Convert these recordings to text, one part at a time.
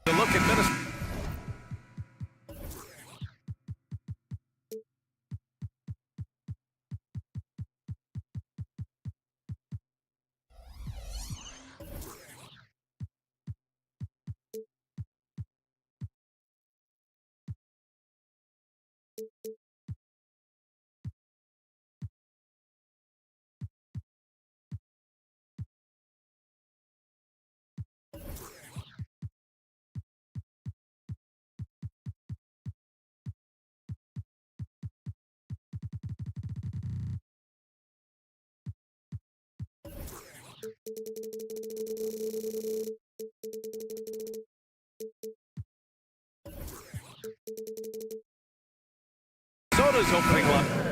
To look at Minnesota. Minnesota's opening line.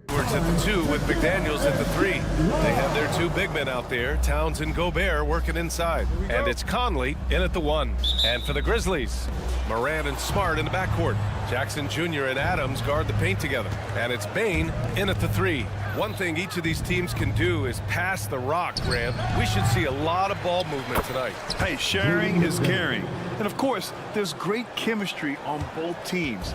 Edwards at the 2 with McDaniels at the 3. They have their two big men out there, Towns and Gobert, working inside. And it's Conley in at the 1. And for the Grizzlies, Morant and Smart in the backcourt. Jackson Jr. and Adams guard the paint together. And it's Bane in at the 3. One thing each of these teams can do is pass the rock, Grant. We should see a lot of ball movement tonight. Hey, sharing is caring. And of course, there's great chemistry on both teams.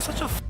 Such a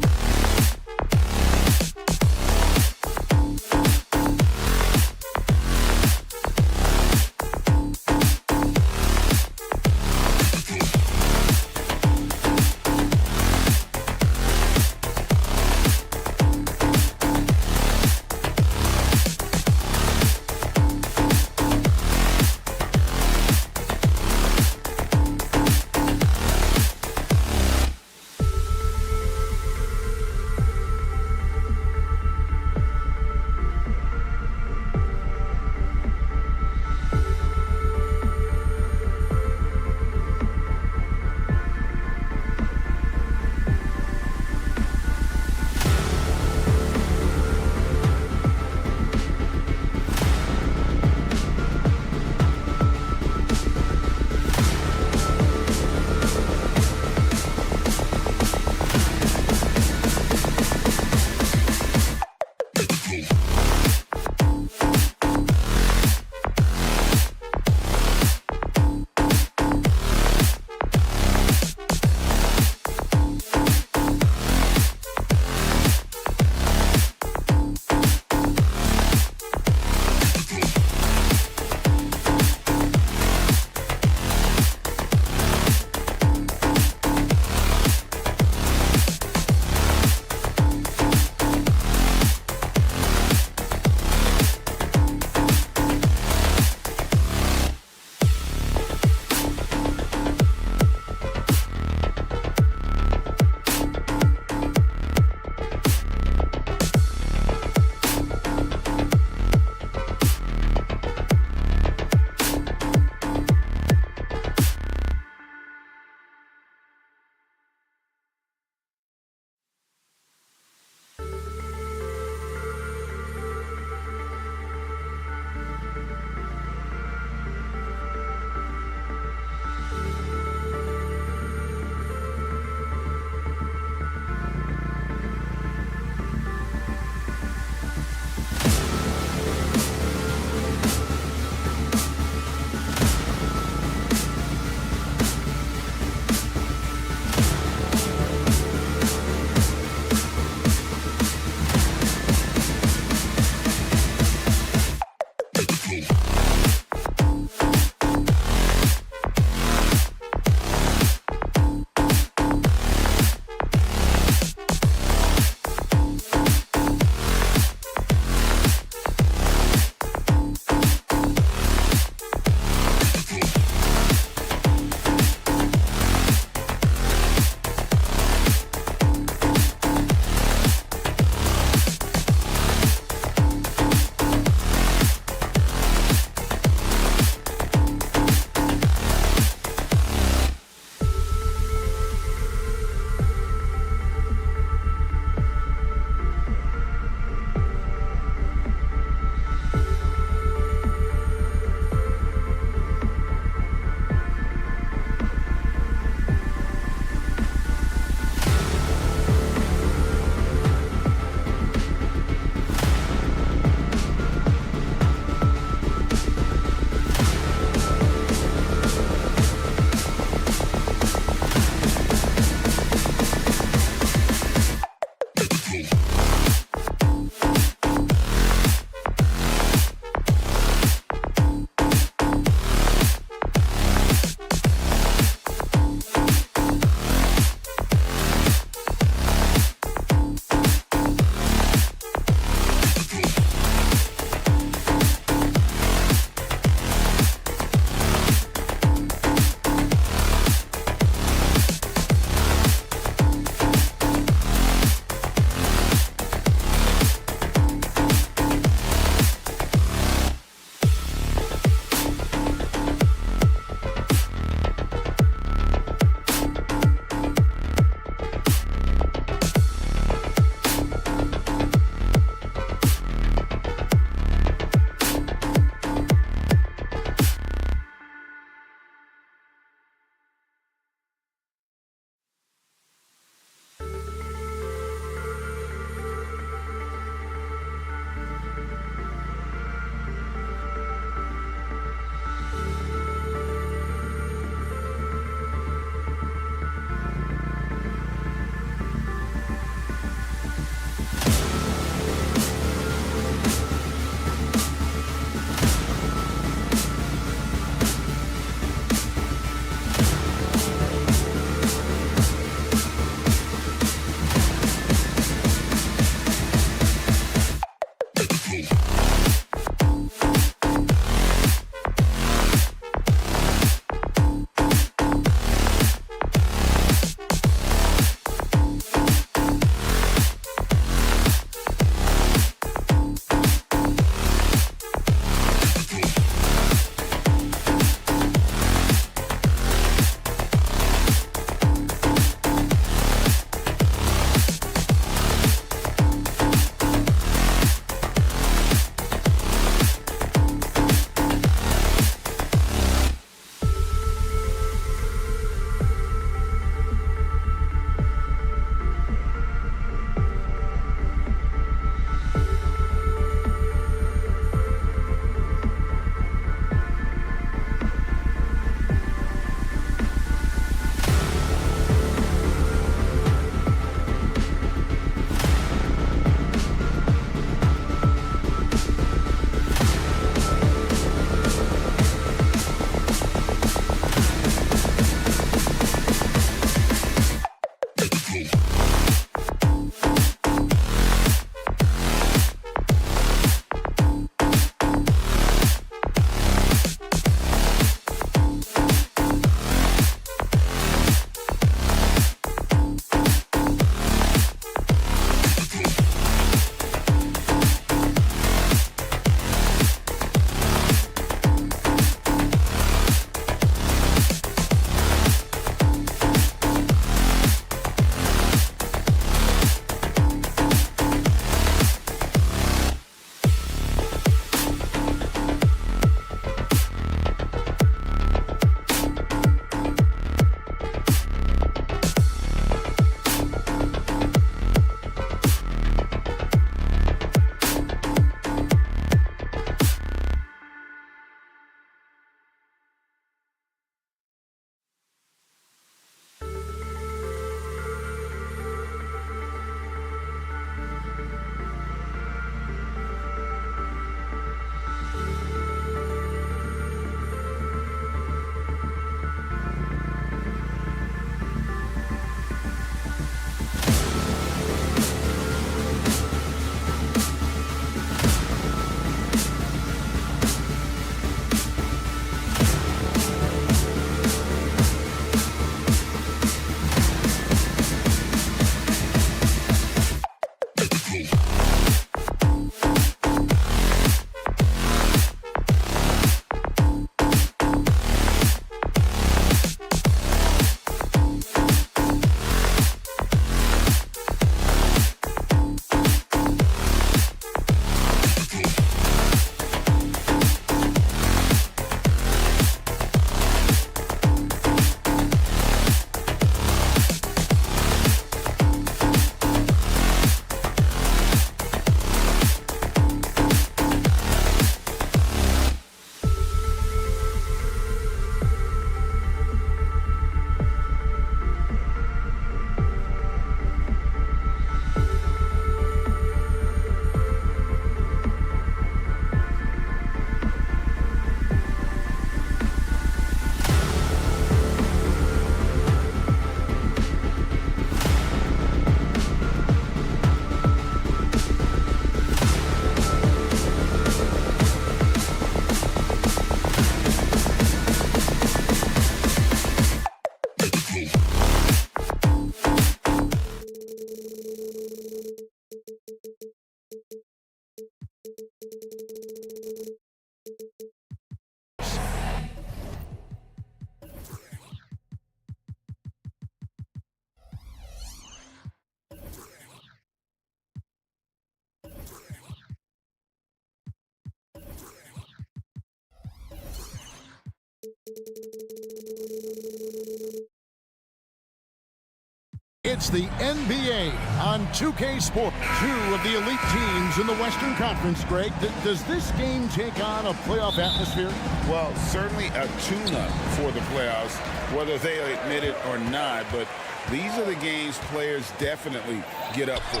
It's the NBA on 2K Sports. Two of the elite teams in the Western Conference, Greg. Does this game take on a playoff atmosphere? Well, certainly a tune-up for the playoffs, whether they admit it or not. But these are the games players definitely get up for.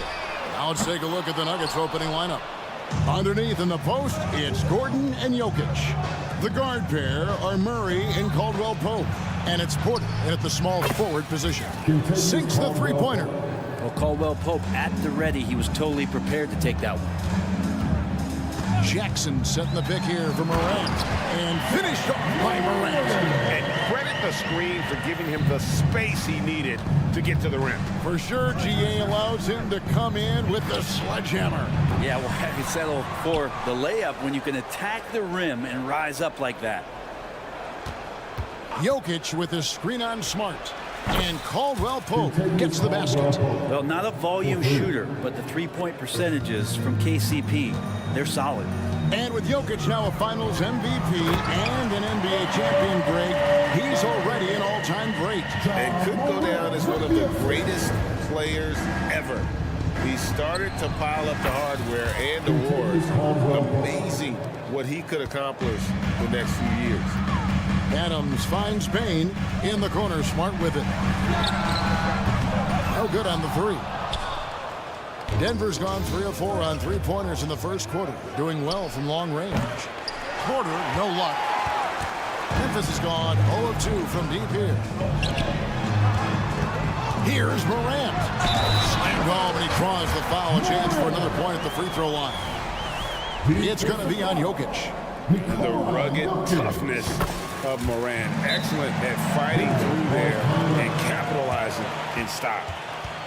Now let's take a look at the Nuggets opening lineup. Underneath in the post, it's Gordon and Jokic. The guard pair are Murray and Caldwell Pope. And it's Porter in at the small forward position. Sinks the three-pointer. Well, Caldwell Pope at the ready. He was totally prepared to take that one. Jackson setting the pick here for Morant. And finished off by Morant. And credit the screen for giving him the space he needed to get to the rim. For sure, GA allows him to come in with the sledgehammer. Yeah, well, I could settle for the layup when you can attack the rim and rise up like that. Jokic with his screen on Smart. And Caldwell Pope gets the basket. Well, not a volume shooter, but the three-point percentages from KCP, they're solid. And with Jokic now a Finals MVP and an NBA champion, Greg, he's already an all-time great. And could go down as one of the greatest players ever. He started to pile up the hardware and awards. Amazing what he could accomplish the next few years. Adams finds Payne in the corner. Smart with it. No good on the three. Denver's gone 3 of 4 on three-pointers in the first quarter. Doing well from long range. Porter, no luck. Memphis has gone 0 of 2 from deep here. Here's Morant. Slammed home, and he draws the foul. A chance for another point at the free throw line. It's going to be on Jokic. The rugged toughness of Morant. Excellent at fighting through there and capitalizing in style.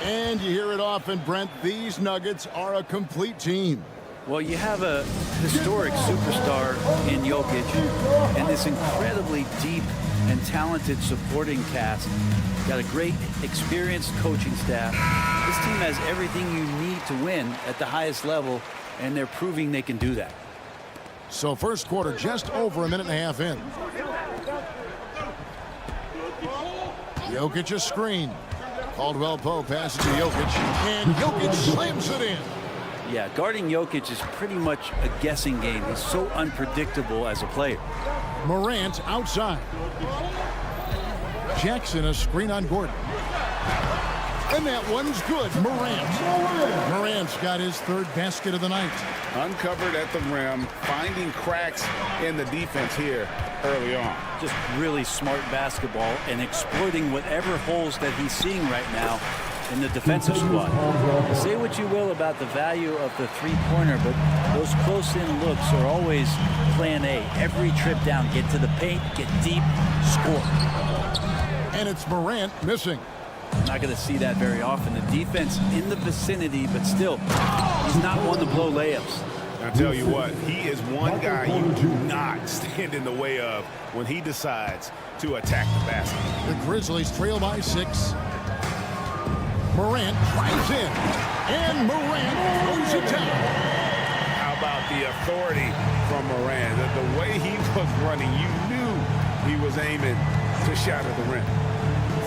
And you hear it often, Brent, these Nuggets are a complete team. Well, you have a historic superstar in Jokic and this incredibly deep and talented supporting cast. Got a great, experienced coaching staff. This team has everything you need to win at the highest level, and they're proving they can do that. So first quarter just over a minute and a half in. Jokic a screen. Caldwell Pope passes to Jokic, and Jokic slams it in. Yeah, guarding Jokic is pretty much a guessing game. He's so unpredictable as a player. Morant outside. Jackson a screen on Gordon. And that one's good. Morant's got his third basket of the night. Uncovered at the rim, finding cracks in the defense here early on. Just really smart basketball and exploiting whatever holes that he's seeing right now in the defensive squad. Say what you will about the value of the three-pointer, but those close-in looks are always plan A. Every trip down, get to the paint, get deep, score. And it's Morant missing. Not going to see that very often. The defense in the vicinity, but still, he's not one to blow layups. I'll tell you what, he is one guy you do not stand in the way of when he decides to attack the basket. The Grizzlies trail by 6. Morant drives in, and Morant throws it down. How about the authority from Morant? The way he was running, you knew he was aiming to shatter the rim.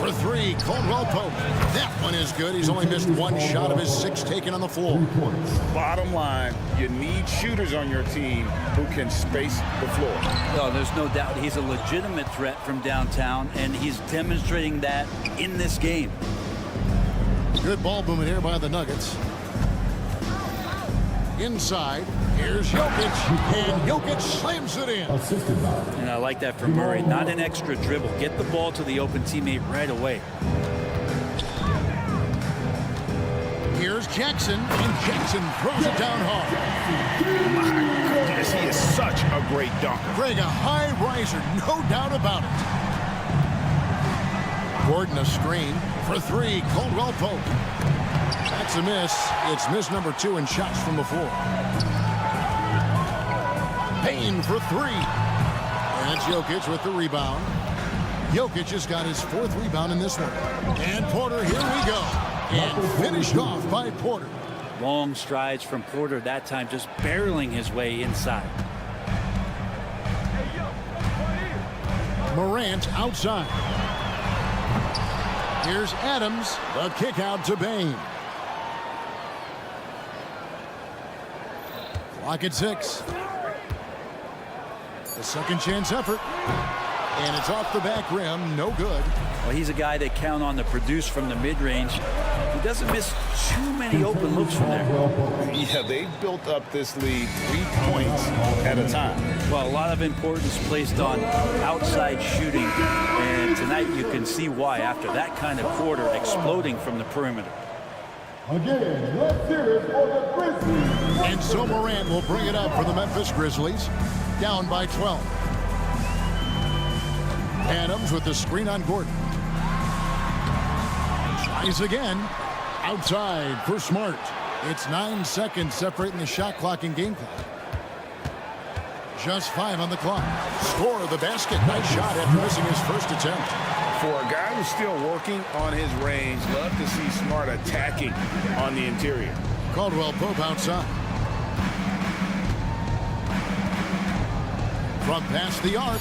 For 3, Caldwell Pope. That one is good. He's only missed one shot of his 6 taken on the floor. Bottom line, you need shooters on your team who can space the floor. No, there's no doubt he's a legitimate threat from downtown, and he's demonstrating that in this game. Good ball movement here by the Nuggets. Inside, here's Jokic, and Jokic slams it in. And I like that from Murray. Not an extra dribble. Get the ball to the open teammate right away. Here's Jackson, and Jackson throws it down hard. My goodness, he is such a great dunker. Greg, a high riser, no doubt about it. Gordon a screen for 3, Caldwell Pope. That's a miss. It's miss number 2 in shots from the floor. Payne for 3. That's Jokic with the rebound. Jokic has got his 4th rebound in this one. And Porter, here we go. And finished off by Porter. Long strides from Porter that time, just barreling his way inside. Morant outside. Here's Adams. The kick out to Bain. Clock at 6. The second chance effort. And it's off the back rim. No good. Well, he's a guy they count on to produce from the mid-range. He doesn't miss too many open looks from there. Yeah, they've built up this lead 3 points at a time. Well, a lot of importance placed on outside shooting. And tonight you can see why after that kind of quarter exploding from the perimeter. Again, let's hear it for the Grizzlies. And so Morant will bring it up for the Memphis Grizzlies. Down by 12. Adams with the screen on Gordon. Tries again. Outside for Smart. It's 9 seconds separating the shot clock and game clock. Just 5 on the clock. Score the basket. Nice shot after missing his first attempt. For a guy who's still working on his range, love to see Smart attacking on the interior. Caldwell Pope outside. From past the arc.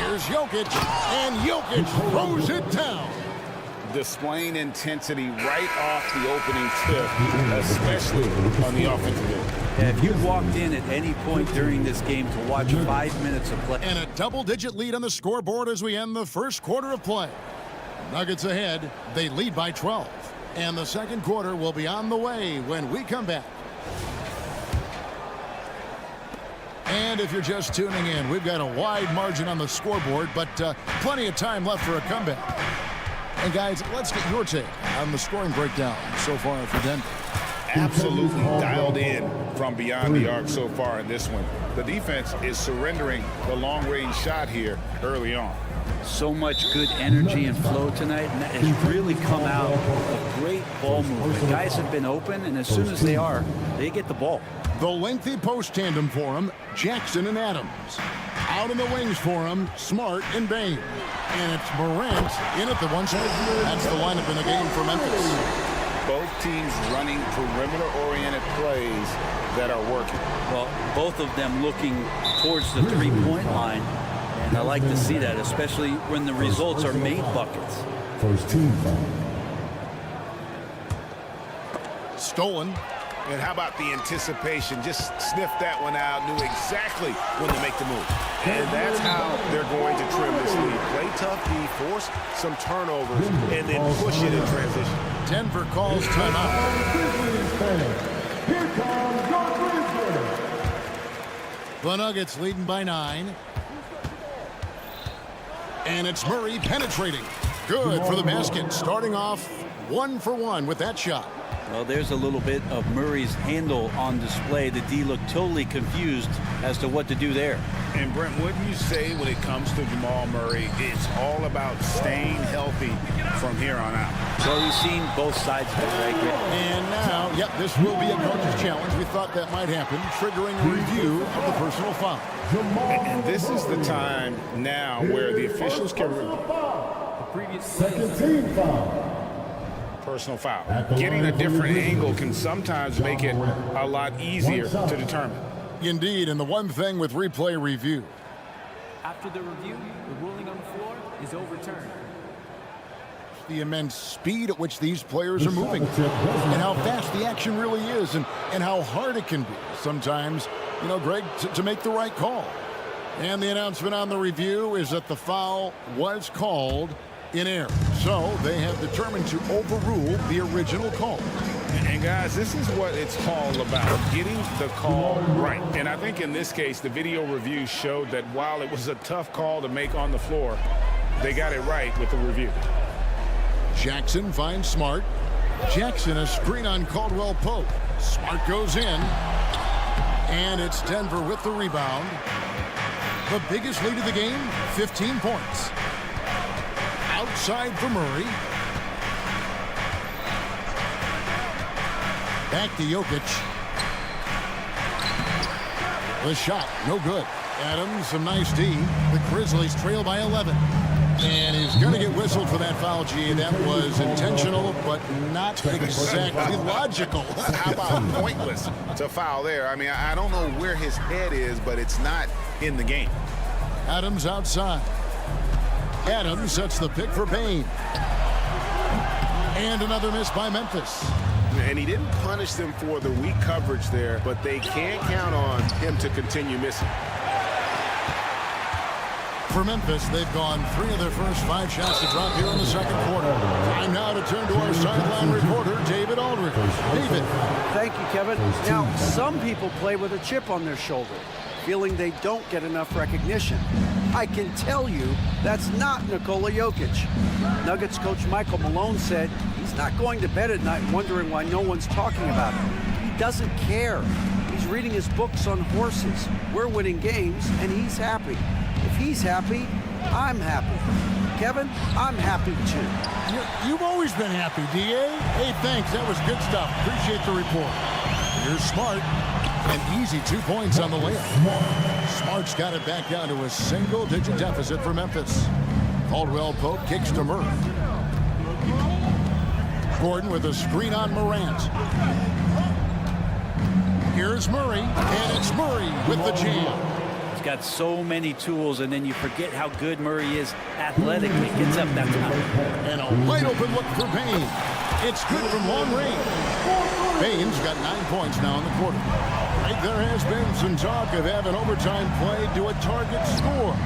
Here's Jokic, and Jokic throws it down. Displaying intensity right off the opening tip, especially on the offensive end. Yeah, if you walked in at any point during this game to watch 5 minutes of play. And a double-digit lead on the scoreboard as we end the first quarter of play. Nuggets ahead. They lead by 12. And the second quarter will be on the way when we come back. And if you're just tuning in, we've got a wide margin on the scoreboard, but plenty of time left for a comeback. And guys, let's get your take on the scoring breakdown so far for Denver. Absolutely dialed in from beyond the arc so far in this one. The defense is surrendering the long-range shot here early on. So much good energy and flow tonight, and that has really come out of great ball movement. The guys have been open, and as soon as they are, they get the ball. The lengthy post tandem for him, Jackson and Adams. Out in the wings for him, Smart and Bain. And it's Morant in at the one side. That's the lineup in the game for Memphis. Both teams running perimeter-oriented plays that are working. Well, both of them looking towards the three-point line. And I like to see that, especially when the results are made buckets. First team foul. Stolen. And how about the anticipation? Just sniffed that one out, knew exactly when to make the move. And that's how they're going to trim this lead. Play tough D, force some turnovers, and then push it in transition. Denver calls timeout. Here comes your Grizzlies. The Nuggets leading by 9. And it's Murray penetrating. Good for the basket. Starting off 1 for 1 with that shot. Well, there's a little bit of Murray's handle on display. The D looked totally confused as to what to do there. And Brent, wouldn't you say when it comes to Jamal Murray, it's all about staying healthy from here on out? Well, we've seen both sides of it, right, Greg? And now, this will be a coach's challenge. We thought that might happen, triggering a review of the personal foul. And this is the time now where the officials can review. The previous Second team foul. Personal foul. Getting a different angle can sometimes make it a lot easier to determine. Indeed, and the one thing with replay review. After the review, the ruling on the floor is overturned. The immense speed at which these players are moving and how fast the action really is and how hard it can be sometimes, Greg, to make the right call. And the announcement on the review is that the foul was called in error. So they have determined to overrule the original call. And guys, this is what it's all about, getting the call right. And I think in this case, the video review showed that while it was a tough call to make on the floor, they got it right with the review. Jackson finds Smart. Jackson a screen on Caldwell Pope. Smart goes in. And it's Denver with the rebound. The biggest lead of the game, 15 points. Outside for Murray. Back to Jokic. The shot, no good. Adams, some nice D. The Grizzlies trail by 11. And he's going to get whistled for that foul, G. That was intentional, but not exactly logical. How about pointless to foul there? I mean, I don't know where his head is, but it's not in the game. Adams outside. Adams sets the pick for Bain. And another miss by Memphis. And he didn't punish them for the weak coverage there, but they can't count on him to continue missing. For Memphis, they've gone 3 of their first 5 shots to drop here in the second quarter. Time now to turn to our sideline reporter, David Aldridge. David. Thank you, Kevin. Now, some people play with a chip on their shoulder, feeling they don't get enough recognition. I can tell you that's not Nikola Jokic. Nuggets coach Michael Malone said he's not going to bed at night wondering why no one's talking about him. He doesn't care. He's reading his books on horses. We're winning games, and he's happy. If he's happy, I'm happy. Kevin, I'm happy too. You've always been happy, D.A. Hey, thanks. That was good stuff. Appreciate the report. You're smart. An easy 2 points on the layup. Smart's got it back down to a single-digit deficit for Memphis. Caldwell Pope kicks to Murray. Gordon with a screen on Morant. Here's Murray, and it's Murray with the jam. Got so many tools, and then you forget how good Murray is athletically. Gets up that time. And a wide open look for Bain. It's good from long range. Bain's got 9 points now in the quarter. Right, there has been some talk of having overtime play to a target score.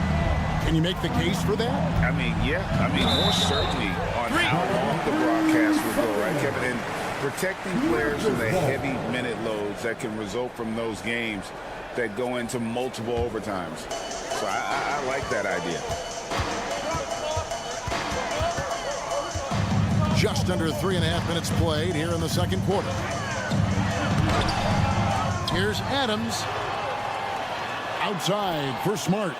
Can you make the case for that? I mean, yeah. I mean, more certainly on how long the broadcast will go, right, Kevin? And protecting players from the heavy minute loads that can result from those games that go into multiple overtimes. So I like that idea. Just under 3.5 minutes played here in the second quarter. Here's Adams. Outside for Smart.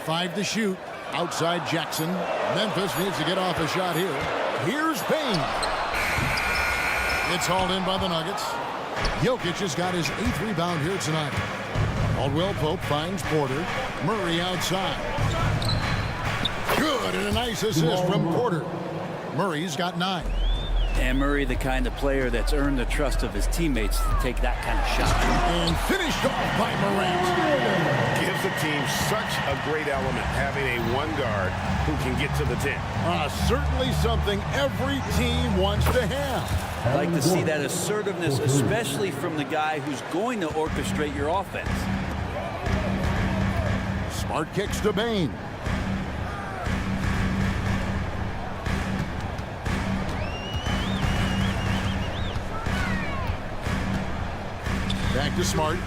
5 to shoot. Outside Jackson. Memphis needs to get off a shot here. Here's Bain. It's hauled in by the Nuggets. Jokic has got his 8th rebound here tonight. Caldwell Pope finds Porter. Murray outside. Good, and a nice assist from Porter. Murray's got 9. And Murray, the kind of player that's earned the trust of his teammates to take that kind of shot. And finished off by Morant. Gives the team such a great element, having a one guard who can get to the 10. Certainly something every team wants to have. I like to see that assertiveness, especially from the guy who's going to orchestrate your offense. Smart kicks to Bain. Back to Smart.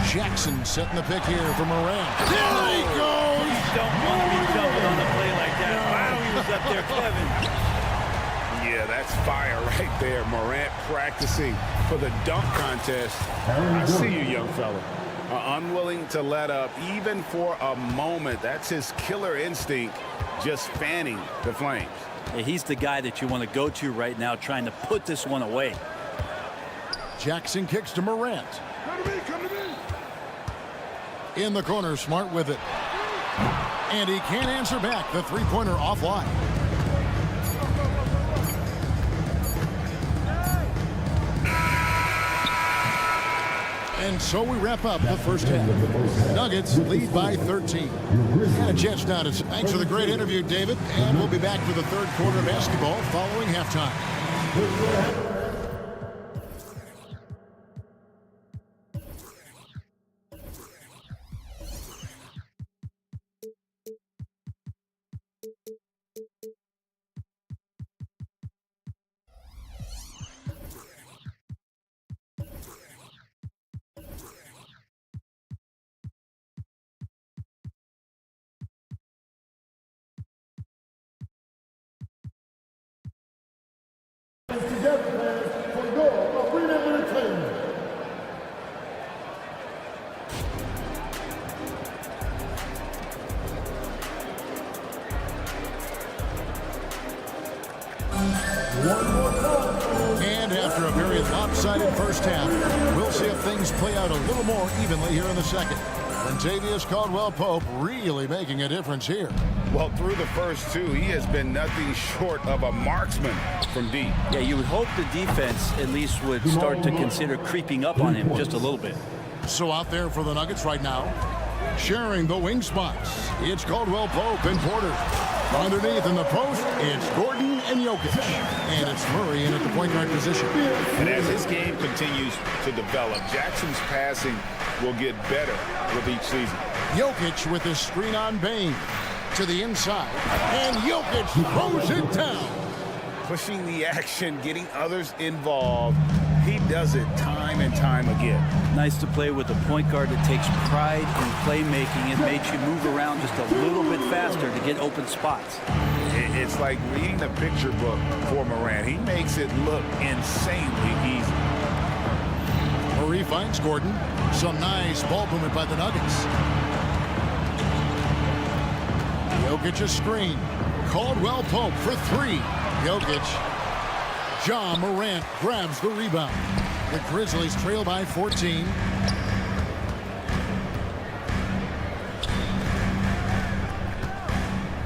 Jackson setting the pick here for Morant. There he goes! Don't want to be jumping on a play like that. Wow, he was up there, Kevin. Yeah, that's fire right there. Morant practicing for the dunk contest. I see you, young fella. Unwilling to let up even for a moment. That's his killer instinct, just fanning the flames. Yeah, he's the guy that you want to go to right now, trying to put this one away. Jackson kicks to Morant. Come to me. In the corner, Smart with it. And he can't answer back. The three-pointer offline. And so we wrap up the first half. Nuggets lead by 13. And a chance now to thanks for the great interview, David. And we'll be back for the third quarter of basketball following halftime. And after a very lopsided first half, we'll see if things play out a little more evenly here in the second. Kentavious Caldwell-Pope really making a difference here. Well, through the first two, he has been nothing short of a marksman from deep. Yeah, you would hope the defense at least would start to consider creeping up on him just a little bit. So out there for the Nuggets right now, sharing the wing spots, it's Caldwell Pope and Porter. Underneath in the post, it's Gordon and Jokic. And it's Murray in at the point guard position. And as his game continues to develop, Jackson's passing will get better with each season. Jokic with his screen on Bane to the inside. And Jokic throws it down. Pushing the action, getting others involved. He does it time and time again. Nice to play with a point guard that takes pride in playmaking and makes you move around just a little bit faster to get open spots. It's like reading the picture book for Morant. He makes it look insanely easy. Murray finds Gordon. Some nice ball movement by the Nuggets. Jokic a screen. Caldwell Pope for three. Jokic. Ja Morant grabs the rebound. The Grizzlies trail by 14.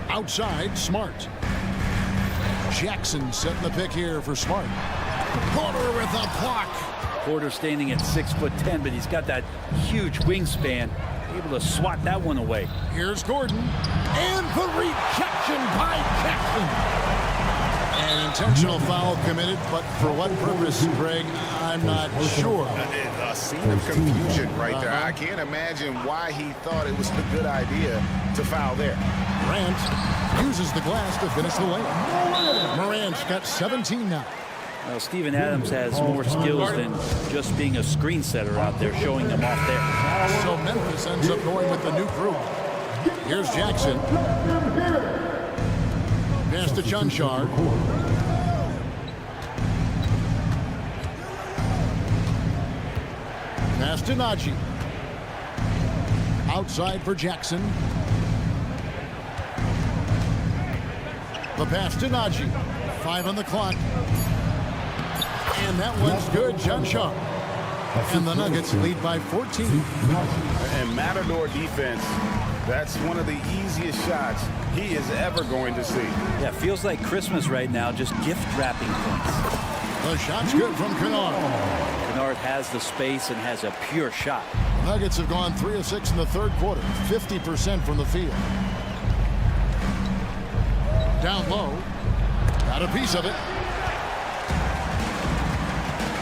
Outside, Smart. Jackson setting the pick here for Smart. Porter with a block. Porter standing at 6'10", but he's got that huge wingspan, able to swat that one away. Here's Gordon. And the rejection by Jackson. An intentional foul committed, but for what purpose, Greg, I'm not sure. A scene of confusion right there. I can't imagine why he thought it was a good idea to foul there. Morant uses the glass to finish the layup. Morant's got 17 now. Well, Steven Adams has more skills than just being a screen setter out there, showing them off there. So Memphis ends up going with the new group. Here's Jackson. Pass to Chunchar. Pass to Najee. Outside for Jackson. The pass to Najee. 5 on the clock. And that one's good, Chunchar. And the Nuggets lead by 14. And Matador defense, that's one of the easiest shots he is ever going to see. Yeah, feels like Christmas right now, just gift wrapping points. The shot's good from Kennard. Kennard has the space and has a pure shot. Nuggets have gone 3 of 6 in the third quarter, 50% from the field. Down low, got a piece of it.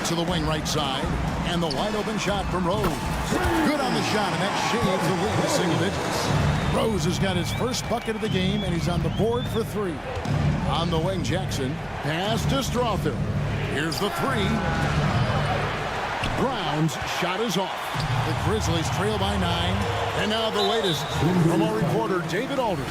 To the wing right side, and the wide open shot from Rose. Good on the shot, and that shaves the lead to single digits. Rose has got his first bucket of the game, and he's on the board for 3. On the wing, Jackson. Pass to Strother. Here's the 3. Brown's shot is off. The Grizzlies trail by 9. And now the latest from our reporter, David Alder.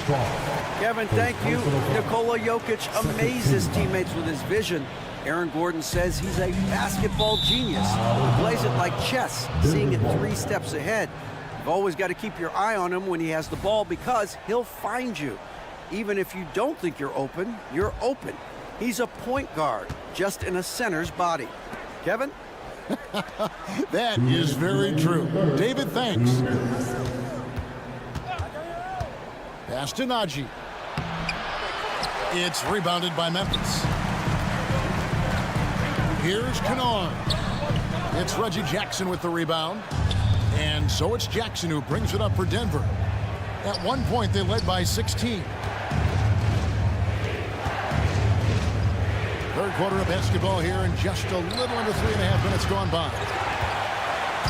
Kevin, thank you. Nikola Jokic amazes teammates with his vision. Aaron Gordon says he's a basketball genius. He plays it like chess, seeing it 3 steps ahead. You've always got to keep your eye on him when he has the ball because he'll find you. Even if you don't think you're open, you're open. He's a point guard, just in a center's body. Kevin? That is very true. David, thanks. Pass to Najee. It's rebounded by Memphis. Here's Kennard. It's Reggie Jackson with the rebound. And so it's Jackson who brings it up for Denver. At one point, they led by 16. Third quarter of basketball here, and just a little under 3.5 minutes gone by.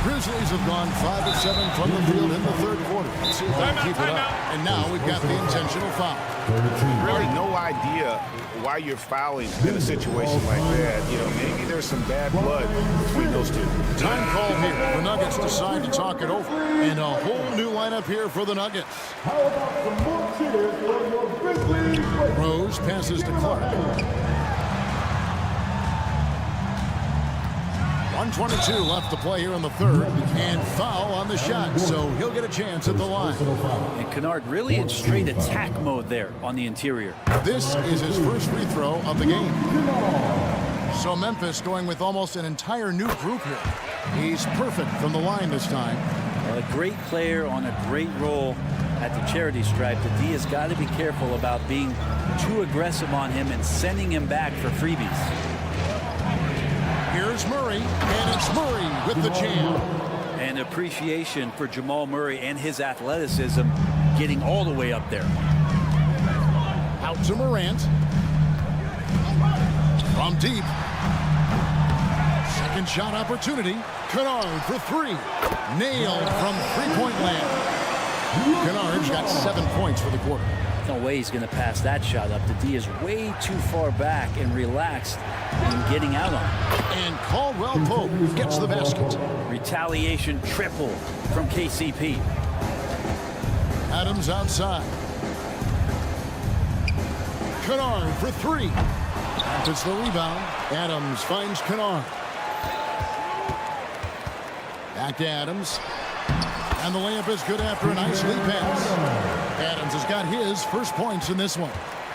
Grizzlies have gone 5 of 7 from the field in the third quarter. Let's see if they can keep it up. And now we've got the intentional foul. Really no idea why you're fouling in a situation like that. You know, maybe there's some bad blood between those two. Time call here. The Nuggets decide to talk it over. And a whole new lineup here for the Nuggets. Rose passes to Clark. 1:22 left to play here in the third, and foul on the shot, so he'll get a chance at the line. And Kennard really in straight attack mode there on the interior. This is his first free throw of the game. So Memphis going with almost an entire new group here. He's perfect from the line this time. A great player on a great role at the charity stripe. The D has got to be careful about being too aggressive on him and sending him back for freebies. Here's Murray, and it's Murray with the jam. And appreciation for Jamal Murray and his athleticism getting all the way up there. Out to Morant. From deep. Second shot opportunity. Kennard for three. Nailed from three-point land. Kennard's got 7 points for the quarter. No way he's going to pass that shot up. The D is way too far back and relaxed in getting out on it. And Caldwell Pope gets the basket. Retaliation triple from KCP. Adams outside. Kennard for three. It's the rebound. Adams finds Kennard. Back to Adams. And the layup is good after a nice lead pass. Adams has got his first points in this one.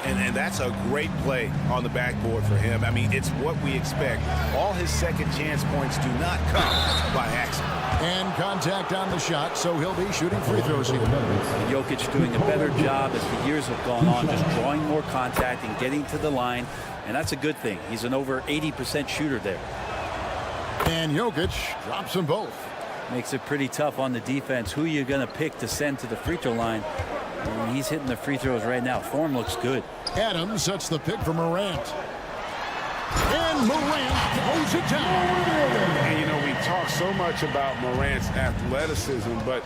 And that's a great play on the backboard for him. I mean, it's what we expect. All his second chance points do not come by accident. And contact on the shot, so he'll be shooting free throws here. Jokic doing a better job as the years have gone on, just drawing more contact and getting to the line. And that's a good thing. He's an over 80% shooter there. And Jokic drops them both. Makes it pretty tough on the defense. Who are you going to pick to send to the free throw line? And he's hitting the free throws right now. Form looks good. Adams sets the pick for Morant. And Morant throws it down. And, you know, we talk so much about Morant's athleticism, but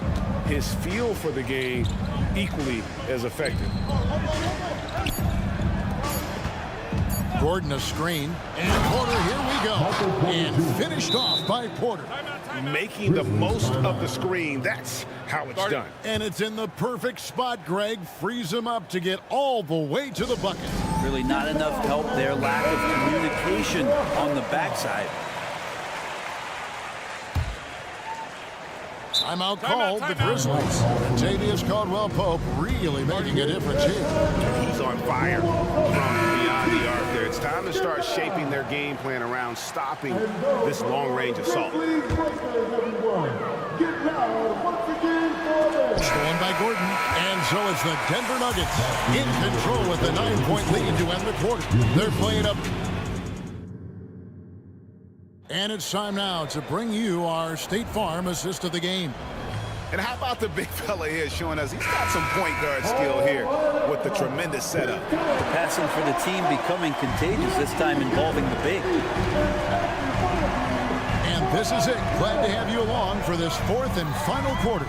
his feel for the game equally as effective. Gordon a screen. And Porter, here we go. And finished off by Porter. Making the most of the screen. That's how it's done. And it's in the perfect spot, Greg. Frees him up to get all the way to the bucket. Really not enough help there. Lack of communication on the backside. Timeout called the Grizzlies. Tavius Caldwell-Pope really making a difference here. He's on fire from beyond the arc there. It's time to start shaping their game plan around stopping this long-range assault. Stolen by Gordon. And so it's the Denver Nuggets in control with the 9-point lead to end the quarter. They're playing up. And it's time now to bring you our State Farm assist of the game. And how about the big fella here showing us he's got some point guard skill here with the tremendous setup. The passing for the team becoming contagious, this time involving the big. And this is it. Glad to have you along for this fourth and final quarter.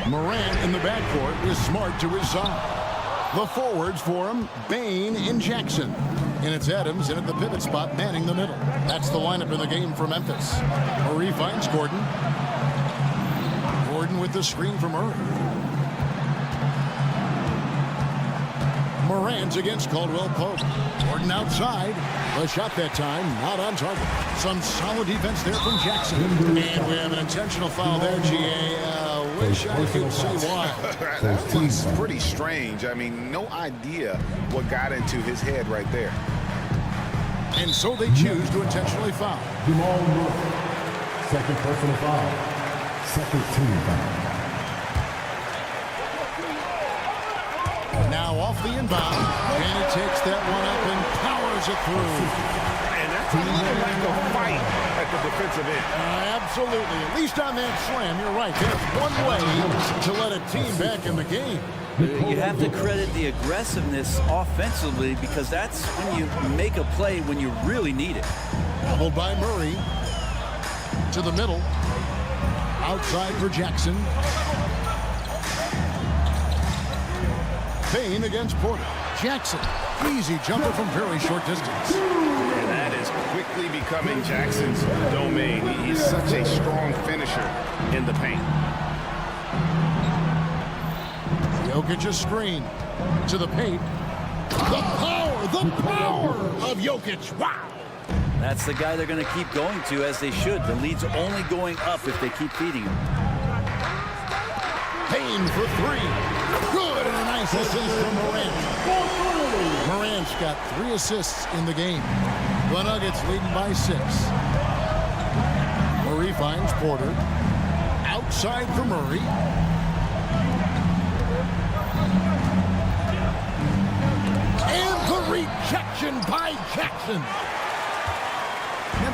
Morant in the backcourt is Smart to his side. The forwards for him, Bain and Jackson. And it's Adams in at the pivot spot, manning the middle. That's the lineup in the game for Memphis. Murray finds Gordon. Gordon with the screen for Murray. Morant against Caldwell-Pope. Gordon outside. The shot that time, not on target. Some solid defense there from Jackson. And we have an intentional foul there, GA. Wish I could say why. That was pretty strange. I mean, no idea what got into his head right there. And so they choose to intentionally foul. Jamal Murray, second personal foul. Second team foul. Now off the inbound, and he takes that one up and powers it through. And that's a little like a fight at the defensive end. Absolutely. At least on that slam, you're right. There's one way to let a team back in the game. You have to credit the aggressiveness offensively because that's when you make a play when you really need it. Doubled by Murray. To the middle. Outside for Jackson. Payne against Porter. Jackson. Easy jumper from very short distance. And that is quickly becoming Jackson's domain. He's such a strong finisher in the paint. Jokic a screen to the paint. The power of Jokic. Wow. That's the guy they're going to keep going to, as they should. The lead's only going up if they keep feeding him. Payne for three. Good, and a nice assist from Morant. Morant's got 3 assists in the game. The Nuggets leading by 6. Murray finds Porter. Outside for Murray. And the rejection by Jackson.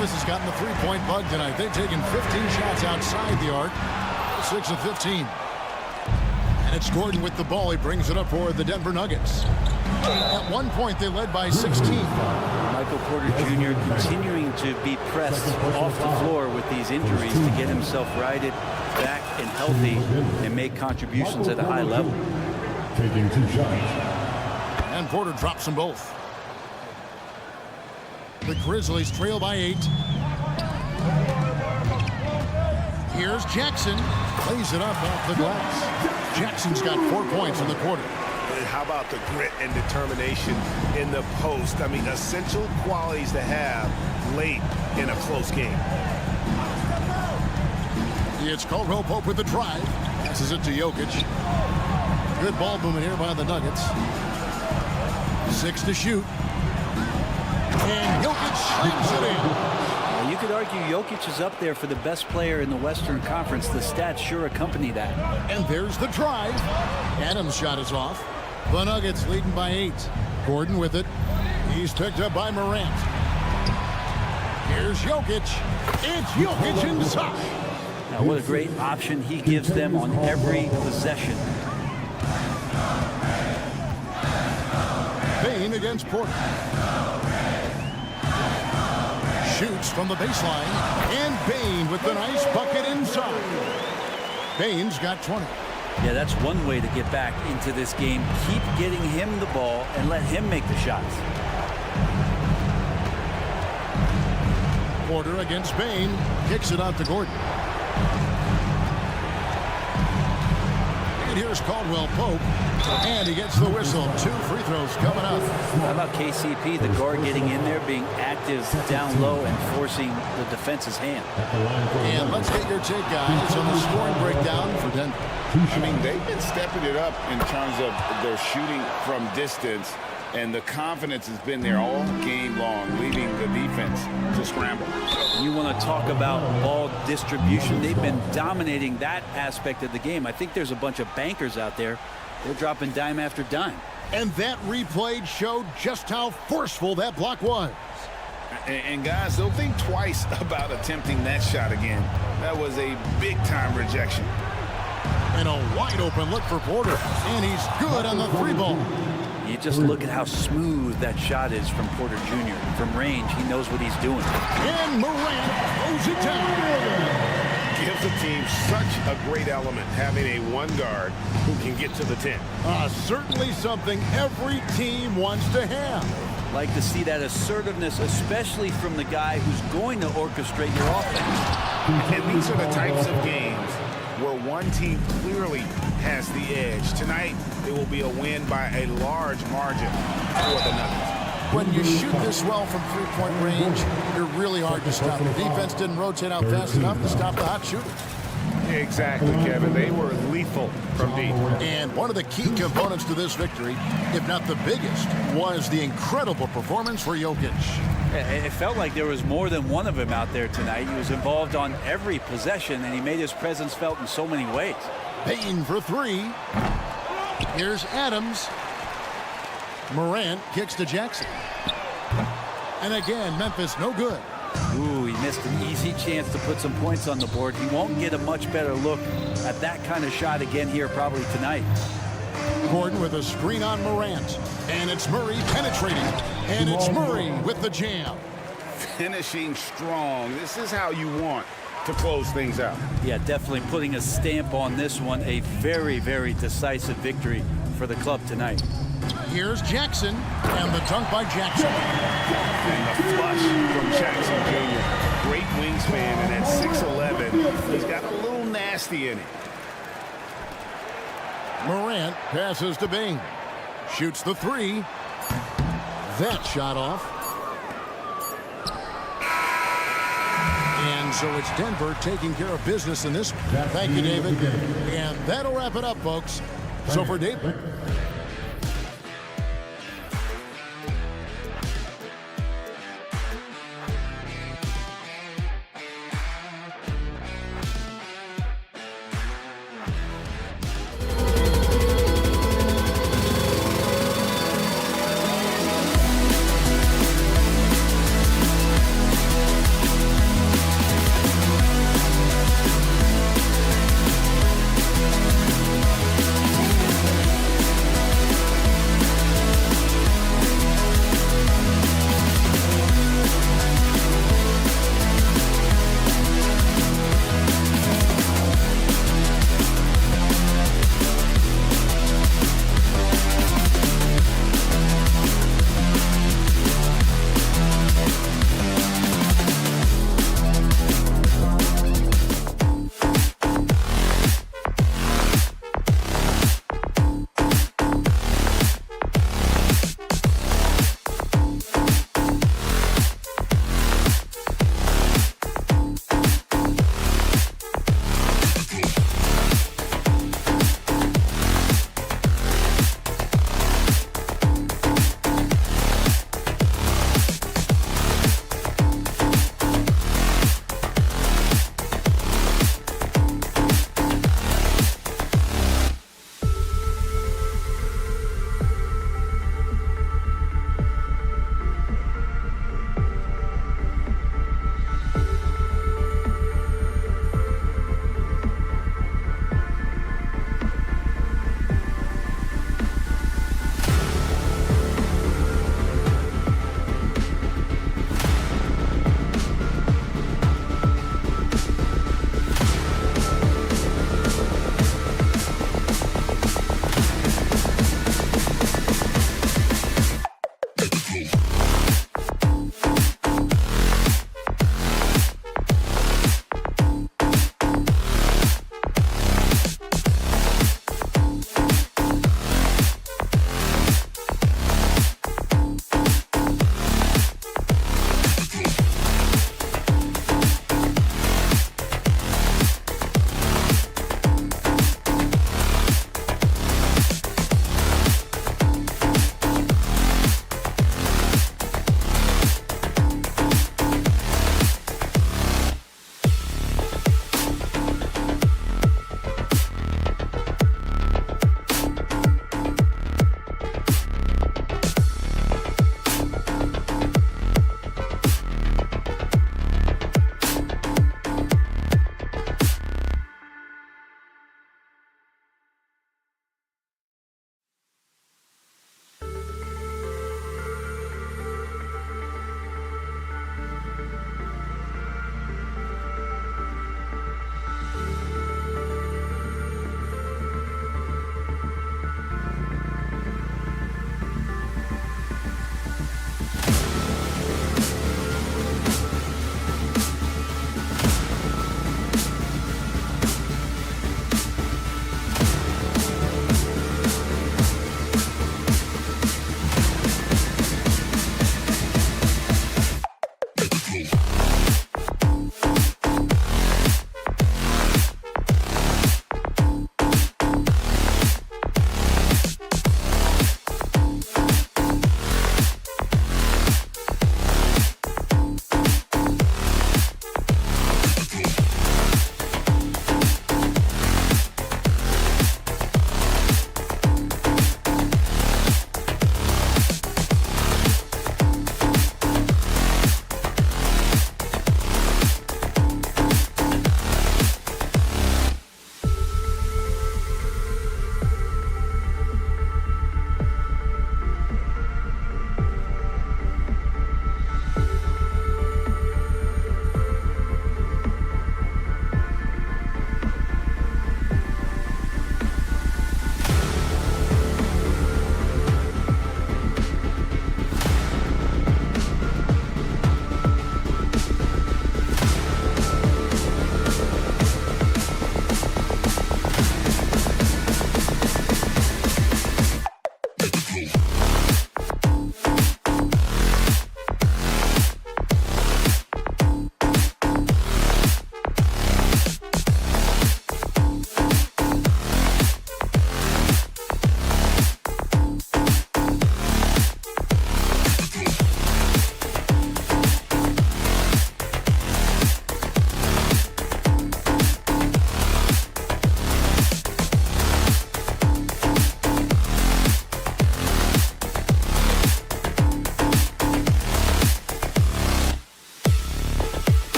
Memphis has gotten the three-point bug tonight. They've taken 15 shots outside the arc. 6 of 15. And it's Gordon with the ball. He brings it up for the Denver Nuggets. At one point, they led by 16. Michael Porter Jr. continuing to be pressed off the floor with these injuries to get himself righted, back and healthy, and make contributions at a high level. Taking 2 shots. And Porter drops them both. The Grizzlies trail by 8. Here's Jackson. Plays it up off the glass. Jackson's got 4 points in the quarter. How about the grit and determination in the post? I mean, essential qualities to have late in a close game. It's Caldwell Pope with the drive. Passes it to Jokic. Good ball movement here by the Nuggets. 6 to shoot. And Jokic slams it in. You could argue Jokic is up there for the best player in the Western Conference. The stats sure accompany that. And there's the drive. Adams' shot is off. The Nuggets leading by 8. Gordon with it. He's picked up by Morant. Here's Jokic. It's Jokic inside. Now, what a great option he gives them on every possession. Bane against Porter. Shoots from the baseline. And Bane with the nice bucket inside. Bane's got 20. Yeah, that's one way to get back into this game. Keep getting him the ball and let him make the shots. Porter against Bane. Kicks it out to Gordon. And here's Caldwell Pope. And he gets the whistle. 2 free throws coming up. How about KCP, the guard getting in there, being active down low and forcing the defense's hand? And let's get your take, guys, on the scoring breakdown for Denver. I mean, they've been stepping it up in terms of their shooting from distance, and the confidence has been there all game long, leading the defense to scramble. You want to talk about ball distribution. They've been dominating that aspect of the game. I think there's a bunch of bankers out there. They're dropping dime after dime. And that replay showed just how forceful that block was. And guys, don't think twice about attempting that shot again. That was a big-time rejection. And a wide-open look for Porter. And he's good on the 3-ball. You just look at how smooth that shot is from Porter Jr. From range, he knows what he's doing. And Morant throws it down. Gives the team such a great element, having a one guard who can get to the 10. Certainly something every team wants to have. Like to see that assertiveness, especially from the guy who's going to orchestrate your offense. And these are the types of games where one team clearly has the edge. Tonight, it will be a win by a large margin for the Nuggets. When you shoot this well from three-point range, you're really hard to stop. The defense didn't rotate out fast enough to stop the hot shooters. Exactly, Kevin. They were lethal from deep. And one of the key components to this victory, if not the biggest, was the incredible performance for Jokic. It felt like there was more than one of him out there tonight. He was involved on every possession, and he made his presence felt in so many ways. Payne for 3. Here's Adams. Morant kicks to Jackson. And again, Memphis no good. Ooh, he missed an easy chance to put some points on the board. He won't get a much better look at that kind of shot again here probably tonight. Gordon with a screen on Morant. And it's Murray penetrating. And it's Murray with the jam. Finishing strong. This is how you want to close things out. Yeah, definitely putting a stamp on this one. A very, very decisive victory for the club tonight. Here's Jackson, and the dunk by Jackson. And the flush from Jackson Jr. Great wingspan, and at 6'11", he's got a little nasty in it. Morant passes to Bane. Shoots the 3. That shot off. And so it's Denver taking care of business in this one. Thank you, David. And that'll wrap it up, folks. So for David.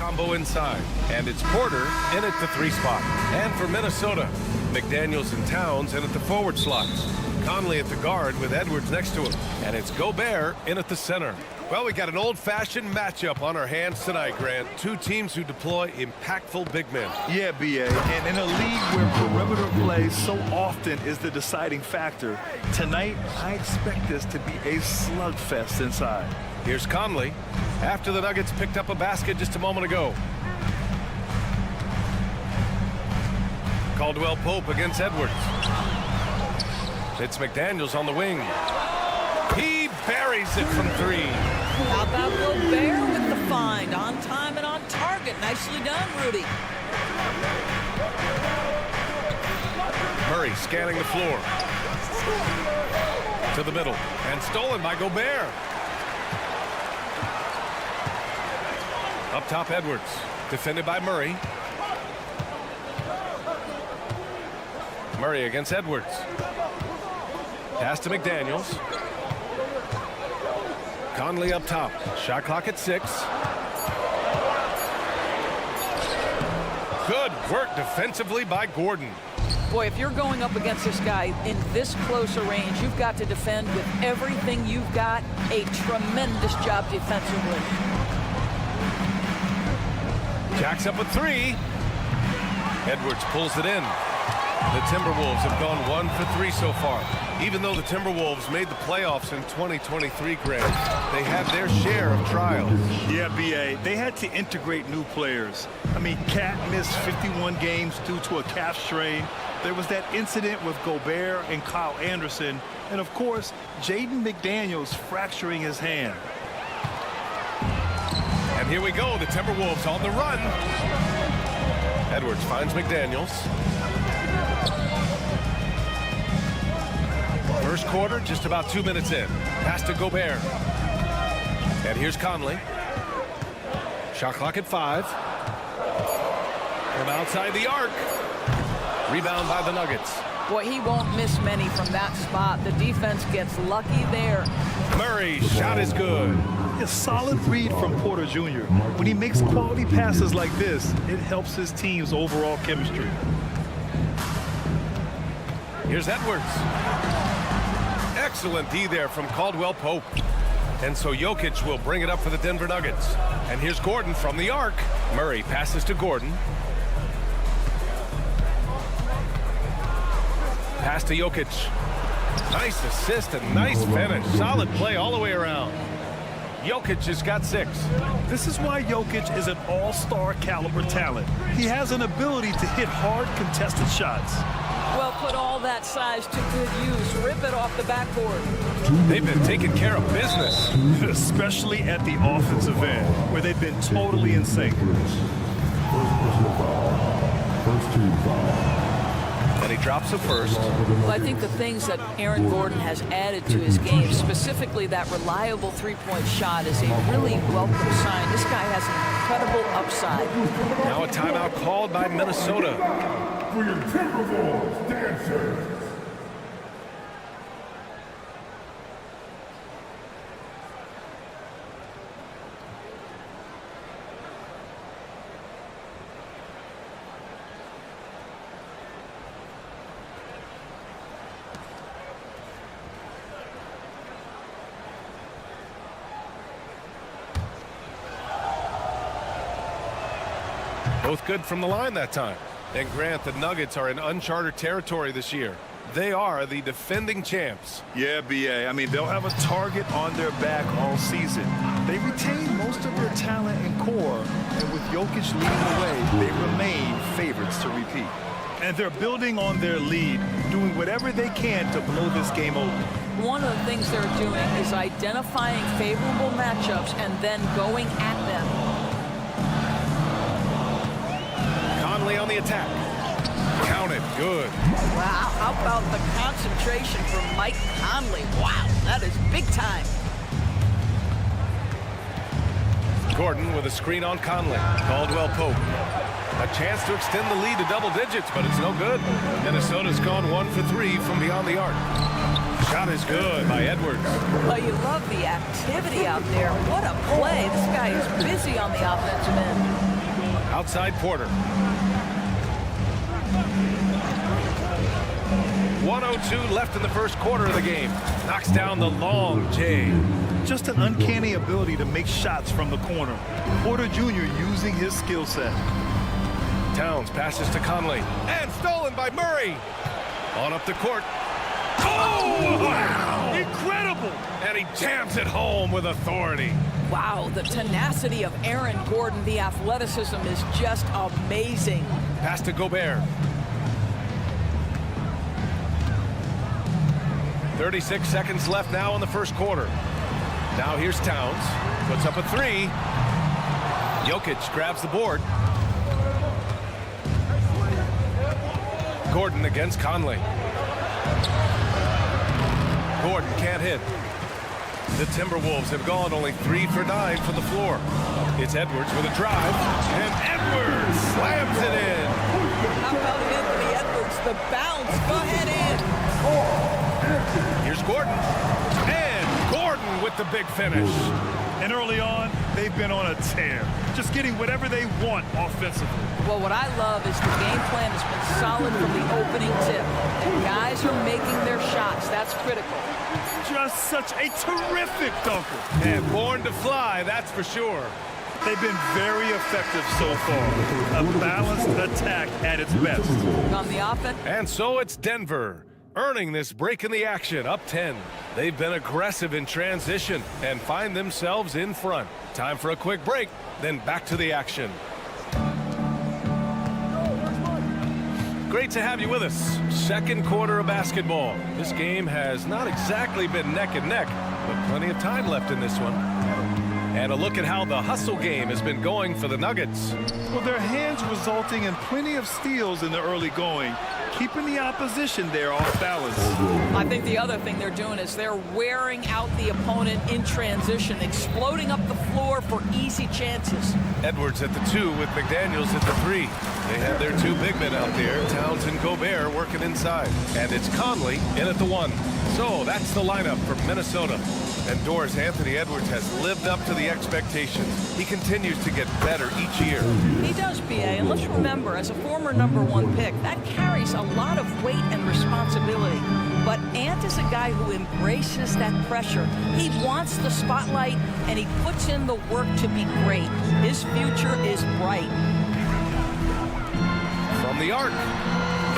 combo inside. And it's Porter in at the 3 spot. And for Minnesota, McDaniels and Towns in at the forward slots. Conley at the guard with Edwards next to him. And it's Gobert in at the center. Well, we got an old-fashioned matchup on our hands tonight, Grant. Two teams who deploy impactful big men. Yeah, B.A. And in a league where perimeter play so often is the deciding factor, tonight I expect this to be a slugfest inside. Here's Conley after the Nuggets picked up a basket just a moment ago. Caldwell Pope against Edwards. It's McDaniels on the wing. He buries it from 3. How about Gobert with the find? On time and on target. Nicely done, Rudy. Murray scanning the floor. To the middle. And stolen by Gobert. Up top, Edwards. Defended by Murray. Murray against Edwards. Pass to McDaniels. Conley up top. Shot clock at 6. Good work defensively by Gordon. Boy, if you're going up against this guy in this close a range, you've got to defend with everything you've got. A tremendous job defensively. Jacks up a 3. Edwards pulls it in. The Timberwolves have gone 1 for 3 so far. Even though the Timberwolves made the playoffs in 2023, Grant, they had their share of trials. Yeah, B.A. They had to integrate new players. I mean, Cat missed 51 games due to a calf strain. There was that incident with Gobert and Kyle Anderson. And, of course, Jaden McDaniels fracturing his hand. And here we go, the Timberwolves on the run. Edwards finds McDaniels. First quarter, just about 2 minutes in. Pass to Gobert. And here's Conley. Shot clock at 5. From outside the arc. Rebound by the Nuggets. Boy, he won't miss many from that spot. The defense gets lucky there. Murray, shot is good. A solid read from Porter Jr. When he makes quality passes like this, it helps his team's overall chemistry. Here's Edwards. Excellent D there from Caldwell Pope. And so Jokic will bring it up for the Denver Nuggets. And here's Gordon from the arc. Murray passes to Gordon. Pass to Jokic. Nice assist and nice finish. Solid play all the way around. Jokic has got 6. This is why Jokic is an all-star caliber talent. He has an ability to hit hard contested shots. Well, put all that size to good use. Rip it off the backboard. They've been taking care of business. Especially at the offensive end, where they've been totally in sync. And he drops the first. Well, I think the things that Aaron Gordon has added to his game, specifically that reliable three-point shot, is a really welcome sign. This guy has an incredible upside. Now a timeout called by Minnesota. For your Timberwolves dancers. Both good from the line that time. And Grant, the Nuggets are in uncharted territory this year. They are the defending champs. Yeah, B.A. I mean, they'll have a target on their back all season. They retain most of their talent and core, and with Jokic leading the way, they remain favorites to repeat. And they're building on their lead, doing whatever they can to blow this game open. One of the things they're doing is identifying favorable matchups and then going at them. Conley on the attack. Counted. Good. Wow, how about the concentration from Mike Conley? Wow, that is big time. Gordon with a screen on Conley. Caldwell Pope. A chance to extend the lead to double digits, but it's no good. Minnesota's gone 1 for 3 from beyond the arc. Shot is good by Edwards. Well, you love the activity out there. What a play. This guy is busy on the offensive end. Outside Porter. 1:02 left in the first quarter of the game. Knocks down the long J. Just an uncanny ability to make shots from the corner. Porter Jr. using his skill set. Towns passes to Conley. And stolen by Murray. On up the court. Oh, wow! Incredible! And he jams it home with authority. Wow, the tenacity of Aaron Gordon, the athleticism is just amazing. Pass to Gobert. 36 seconds left now in the first quarter. Now here's Towns. Puts up a three. Jokic grabs the board. Gordon against Conley. Gordon can't hit. The Timberwolves have gone only 3 for 9 from the floor. It's Edwards with a drive. And Edwards slams it in. How about Anthony Edwards? The bounce. Go ahead in. Here's Gordon. And Gordon with the big finish. And early on, they've been on a tear. Just getting whatever they want offensively. Well, what I love is the game plan has been solid from the opening tip. And guys are making their shots. That's critical. Just such a terrific dunker. And born to fly, that's for sure. They've been very effective so far. A balanced attack at its best. On the offense. And so it's Denver, earning this break in the action, up 10. They've been aggressive in transition and find themselves in front. Time for a quick break, then back to the action. Great to have you with us. Second quarter of basketball. This game has not exactly been neck and neck, but plenty of time left in this one. And a look at how the hustle game has been going for the Nuggets. Well, their hands resulting in plenty of steals in the early going, keeping the opposition there off balance. I think the other thing they're doing is they're wearing out the opponent in transition, exploding up the floor for easy chances. Edwards at the 2 with McDaniels at the 3. They have their 2 big men out there, Towns and Gobert, working inside. And it's Conley in at the 1. So that's the lineup for Minnesota. And Doris, Anthony Edwards has lived up to the expectations. He continues to get better each year. He does, B.A., and let's remember, as a former #1 pick, that carries a lot of weight and responsibility. But Ant is a guy who embraces that pressure. He wants the spotlight, and he puts in the work to be great. His future is bright. From the arc.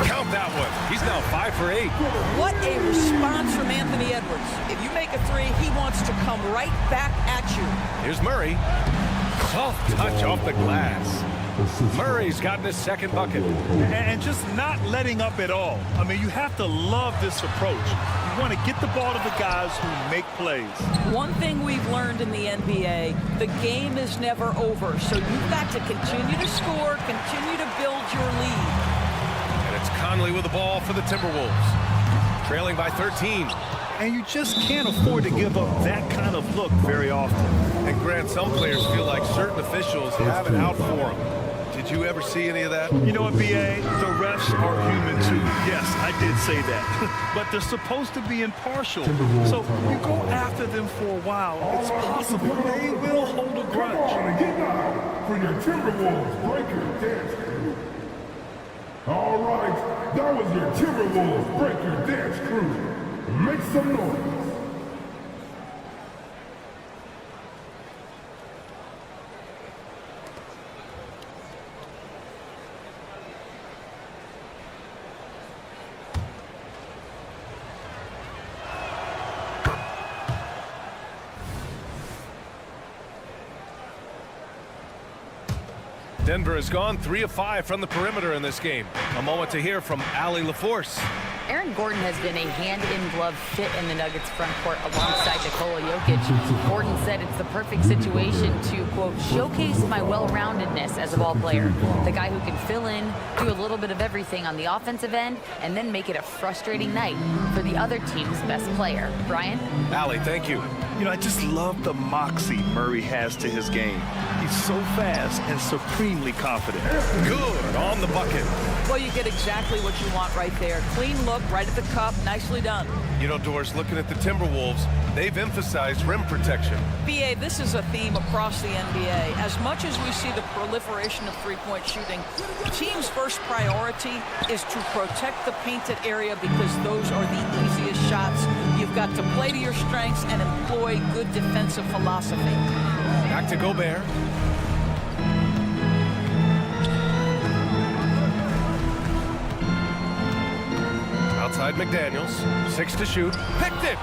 Count that one. He's now 5 for 8. What a response from Anthony Edwards. If you make a 3, he wants to come right back at you. Here's Murray. Soft touch off the glass. Murray's gotten his second bucket. And just not letting up at all. I mean, you have to love this approach. You want to get the ball to the guys who make plays. One thing we've learned in the NBA, the game is never over. So you've got to continue to score, continue to build your lead. It's Conley with the ball for the Timberwolves. Trailing by 13. And you just can't afford to give up that kind of look very often. And Grant, some players feel like certain officials have it out for them. Did you ever see any of that? You know what, B.A.? The refs are human too. Yes, I did say that. But they're supposed to be impartial. So you go after them for a while, it's possible they will hold a grudge. Get down for your Timberwolves breaker dance crew. All right, that was your Timberwolves breaker dance crew. Make some noise. Denver has gone 3 of 5 from the perimeter in this game. A moment to hear from Allie LaForce. Aaron Gordon has been a hand-in-glove fit in the Nuggets front court alongside Nikola Jokic. Gordon said it's the perfect situation to, quote, showcase my well-roundedness as a ball player. The guy who can fill in, do a little bit of everything on the offensive end, and then make it a frustrating night for the other team's best player. Brian? Allie, thank you. You know, I just love the moxie Murray has to his game. He's so fast and supremely confident. Good on the bucket. Well, you get exactly what you want right there. Clean look, right at the cup, nicely done. You know, Doris, looking at the Timberwolves, they've emphasized rim protection. BA, this is a theme across the NBA. As much as we see the proliferation of three-point shooting, the team's first priority is to protect the painted area because those are the easiest shots. You've got to play to your strengths and employ good defensive philosophy. Back to Gobert. Outside McDaniels, 6 to shoot, picked it!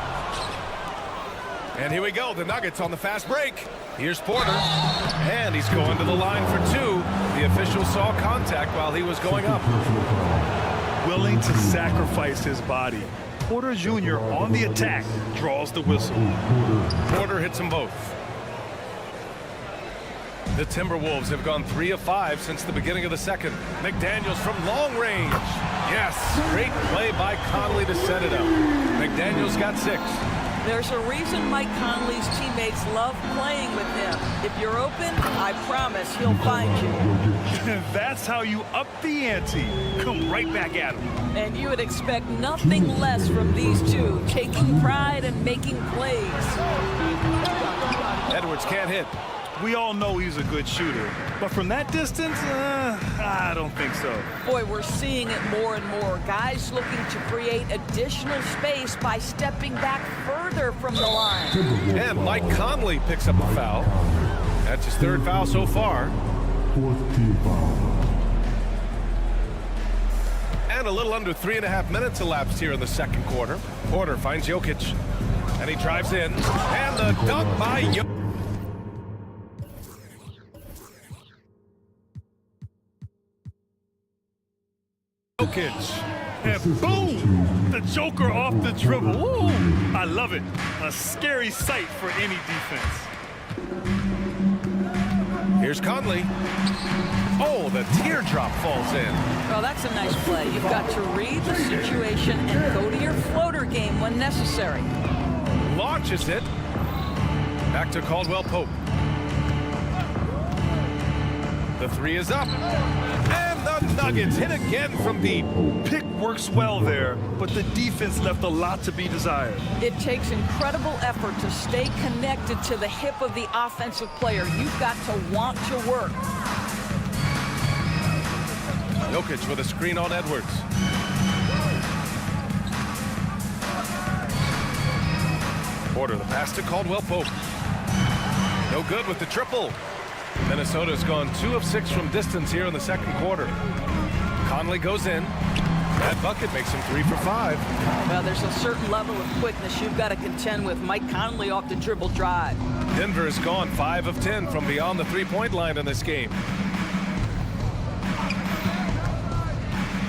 And here we go, the Nuggets on the fast break. Here's Porter, and he's going to the line for 2. The official saw contact while he was going up. Willing to sacrifice his body. Porter Jr. on the attack draws the whistle. Porter hits them both. The Timberwolves have gone 3 of 5 since the beginning of the second. McDaniels from long range. Yes, great play by Conley to set it up. McDaniels got 6. There's a reason Mike Conley's teammates love playing with him. If you're open, I promise he'll find you. That's how you up the ante. Come right back at him. And you would expect nothing less from these two, taking pride and making plays. Edwards can't hit. We all know he's a good shooter, but from that distance, I don't think so. Boy, we're seeing it more and more. Guys looking to create additional space by stepping back further from the line. And Mike Conley picks up a foul. That's his 3rd foul so far. 4th team foul. And a little under 3.5 minutes elapsed here in the second quarter. Porter finds Jokic, and he drives in, and the dunk by Jokic. And boom! The Joker off the dribble. Ooh, I love it. A scary sight for any defense. Here's Conley. Oh, the teardrop falls in. Well, that's a nice play. You've got to read the situation and go to your floater game when necessary. Launches it. Back to Caldwell Pope. The 3 is up. And the Nuggets hit again from deep. Pick works well there, but the defense left a lot to be desired. It takes incredible effort to stay connected to the hip of the offensive player. You've got to want to work. Jokic with a screen on Edwards. Porter, the pass to Caldwell Pope. No good with the triple. Minnesota's gone 2 of 6 from distance here in the second quarter. Conley goes in. That bucket makes him 3 for 5. Well, there's a certain level of quickness you've got to contend with. Mike Conley off the dribble drive. Denver has gone 5 of 10 from beyond the 3-point line in this game.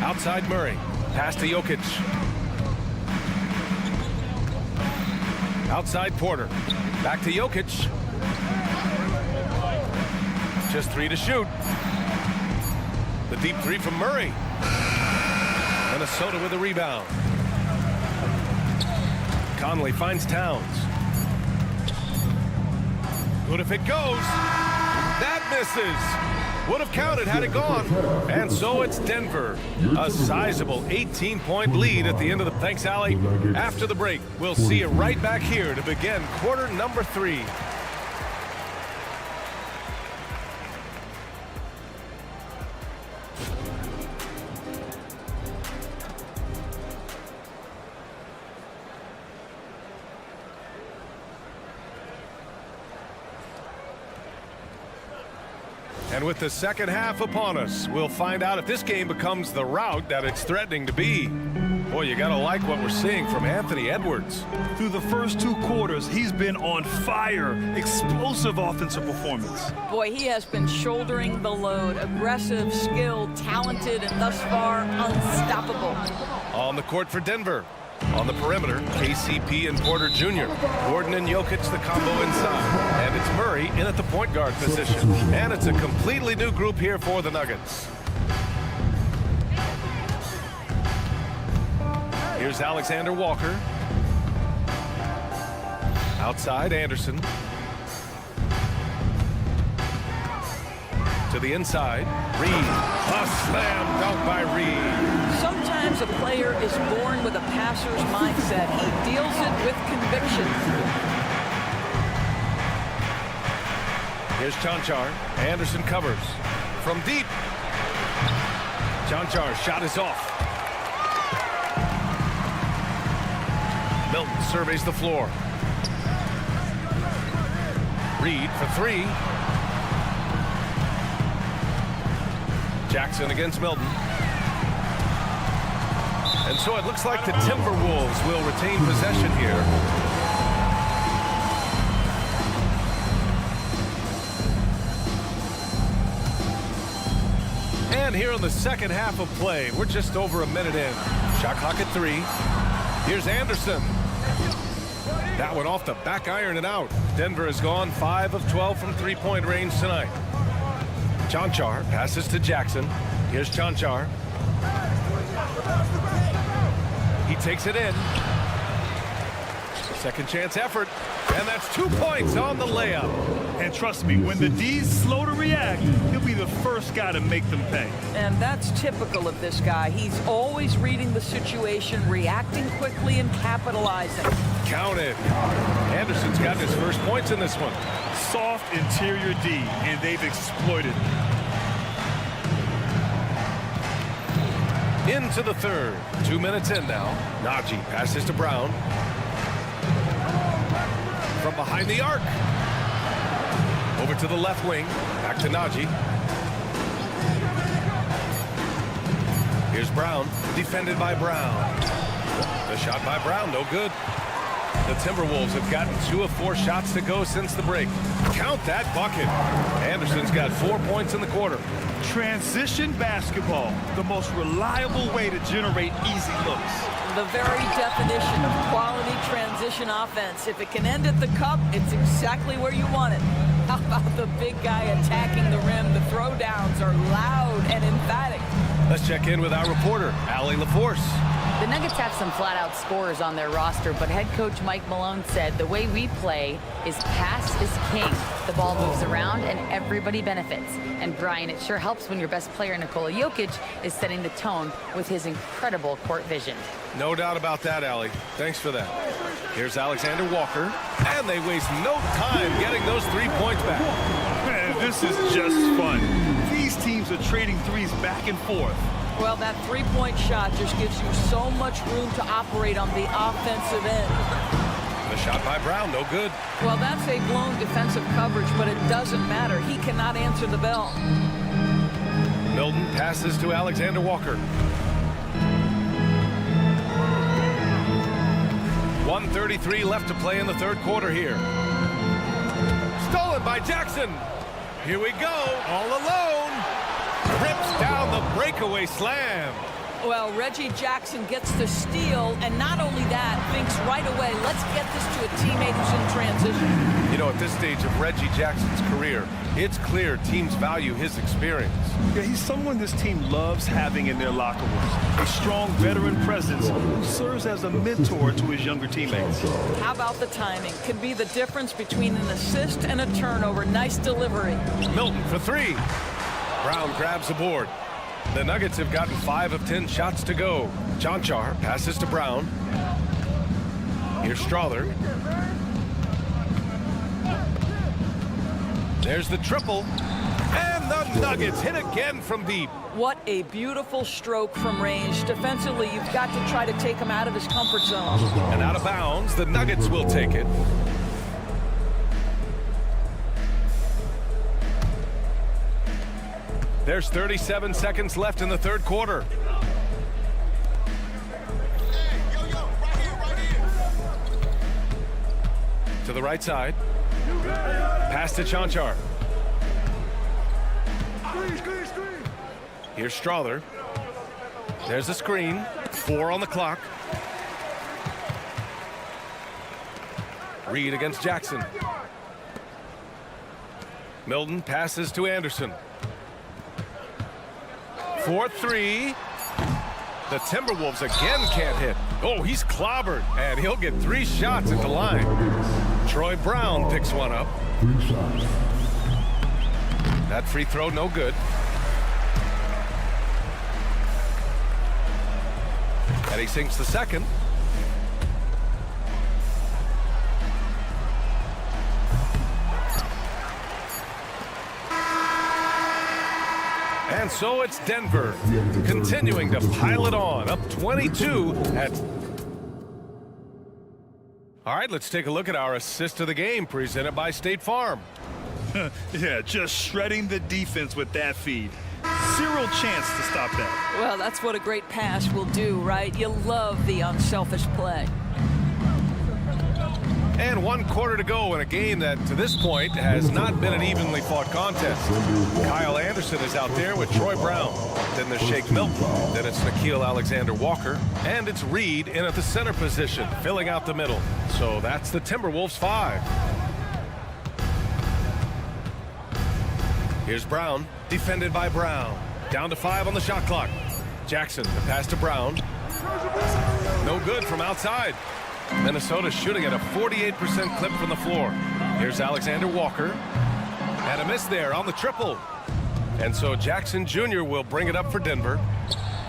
Outside Murray. Pass to Jokic. Outside Porter. Back to Jokic. Just 3 to shoot. The deep 3 from Murray. Minnesota with a rebound. Conley finds Towns. Good if it goes. That misses. Would have counted had it gone. And so it's Denver. A sizable 18-point lead at the end of the... Thanks, Allie. After the break, we'll see you right back here to begin quarter number 3. And with the second half upon us, we'll find out if this game becomes the rout that it's threatening to be. Boy, you gotta like what we're seeing from Anthony Edwards. Through the first 2 quarters, he's been on fire. Explosive offensive performance. Boy, he has been shouldering the load. Aggressive, skilled, talented, and thus far, unstoppable. On the court for Denver. On the perimeter, KCP and Porter Jr. Gordon and Jokic, the combo inside. And it's Murray in at the point guard position. And it's a completely new group here for the Nuggets. Here's Alexander Walker. Outside, Anderson. To the inside, Reed. A slam dunk by Reed. Sometimes a player is born with a passer's mindset. He deals it with conviction. Here's Chanchar. Anderson covers. From deep. Chanchar's shot is off. Milton surveys the floor. Reed for three. Jackson against Milton. And so it looks like the Timberwolves will retain possession here. And here in the second half of play, we're just over a minute in. Shot clock at 3. Here's Anderson. That one off the back iron and out. Denver has gone 5 of 12 from three-point range tonight. Chanchar passes to Jackson. Here's Chanchar. He takes it in. Second chance effort. And that's 2 points on the layup. And trust me, when the D's slow to react, he'll be the first guy to make them pay. And that's typical of this guy. He's always reading the situation, reacting quickly, and capitalizing. Count it. Anderson's got his first points in this one. Soft interior D, and they've exploited. Into the third. 2 minutes in now. Najee passes to Brown. From behind the arc. Over to the left wing. Back to Najee. Here's Brown. Defended by Brown. The shot by Brown, no good. The Timberwolves have gotten 2 of 4 shots to go since the break. Count that bucket. Anderson's got 4 points in the quarter. Transition basketball, the most reliable way to generate easy looks. The very definition of quality transition offense. If it can end at the cup, it's exactly where you want it. How about the big guy attacking the rim? The throwdowns are loud and emphatic. Let's check in with our reporter, Allie LaForce. The Nuggets have some flat-out scorers on their roster, but head coach Mike Malone said the way we play is pass is king. The ball moves around and everybody benefits. And Brian, it sure helps when your best player, Nikola Jokic, is setting the tone with his incredible court vision. No doubt about that, Allie. Thanks for that. Here's Alexander Walker, and they waste no time getting those 3 points back. Man, this is just fun. These teams are trading threes back and forth. Well, that three-point shot just gives you so much room to operate on the offensive end. The shot by Brown, no good. Well, that's a blown defensive coverage, but it doesn't matter. He cannot answer the bell. Milton passes to Alexander Walker. 1:33 left to play in the third quarter here. Stolen by Jackson. Here we go, all alone. Rips down the breakaway slam. Well, Reggie Jackson gets the steal, and not only that, thinks right away, let's get this to a teammate who's in transition. You know, at this stage of Reggie Jackson's career, it's clear teams value his experience. Yeah, he's someone this team loves having in their locker rooms. A strong veteran presence who serves as a mentor to his younger teammates. How about the timing? Can be the difference between an assist and a turnover. Nice delivery. Milton for 3. Brown grabs the board. The Nuggets have gotten 5 of 10 shots to go. Chanchar passes to Brown. Here's Strother. There's the triple. And the Nuggets hit again from deep. What a beautiful stroke from range. Defensively, you've got to try to take him out of his comfort zone. And out of bounds, the Nuggets will take it. There's 37 seconds left in the third quarter. To the right side. Pass to Chanchar. Here's Strother. There's the screen. 4 on the clock. Reed against Jackson. Milton passes to Anderson. 4-3. The Timberwolves again can't hit. Oh, he's clobbered, and he'll get 3 shots at the line. Troy Brown picks one up. 3 shots. That free throw, no good. And he sinks the second. And so it's Denver continuing to pile it on, up 22 at... All right, let's take a look at our assist of the game presented by State Farm. Yeah, just shredding the defense with that feed. Zero chance to stop that. Well, that's what a great pass will do, right? You love the unselfish play. And 1 quarter to go in a game that, to this point, has not been an evenly fought contest. Kyle Anderson is out there with Troy Brown. Then there's Shake Milton. Then it's Nickeil Alexander-Walker. And it's Reed in at the center position, filling out the middle. So that's the Timberwolves 5. Here's Brown, defended by Brown. Down to 5 on the shot clock. Jackson, the pass to Brown. No good from outside. Minnesota shooting at a 48% clip from the floor. Here's Alexander Walker. And a miss there on the triple. And so Jackson Jr. will bring it up for Denver.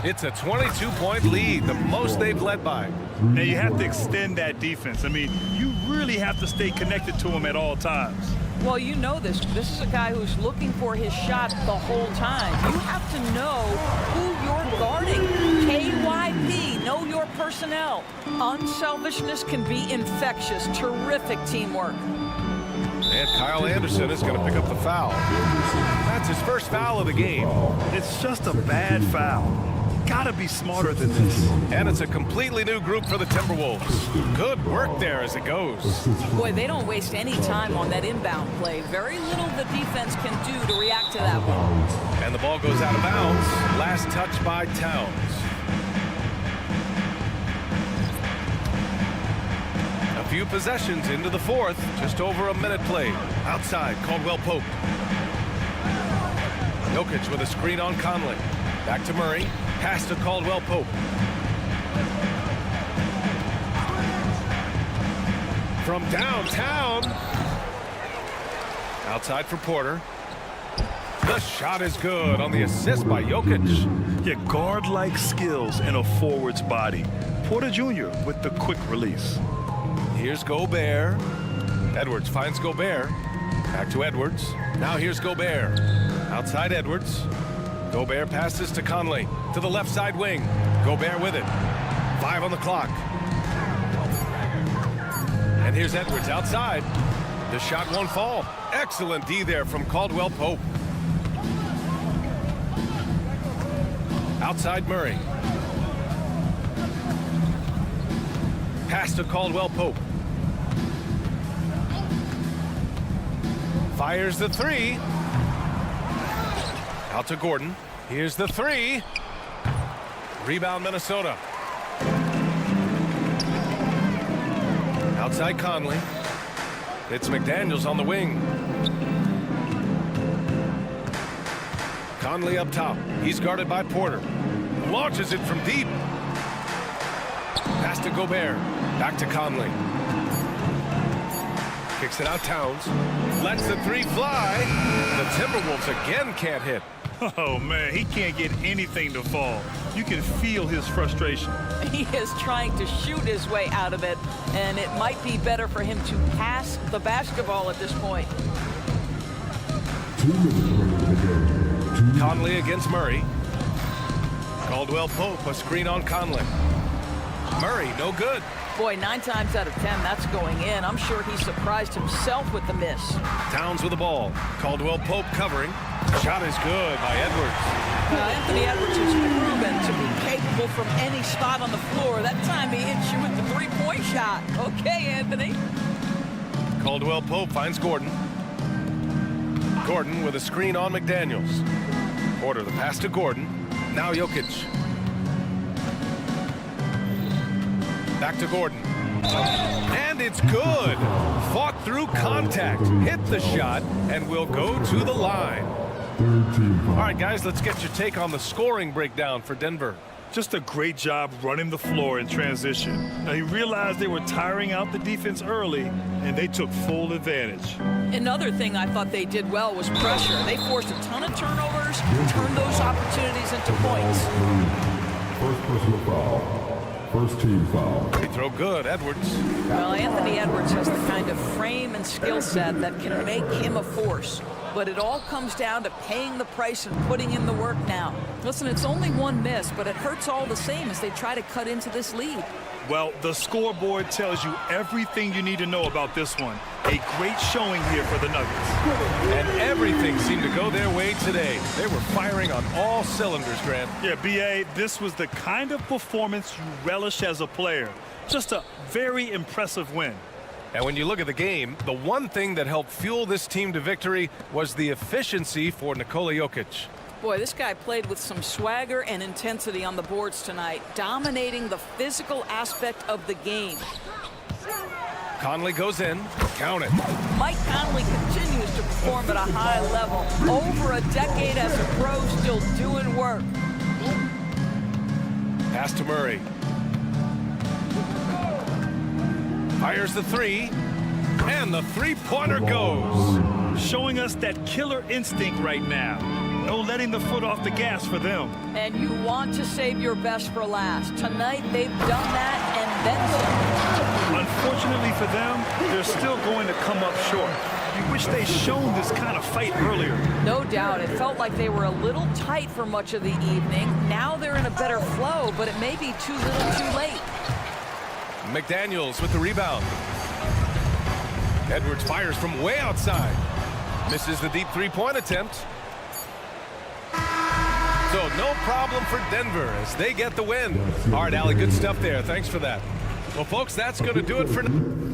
It's a 22-point lead, the most they've led by. Now you have to extend that defense. I mean, you really have to stay connected to him at all times. Well, you know this. This is a guy who's looking for his shot the whole time. You have to know who you're guarding. KYP, know your personnel. Unselfishness can be infectious. Terrific teamwork. And Kyle Anderson is going to pick up the foul. That's his first foul of the game. It's just a bad foul. Gotta be smarter than this. And it's a completely new group for the Timberwolves. Good work there as it goes. Boy, they don't waste any time on that inbound play. Very little the defense can do to react to that one. And the ball goes out of bounds. Last touch by Towns. A few possessions into the fourth. Just over a minute played. Outside, Caldwell Pope. Jokic with a screen on Conley. Back to Murray. Pass to Caldwell Pope. From downtown. Outside for Porter. The shot is good on the assist by Jokic. Yeah, guard-like skills in a forward's body. Porter Jr. with the quick release. Here's Gobert. Edwards finds Gobert. Back to Edwards. Now here's Gobert. Outside Edwards. Gobert passes to Conley. To the left side wing. Gobert with it. 5 on the clock. And here's Edwards outside. The shot won't fall. Excellent D there from Caldwell Pope. Outside Murray. Pass to Caldwell Pope. Fires the 3. Out to Gordon. Here's the 3. Rebound Minnesota. Outside Conley. It's McDaniels on the wing. Conley up top. He's guarded by Porter. Launches it from deep. Pass to Gobert. Back to Conley. Kicks it out Towns. Lets the 3 fly. The Timberwolves again can't hit. Oh, man, he can't get anything to fall. You can feel his frustration. He is trying to shoot his way out of it, and it might be better for him to pass the basketball at this point. Conley against Murray. Caldwell Pope, a screen on Conley. Murray, no good. Boy, 9 times out of 10, that's going in. I'm sure he surprised himself with the miss. Towns with the ball. Caldwell Pope covering. Shot is good by Edwards. Anthony Edwards has proven to be capable from any spot on the floor. That time he hit you with the 3-point shot. Okay, Anthony. Caldwell Pope finds Gordon. Gordon with a screen on McDaniels. Porter, the pass to Gordon. Now Jokic. Back to Gordon. And it's good. Fought through contact. Hit the shot and will go to the line. All right, guys, let's get your take on the scoring breakdown for Denver. Just a great job running the floor in transition. Now, he realized they were tiring out the defense early, and they took full advantage. Another thing I thought they did well was pressure. They forced a ton of turnovers, turned those opportunities into points. First personal foul. First team foul. They throw good, Edwards. Well, Anthony Edwards has the kind of frame and skill set that can make him a force. But it all comes down to paying the price and putting in the work now. Listen, it's only one miss, but it hurts all the same as they try to cut into this lead. Well, the scoreboard tells you everything you need to know about this one. A great showing here for the Nuggets. And everything seemed to go their way today. They were firing on all cylinders, Grant. Yeah, B.A., this was the kind of performance you relish as a player. Just a very impressive win. And when you look at the game, the one thing that helped fuel this team to victory was the efficiency for Nikola Jokic. Boy, this guy played with some swagger and intensity on the boards tonight, dominating the physical aspect of the game. Conley goes in. Count it. Mike Conley continues to perform at a high level. Over a decade as a pro, still doing work. Pass to Murray. Fires the three. And the three-pointer goes. Showing us that killer instinct right now. No letting the foot off the gas for them. And you want to save your best for last. Tonight, they've done that and then some. Unfortunately for them, they're still going to come up short. You wish they'd shown this kind of fight earlier. No doubt. It felt like they were a little tight for much of the evening. Now they're in a better flow, but it may be too little too late. McDaniels with the rebound. Edwards fires from way outside. Misses the deep three-point attempt. So no problem for Denver as they get the win. All right, Allie, good stuff there. Thanks for that. Well, folks, that's going to do it for now.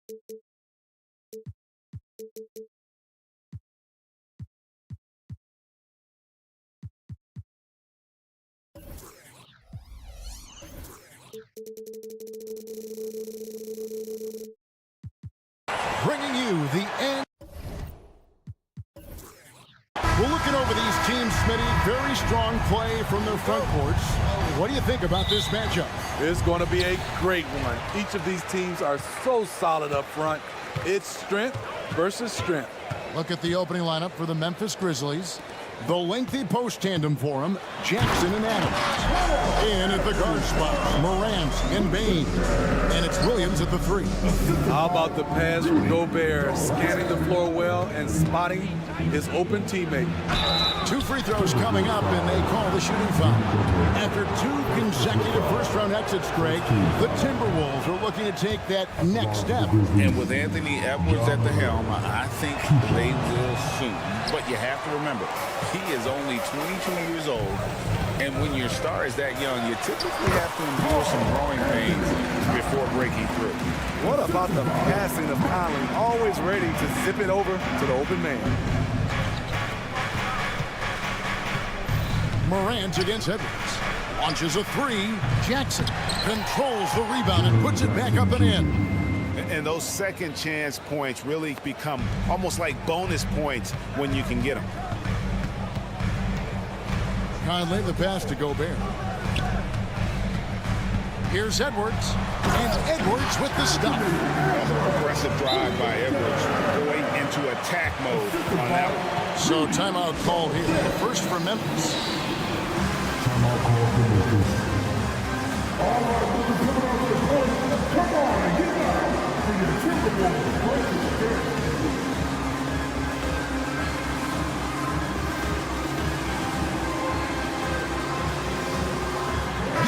Bringing you the end. We're looking over these teams, Smitty. Very strong play from their front courts. What do you think about this matchup? It's going to be a great one. Each of these teams are so solid up front. It's strength versus strength. Look at the opening lineup for the Memphis Grizzlies. The lengthy post tandem for him, Jackson and Adams. In at the guard spots, Morant and Bain. And it's Williams at the 3. How about the pass from Gobert, scanning the floor well and spotting his open teammate. 2 free throws coming up, and they call the shooting foul. After 2 consecutive first-round exits, Greg, the Timberwolves are looking to take that next step. And with Anthony Edwards at the helm, I think they will soon. But you have to remember, he is only 22 years old, and when your star is that young, you typically have to endure some growing pains before breaking through. What about the passing of Conley, always ready to zip it over to the open man? Morant against Edwards. Launches a 3. Jackson controls the rebound and puts it back up and in. And those second chance points really become almost like bonus points when you can get them. Conley, the pass to Gobert. Here's Edwards. And Edwards with the stop. Another aggressive drive by Edwards, going into attack mode on that one. So timeout called here. First for Memphis. Timeout call for Memphis. All right, we're coming out to the court. Come on and get out for your Timberwolves. Break it down.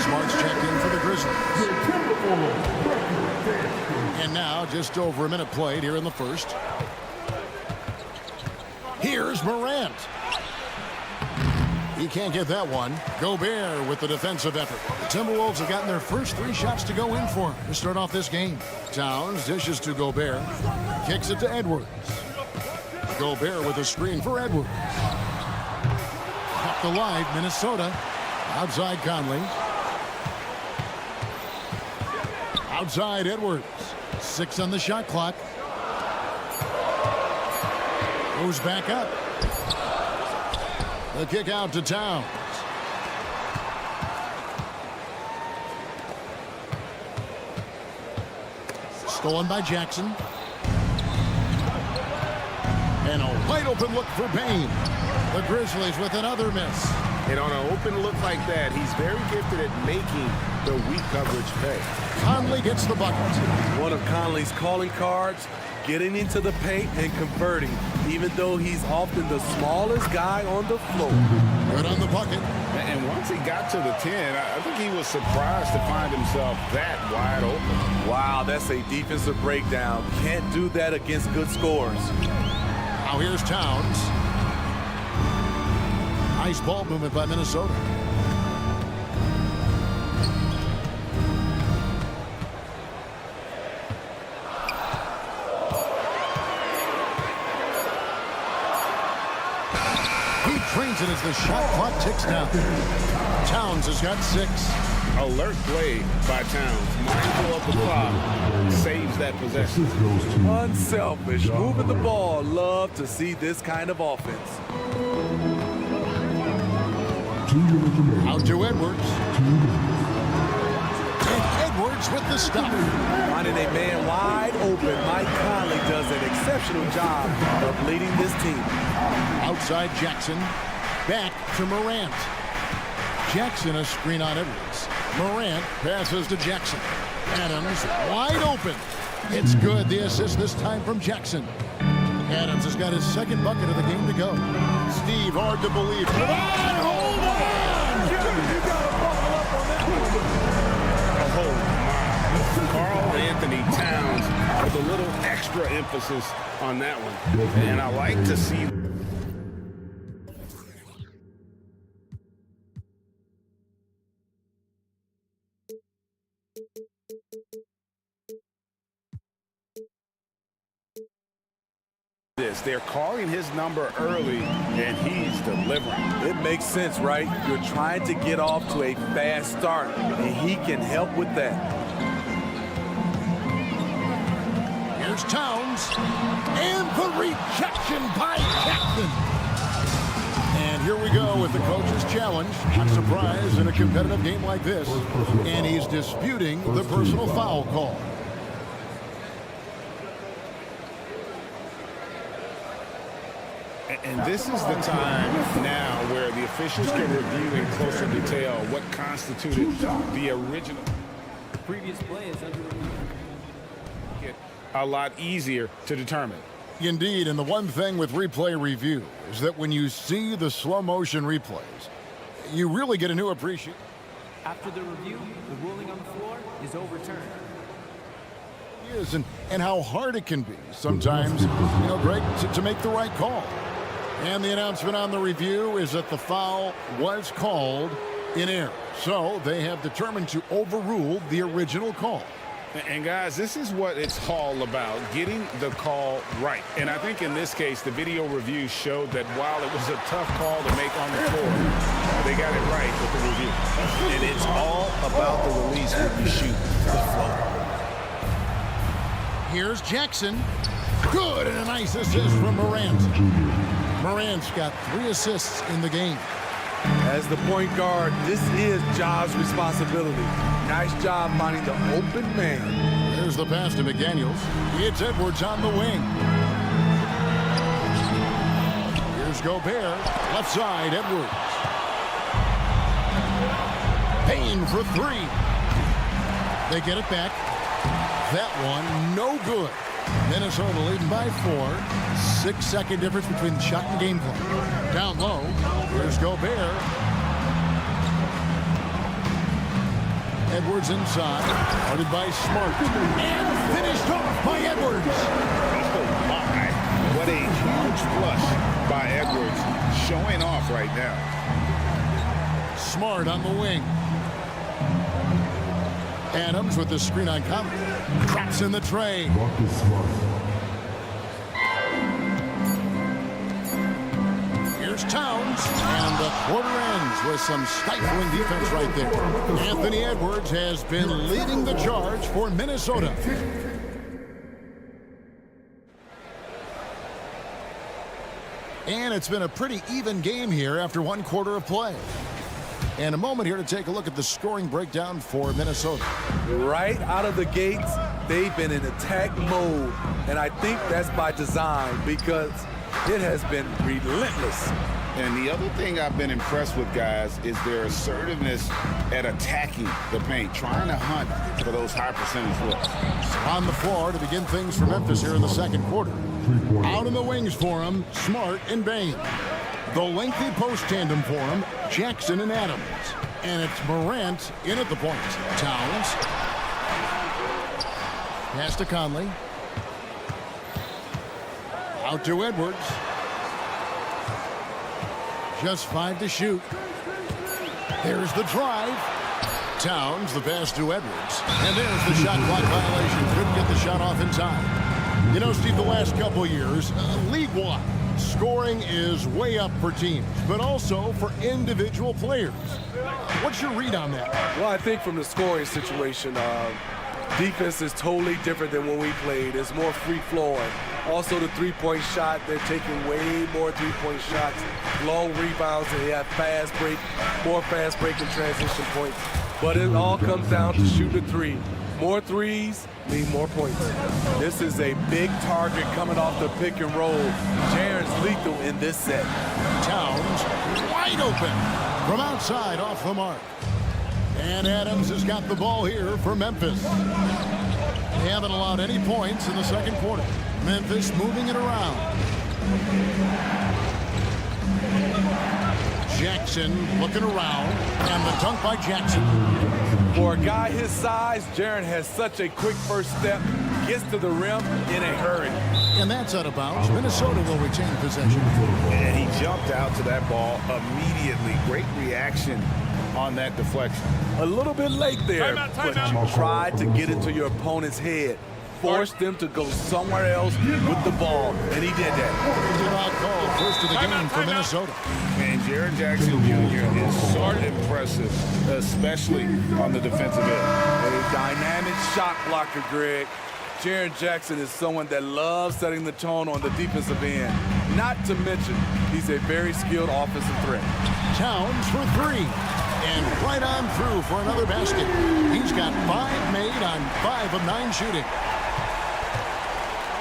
Smart's checked in for the Grizzlies. And now, just over a minute played here in the first. Here's Morant. He can't get that one. Gobert with the defensive effort. The Timberwolves have gotten their first 3 shots to go in for him to start off this game. Towns dishes to Gobert. Kicks it to Edwards. Gobert with a screen for Edwards. Kept alive, Minnesota. Outside Conley. Outside Edwards. 6 on the shot clock. Goes back up. The kick out to Towns. Stolen by Jackson. And a wide open look for Bain. The Grizzlies with another miss. And on an open look like that, he's very gifted at making the weak coverage pay. Conley gets the bucket. One of Conley's calling cards, getting into the paint and converting, even though he's often the smallest guy on the floor. Good on the bucket. And once he got to the 10, I think he was surprised to find himself that wide open. Wow, that's a defensive breakdown. Can't do that against good scores. Now here's Towns. Nice ball movement by Minnesota. He trains it as the shot clock ticks down. Towns has got 6. Alert play by Towns. Mindful of the clock. Saves that possession. Unselfish. Moving the ball. Love to see this kind of offense. Out to Edwards. And Edwards with the stop. Finding a man wide open, Mike Conley does an exceptional job of leading this team. Outside Jackson. Back to Morant. Jackson a screen on Edwards. Morant passes to Jackson. Adams wide open. It's good. The assist this time from Jackson. Adams has got his 2nd bucket of the game to go. Steve, hard to believe. Hold on! You gotta buckle up on that one. Oh, my. Karl Anthony Towns with a little extra emphasis on that one. And I like to see They're calling his number early, and he's delivering. It makes sense, right? You're trying to get off to a fast start, and he can help with that. Here's Towns, and the rejection by Jackson. And here we go with the coach's challenge. Not surprised in a competitive game like this. And he's disputing the personal foul call. And this is the time now where the officials can review in closer detail what constituted the original. The previous play is under review. A lot easier to determine. Indeed, and the one thing with replay review is that when you see the slow motion replays, you really get a new appreciation. After the review, the ruling on the floor is overturned. And how hard it can be sometimes, Greg, to make the right call. And the announcement on the review is that the foul was called in error. So they have determined to overrule the original call. And guys, this is what it's all about, getting the call right. And I think in this case, the video review showed that while it was a tough call to make on the floor, they got it right with the review. And it's all about the release when you shoot the floor. Here's Jackson. Good, and a nice assist from Morant. Morant's got 3 assists in the game. As the point guard, this is Ja's responsibility. Nice job finding the open man. There's the pass to McDaniels. It's Edwards on the wing. Here's Gobert. Left side, Edwards. Payne for 3. They get it back. That one, no good. Minnesota leading by 4. 6-second difference between the shot and game plan. Down low, here's Gobert. Edwards inside, guarded by Smart. And finished off by Edwards. Oh my, what a huge flush by Edwards, showing off right now. Smart on the wing. Adams with the screen on Conley. Traps in the tray. Here's Towns. And the quarter ends with some stifling defense right there. Anthony Edwards has been leading the charge for Minnesota. And it's been a pretty even game here after 1 quarter of play. And a moment here to take a look at the scoring breakdown for Minnesota. Right out of the gates, they've been in attack mode. And I think that's by design because it has been relentless. And the other thing I've been impressed with, guys, is their assertiveness at attacking the paint, trying to hunt for those high percentage looks. On the floor to begin things for Memphis here in the second quarter. Out in the wings for him, Smart and Bain. The lengthy post tandem for him, Jackson and Adams. And it's Morant in at the point. Towns. Pass to Conley. Out to Edwards. Just 5 to shoot. There's the drive. Towns, the pass to Edwards. And there's the shot clock violation. Couldn't get the shot off in time. You know, Steve, the last couple of years, league-wide, scoring is way up for teams, but also for individual players. What's your read on that? Well, I think from the scoring situation, defense is totally different than when we played. It's more free-flowing. Also, the three-point shot, they're taking way more three-point shots, long rebounds, and they have fast break, more fast break and transition points. But it all comes down to shoot the 3. More threes mean more points. This is a big target coming off the pick and roll. Jaren's lethal in this set. Towns wide open from outside off the mark. And Adams has got the ball here for Memphis. They haven't allowed any points in the second quarter. Memphis moving it around. Jackson looking around, and the dunk by Jackson. For a guy his size, Jaren has such a quick first step, gets to the rim in a hurry. And that's out of bounds. Minnesota will retain possession. And he jumped out to that ball immediately. Great reaction on that deflection. A little bit late there, but you tried to get into your opponent's head. forced them to go somewhere else with the ball, and he did that. Timeout call, first of the game for Minnesota. And Jaren Jackson Jr. is so impressive, especially on the defensive end. A dynamic shot blocker, Greg. Jaren Jackson is someone that loves setting the tone on the defensive end. Not to mention, he's a very skilled offensive threat. Towns for 3. And right on through for another basket. He's got 5 made on 5 of 9 shooting.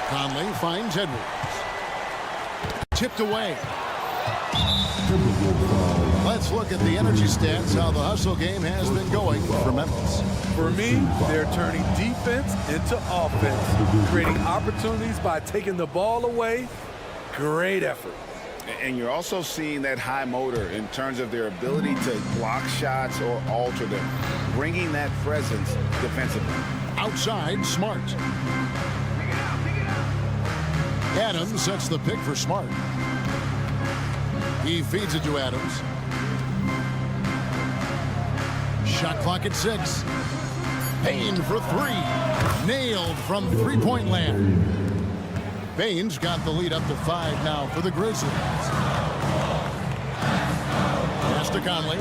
Conley finds Edwards. Tipped away. Let's look at the energy stats, how the hustle game has been going for Memphis. For me, they're turning defense into offense, creating opportunities by taking the ball away. Great effort. And you're also seeing that high motor in terms of their ability to block shots or alter them, bringing that presence defensively. Outside, Smart. Adams sets the pick for Smart. He feeds it to Adams. Shot clock at 6. Payne for 3. Nailed from three-point land. Baines got the lead up to 5 now for the Grizzlies. Pass to Conley.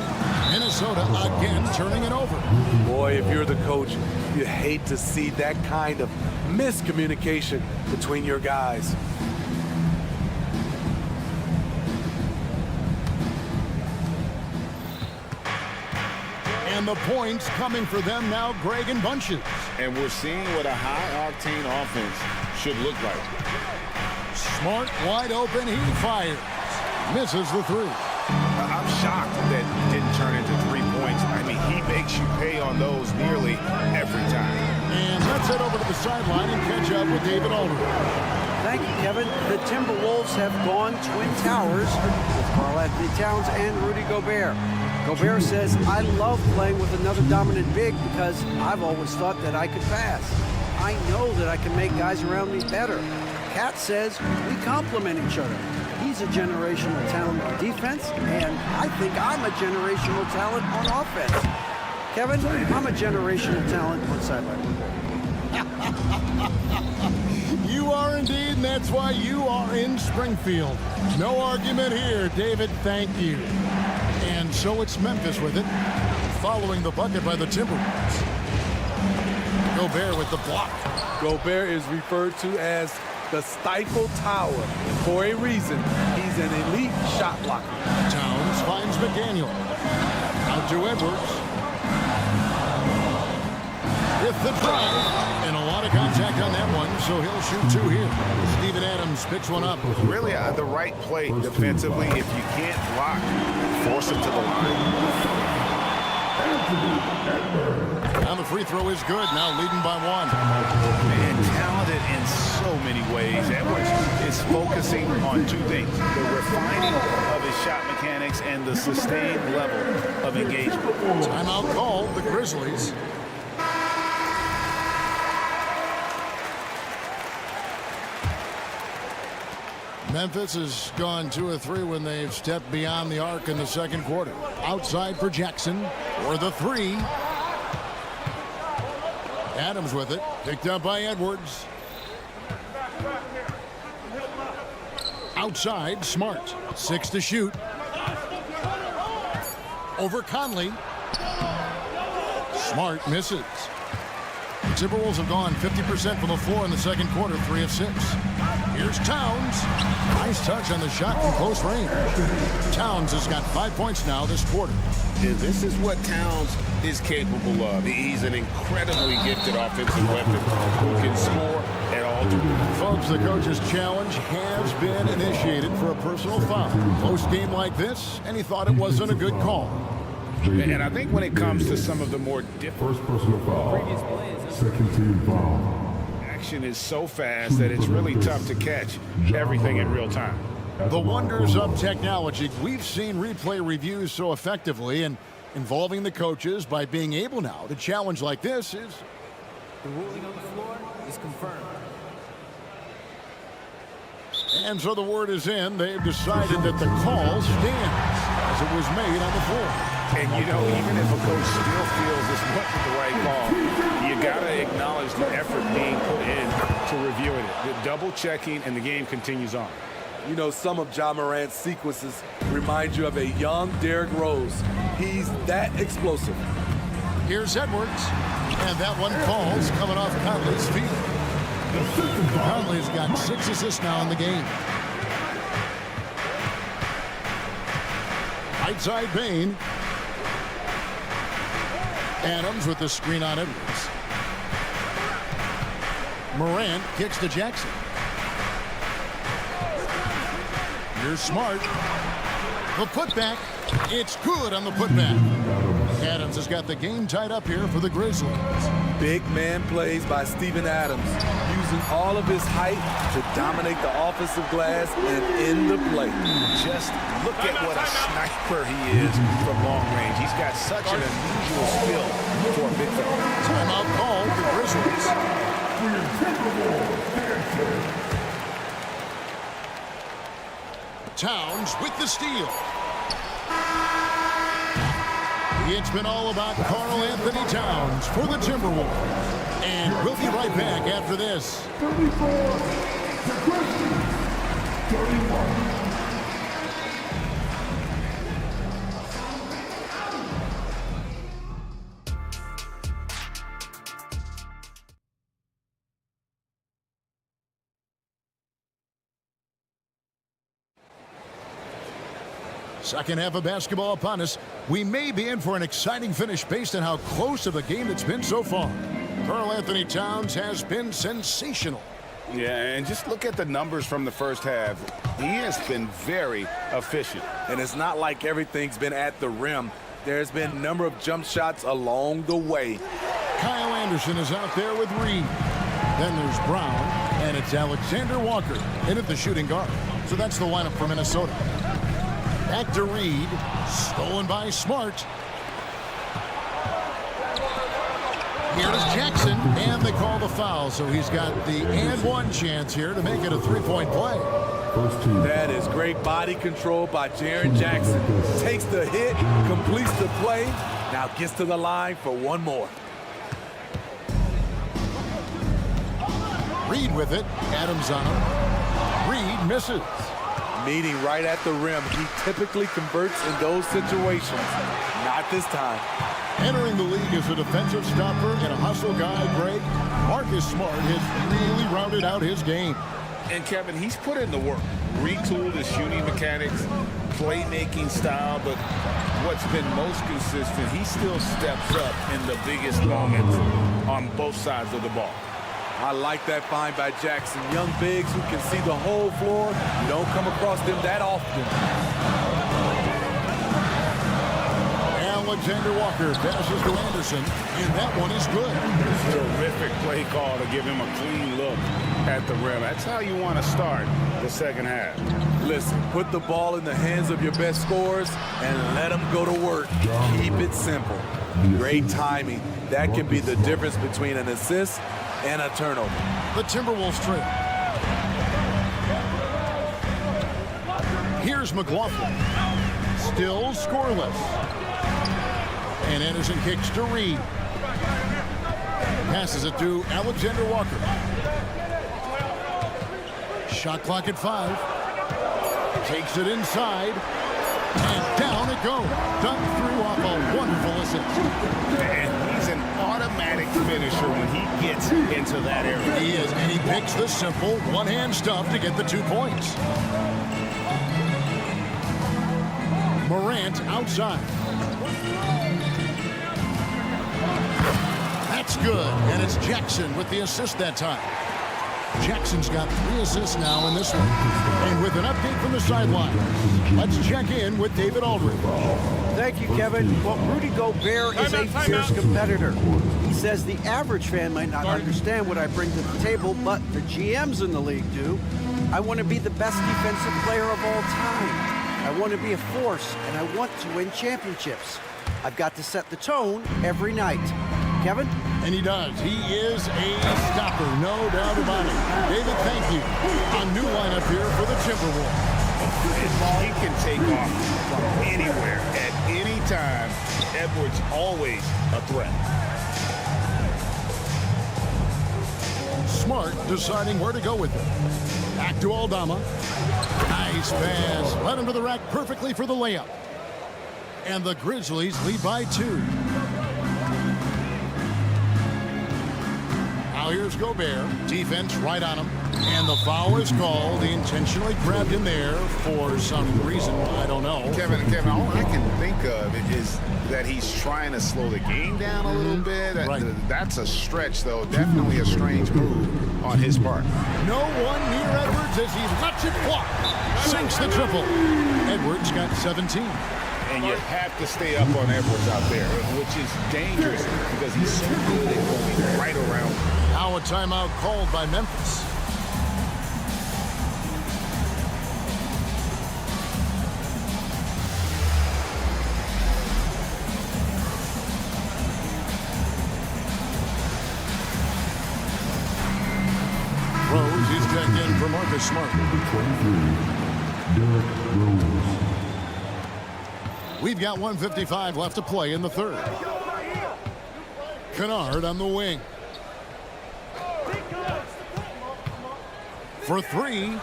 Minnesota again turning it over. Boy, if you're the coach, you hate to see that kind of miscommunication between your guys. And the points coming for them now, Greg, in bunches. And we're seeing what a high-octane offense should look like. Smart, wide open, he fires. Misses the 3. I'm shocked that it didn't turn into 3 points. I mean, he makes you pay on those nearly every time. And let's head over to the sideline and catch up with David Aldridge. Thank you, Kevin. The Timberwolves have gone Twin Towers with Karl-Anthony Towns and Rudy Gobert. Gobert says, I love playing with another dominant big because I've always thought that I could pass. I know that I can make guys around me better. Cat says we complement each other. He's a generational talent on defense, and I think I'm a generational talent on offense. Kevin, I'm a generational talent on sideline. You are indeed, and that's why you are in Springfield. No argument here, David. Thank you. And so it's Memphis with it, following the bucket by the Timberwolves. Gobert with the block. Gobert is referred to as the Stifle Tower. For a reason, he's an elite shot blocker. Towns finds McDaniel. Out to Edwards. With the drive. And a lot of contact on that one, so he'll shoot 2 here. Steven Adams picks one up. Really the right play defensively. If you can't block, force him to the line. Now the free throw is good, now leading by 1. And talented in so many ways. Edwards is focusing on 2 things: the refining of his shot mechanics and the sustained level of engagement. Timeout call, the Grizzlies. Memphis has gone 2 of 3 when they've stepped beyond the arc in the second quarter. Outside for Jackson for the 3. Adams with it, picked up by Edwards. Outside, Smart. 6 to shoot. Over Conley. Smart misses. The Timberwolves have gone 50% from the floor in the second quarter, 3 of 6. Here's Towns. Nice touch on the shot from close range. Towns has got 5 points now this quarter. And this is what Towns is capable of. He's an incredibly gifted offensive weapon who can score at all times. Folks, the coach's challenge has been initiated for a personal foul. Close game like this, and he thought it wasn't a good call. And I think when it comes to some of the more different First personal foul. Second team foul. action is so fast that it's really tough to catch everything in real time. The wonders of technology. We've seen replay reviews so effectively, and involving the coaches by being able now to challenge like this is... The ruling on the floor is confirmed. And so the word is in. They've decided that the call stands as it was made on the floor. And, you know, even if a coach still feels this wasn't the right call, you got to acknowledge the effort being put in to reviewing it. The double checking, and the game continues on. You know, some of Ja Morant's sequences remind you of a young Derrick Rose. He's that explosive. Here's Edwards, and that one falls coming off Conley's feet. Conley's got 6 assists now in the game. Right side Bain. Adams with the screen on Edwards. Morant kicks to Jackson. Here's Smart. The putback. It's good on the putback. Adams has got the game tied up here for the Grizzlies. Big man plays by Steven Adams, using all of his height to dominate the offensive glass and end the play. Just look at what a sniper he is from long range. He's got such an unusual skill for a big fella. Timeout called the Grizzlies. Towns with the steal. It's been all about Karl Anthony Towns for the Timberwolves. And we'll be right back after this. 34, the Grizzlies, 31. Second half of basketball upon us. We may be in for an exciting finish based on how close of a game it's been so far. Karl Anthony Towns has been sensational. Yeah, and just look at the numbers from the first half. He has been very efficient. And it's not like everything's been at the rim. There's been a number of jump shots along the way. Kyle Anderson is out there with Reed. Then there's Brown, and it's Alexander Walker in at the shooting guard. So that's the lineup for Minnesota. Back to Reed, stolen by Smart. Here is Jackson, and they call the foul, so he's got the and one chance here to make it a three-point play. That is great body control by Jaren Jackson. Takes the hit, completes the play, now gets to the line for one more. Reed with it, Adams on him. Reed misses. Meeting right at the rim. He typically converts in those situations. Not this time. Entering the league as a defensive stopper and a hustle guy, Greg, Marcus Smart has really rounded out his game. And Kevin, he's put in the work. Retooled his shooting mechanics, playmaking style, but what's been most consistent, he still steps up in the biggest moments on both sides of the ball. I like that find by Jackson. Young bigs who can see the whole floor. You don't come across them that often. Alexander Walker passes to Anderson, and that one is good. Terrific play call to give him a clean look at the rim. That's how you want to start the second half. Listen, put the ball in the hands of your best scorers and let them go to work. Keep it simple. Great timing. That can be the difference between an assist and a turnover. The Timberwolves trail. Here's McLaughlin. Still scoreless. And Anderson kicks to Reed. Passes it to Alexander Walker. Shot clock at 5. Takes it inside. And down it goes. Dunked through off a wonderful assist. And he's an automatic finisher when he gets into that area. He is, and he picks the simple one-hand stuff to get the 2 points. Morant outside. That's good, and it's Jackson with the assist that time. Jackson's got 3 assists now in this one. And with an update from the sideline, let's check in with David Aldridge. Thank you, Kevin. Well, Rudy Gobert is a fierce competitor. He says the average fan might not understand what I bring to the table, but the GMs in the league do. I want to be the best defensive player of all time. I want to be a force, and I want to win championships. I've got to set the tone every night. Kevin? And he does. He is a stopper, no doubt about it. David, thank you. A new lineup here for the Timberwolves. He can take off from anywhere at any time, Edwards always a threat. Smart deciding where to go with it. Back to Aldama. Nice pass. Led him to the rack perfectly for the layup. And the Grizzlies lead by 2. Now here's Gobert. Defense right on him. And the foul is called. He intentionally grabbed him there for some reason. I don't know. Kevin, all I can think of is that he's trying to slow the game down a little bit. Right. That's a stretch, though. Definitely a strange move on his part. No one near Edwards as he lets it walk. Sinks the triple. Edwards got 17. And you have to stay up on Edwards out there, which is dangerous because he's so good at going right around. Now a timeout called by Memphis. Rose is checked in for Marcus Smart. We've got 1:55 left to play in the third. Kennard on the wing. For 3.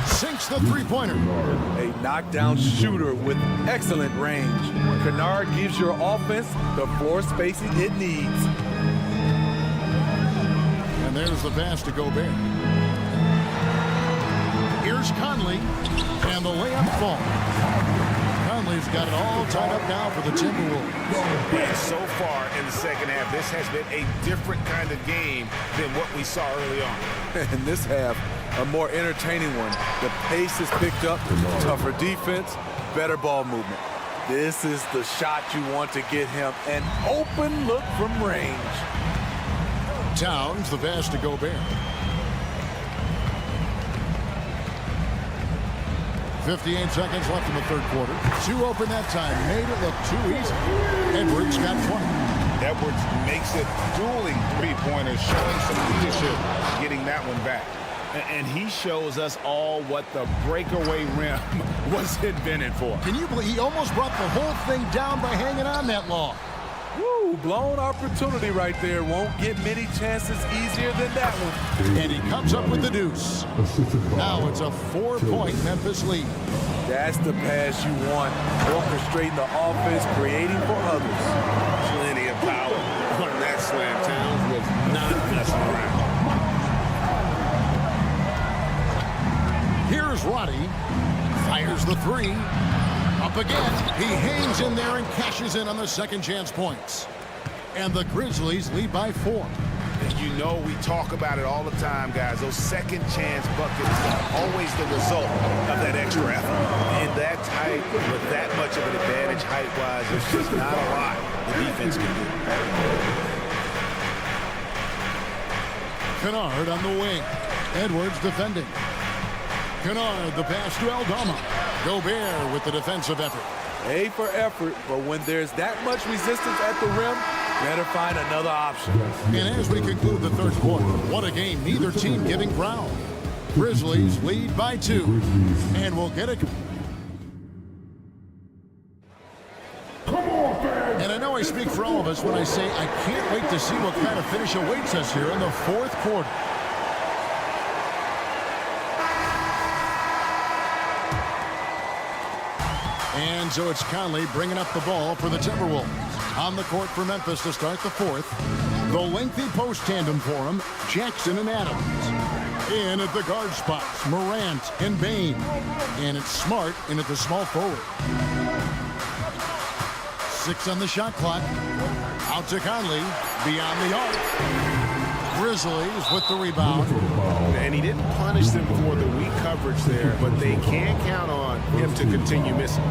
Sinks the three-pointer. A knockdown shooter with excellent range. Kennard gives your offense the floor spacing it needs. And there's the pass to Gobert. Here's Conley. And the layup falls. Conley's got it all tied up now for the Timberwolves. And so far in the second half, this has been a different kind of game than what we saw early on. In this half, a more entertaining one. The pace is picked up, tougher defense, better ball movement. This is the shot you want to get him. An open look from range. Towns, the pass to Gobert. 58 seconds left in the third quarter. 2 open that time. Made it look too easy. Edwards got 20. Edwards makes it dueling three-pointers, showing some leadership, getting that one back. And he shows us all what the breakaway rim was invented for. Can you believe he almost brought the whole thing down by hanging on that long? Woo, blown opportunity right there. Won't get many chances easier than that one. And he comes up with the deuce. Now it's a 4-point Memphis lead. That's the pass you want. Orchestrating the offense, creating for others. Plenty of power on that slam. Towns was not messing around. Here's Roddy. Fires the 3. Up again. He hangs in there and cashes in on the second chance points. And the Grizzlies lead by 4. And you know we talk about it all the time, guys. Those second chance buckets are always the result of that extra effort. And that height, with that much of an advantage height-wise, there's just not a lot the defense can do. Kennard on the wing. Edwards defending. Kennard, the pass to Aldama. Gobert with the defensive effort. A for effort, but when there's that much resistance at the rim, better find another option. And as we conclude the third quarter, what a game, neither team giving ground. Grizzlies lead by 2. And we'll get it. And I know I speak for all of us when I say I can't wait to see what kind of finish awaits us here in the fourth quarter. And so it's Conley bringing up the ball for the Timberwolves. On the court for Memphis to start the fourth. The lengthy post tandem for him, Jackson and Adams. In at the guard spots, Morant and Bain. And it's Smart in at the small forward. 6 on the shot clock. Out to Conley, beyond the arc. Grizzlies with the rebound. And he didn't punish them for the weak coverage there, but they can't count on him to continue missing.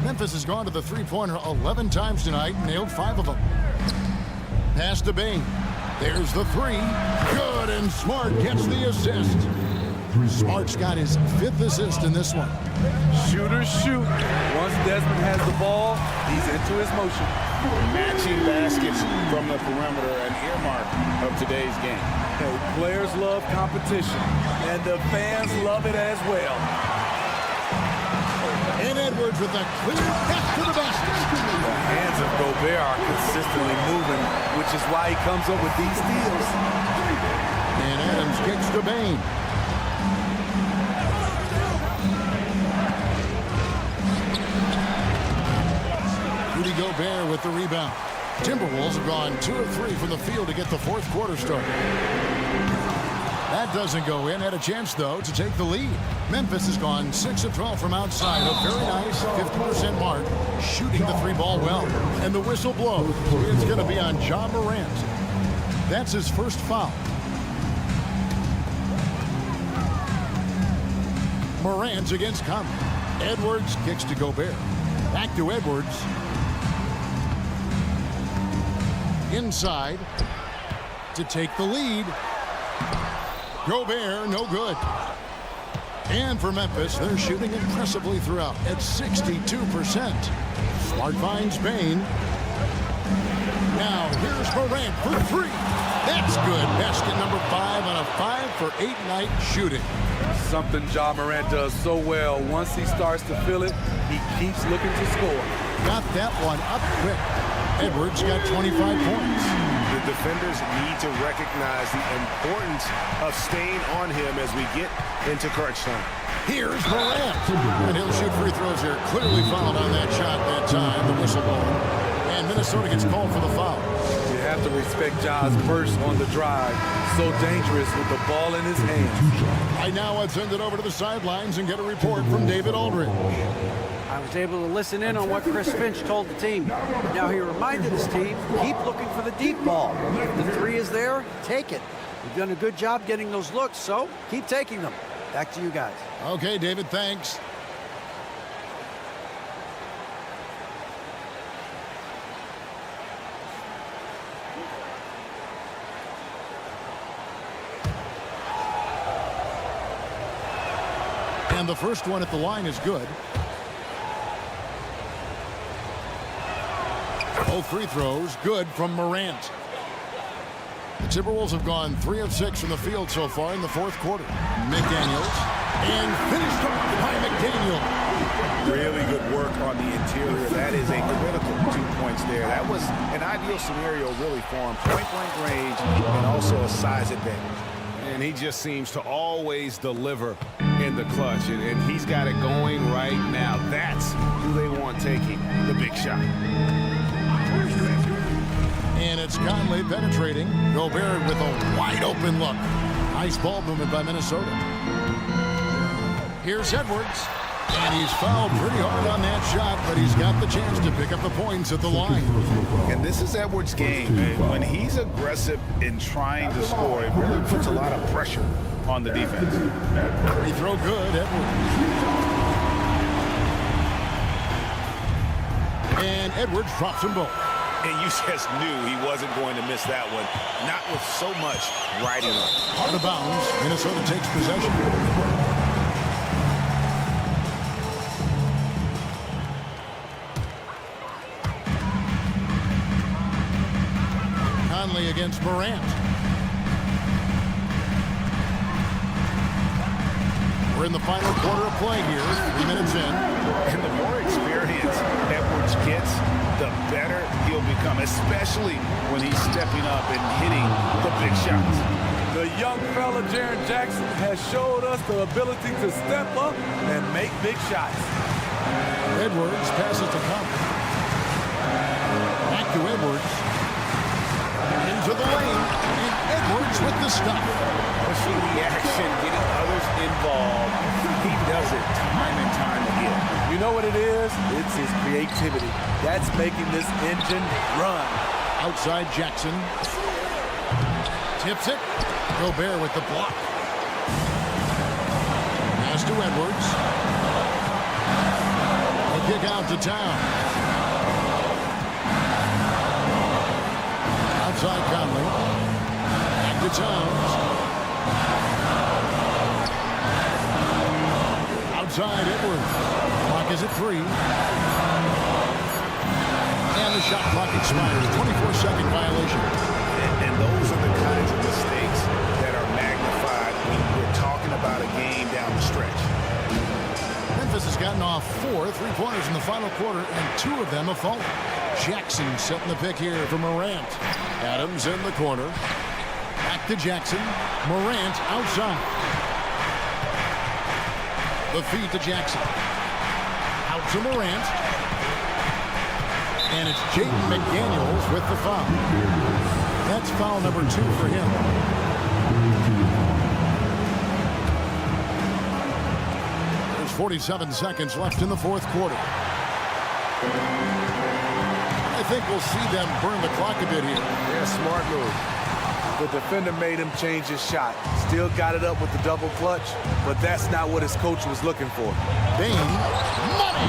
Memphis has gone to the three-pointer 11 times tonight and nailed 5 of them. Pass to Bain. There's the 3. Good, and Smart gets the assist. Smart's got his 5th assist in this one. Shooters shoot. Once Desmond has the ball, he's into his motion. Matching baskets from the perimeter, an earmark of today's game. Hey, players love competition, and the fans love it as well. And Edwards with a clear path to the basket. The hands of Gobert are consistently moving, which is why he comes up with these steals. And Adams kicks to Bain. Rudy Gobert with the rebound. Timberwolves have gone 2 of 3 from the field to get the fourth quarter started. That doesn't go in. Had a chance, though, to take the lead. Memphis has gone 6 of 12 from outside. A very nice 50% mark, shooting the 3-ball well. And the whistle blows. It's going to be on Ja Morant. That's his first foul. Morant against Conley. Edwards kicks to Gobert. Back to Edwards. Inside to take the lead. Gobert, no good. And for Memphis, they're shooting impressively throughout at 62%. Smart finds Bain. Now here's Morant for 3. That's good. Basket number 5 on a 5-for-8 night shooting. Something Ja Morant does so well. Once he starts to feel it, he keeps looking to score. Got that one up quick. Edwards got 25 points. The defenders need to recognize the importance of staying on him as we get into crunch time. Here's Morant. And he'll shoot free throws here. Clearly fouled on that shot that time, the whistle blown. And Minnesota gets called for the foul. You have to respect Ja's burst on the drive. So dangerous with the ball in his hands. Right now, I'd send it over to the sidelines and get a report from David Aldridge. I was able to listen in on what Chris Finch told the team. Now he reminded his team, keep looking for the deep ball. If the 3 is there, take it. You've done a good job getting those looks, so keep taking them. Back to you guys. Okay, David, thanks. And the first one at the line is good. Both free throws good from Morant. The Timberwolves have gone 3 of 6 from the field so far in the fourth quarter. McDaniels, and finished off by McDaniel. Really good work on the interior. That is a critical 2 points there. That was an ideal scenario really for him. Point-blank range and also a size advantage. And he just seems to always deliver in the clutch. And he's got it going right now. That's who they want taking the big shot. And it's Conley penetrating. Gobert with a wide-open look. Nice ball movement by Minnesota. Here's Edwards. And he's fouled pretty hard on that shot, but he's got the chance to pick up the points at the line. And this is Edwards' game. When he's aggressive in trying to score, it really puts a lot of pressure on the defense. Free throw good, Edwards. And Edwards drops them both. And you just knew he wasn't going to miss that one. Not with so much riding on. Out of bounds, Minnesota takes possession. Conley against Morant. We're in the final quarter of play here, 3 minutes in. And the more experience Edwards gets, the better he'll become, especially when he's stepping up and hitting the big shots. The young fella, Jaren Jackson, has showed us the ability to step up and make big shots. Edwards passes to Conley. Back to Edwards. Into the lane. And Edwards with the stop. Pushing the action, getting others involved. He does it time and time again. You know what it is? It's his creativity. That's making this engine run. Outside Jackson. Tips it. Gobert with the block. Pass to Edwards. A kick out to Town. Outside Conley. Back to Towns. Outside Edwards. Clock is at 3. And the shot clock expires. 24-second violation. And those are the kinds of mistakes that are magnified when we're talking about a game down the stretch. Memphis has got gotten off 4 3-pointers in the final quarter, and 2 of them have fallen. Jackson setting the pick here for Morant. Adams in the corner. Back to Jackson. Morant outside. The feed to Jackson. Out to Morant. And it's Jaden McDaniels with the foul. That's foul number 2 for him. There's 47 seconds left in the fourth quarter. I think we'll see them burn the clock a bit here. Yeah, smart move. The defender made him change his shot. Still got it up with the double clutch, but that's not what his coach was looking for. Bain, money!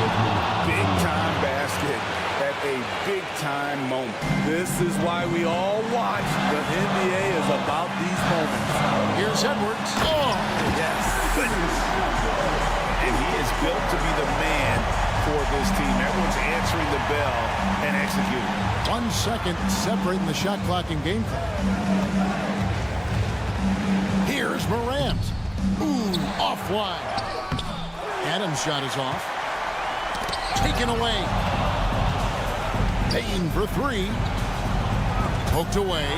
Big-time basket at a big-time moment. This is why we all watch. The NBA is about these moments. Here's Edwards. Oh, yes. Goodness. And he is built to be the man for this team. Everyone's answering the bell and executing. 1 second separating the shot clock and game clock. Here's Morant. Ooh, offline. Adams' shot is off. Taken away. Payne for 3. Poked away.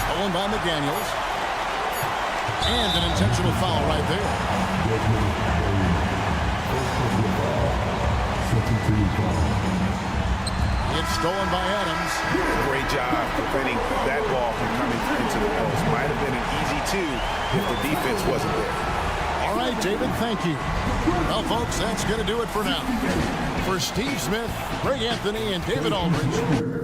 Stolen by McDaniels. And an intentional foul right there. It's stolen by Adams. Great job preventing that ball from coming into the post. Might have been an easy 2 if the defense wasn't there. All right, David, thank you. Well, folks, that's going to do it for now. For Steve Smith, Greg Anthony, and David Aldridge.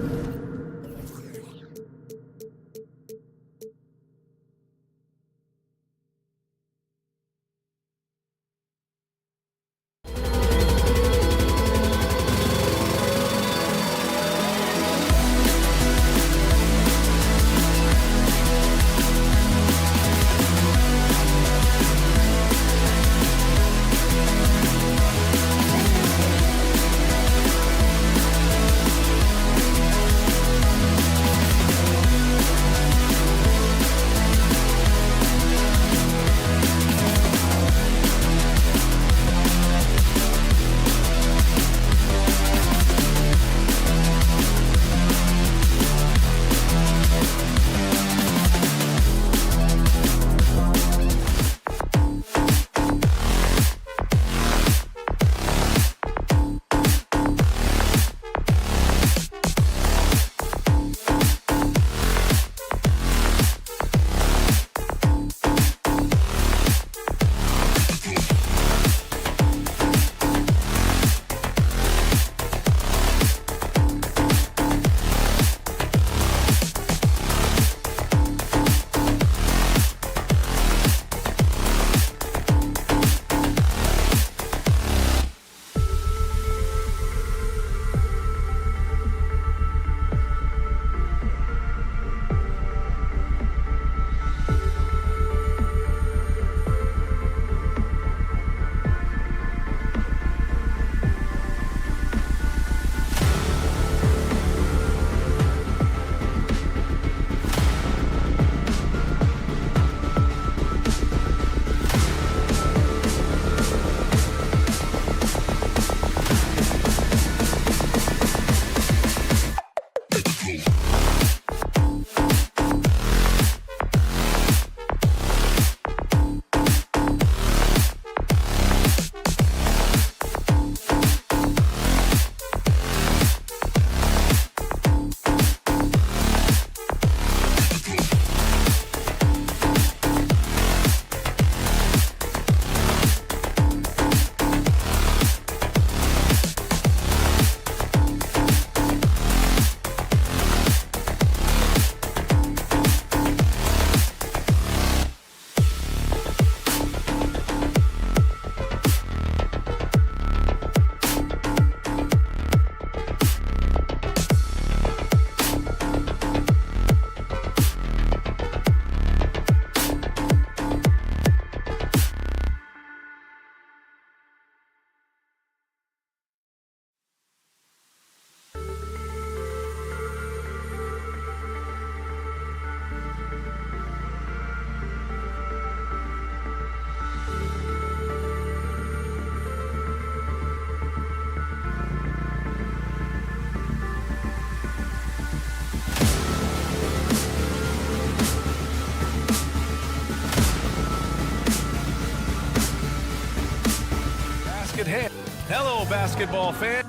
hand. Hello, basketball fan.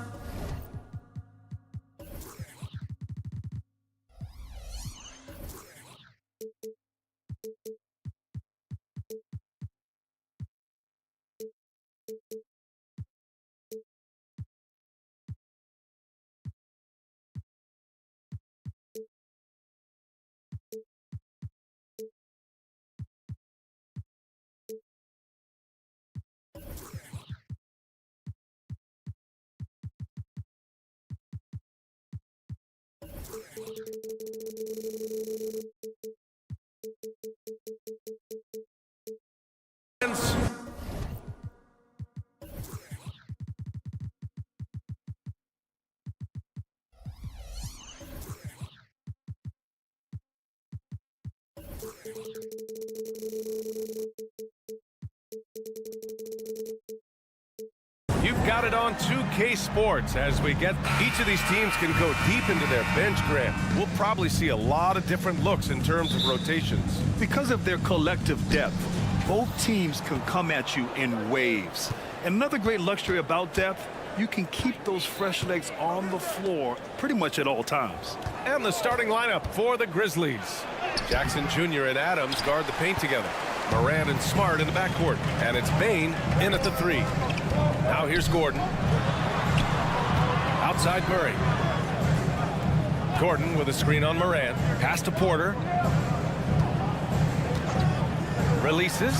You've got it on 2K Sports. As we get, each of these teams can go deep into their bench, Grant. We'll probably see a lot of different looks in terms of rotations. Because of their collective depth, both teams can come at you in waves. And another great luxury about depth, you can keep those fresh legs on the floor pretty much at all times. And the starting lineup for the Grizzlies. Jackson Jr. and Adams guard the paint together. Morant and Smart in the backcourt. And it's Bane in at the 3. Now here's Gordon. Outside Murray. Gordon with a screen on Morant. Pass to Porter. Releases.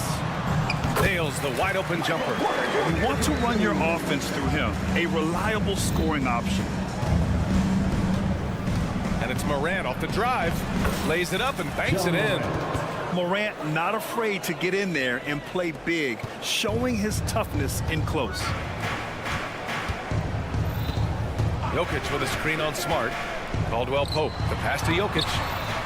Nails the wide open jumper. You want to run your offense through him. A reliable scoring option. And it's Morant off the drive. Lays it up and banks it in. Morant not afraid to get in there and play big, showing his toughness in close. Jokic with a screen on Smart. Caldwell Pope, the pass to Jokic.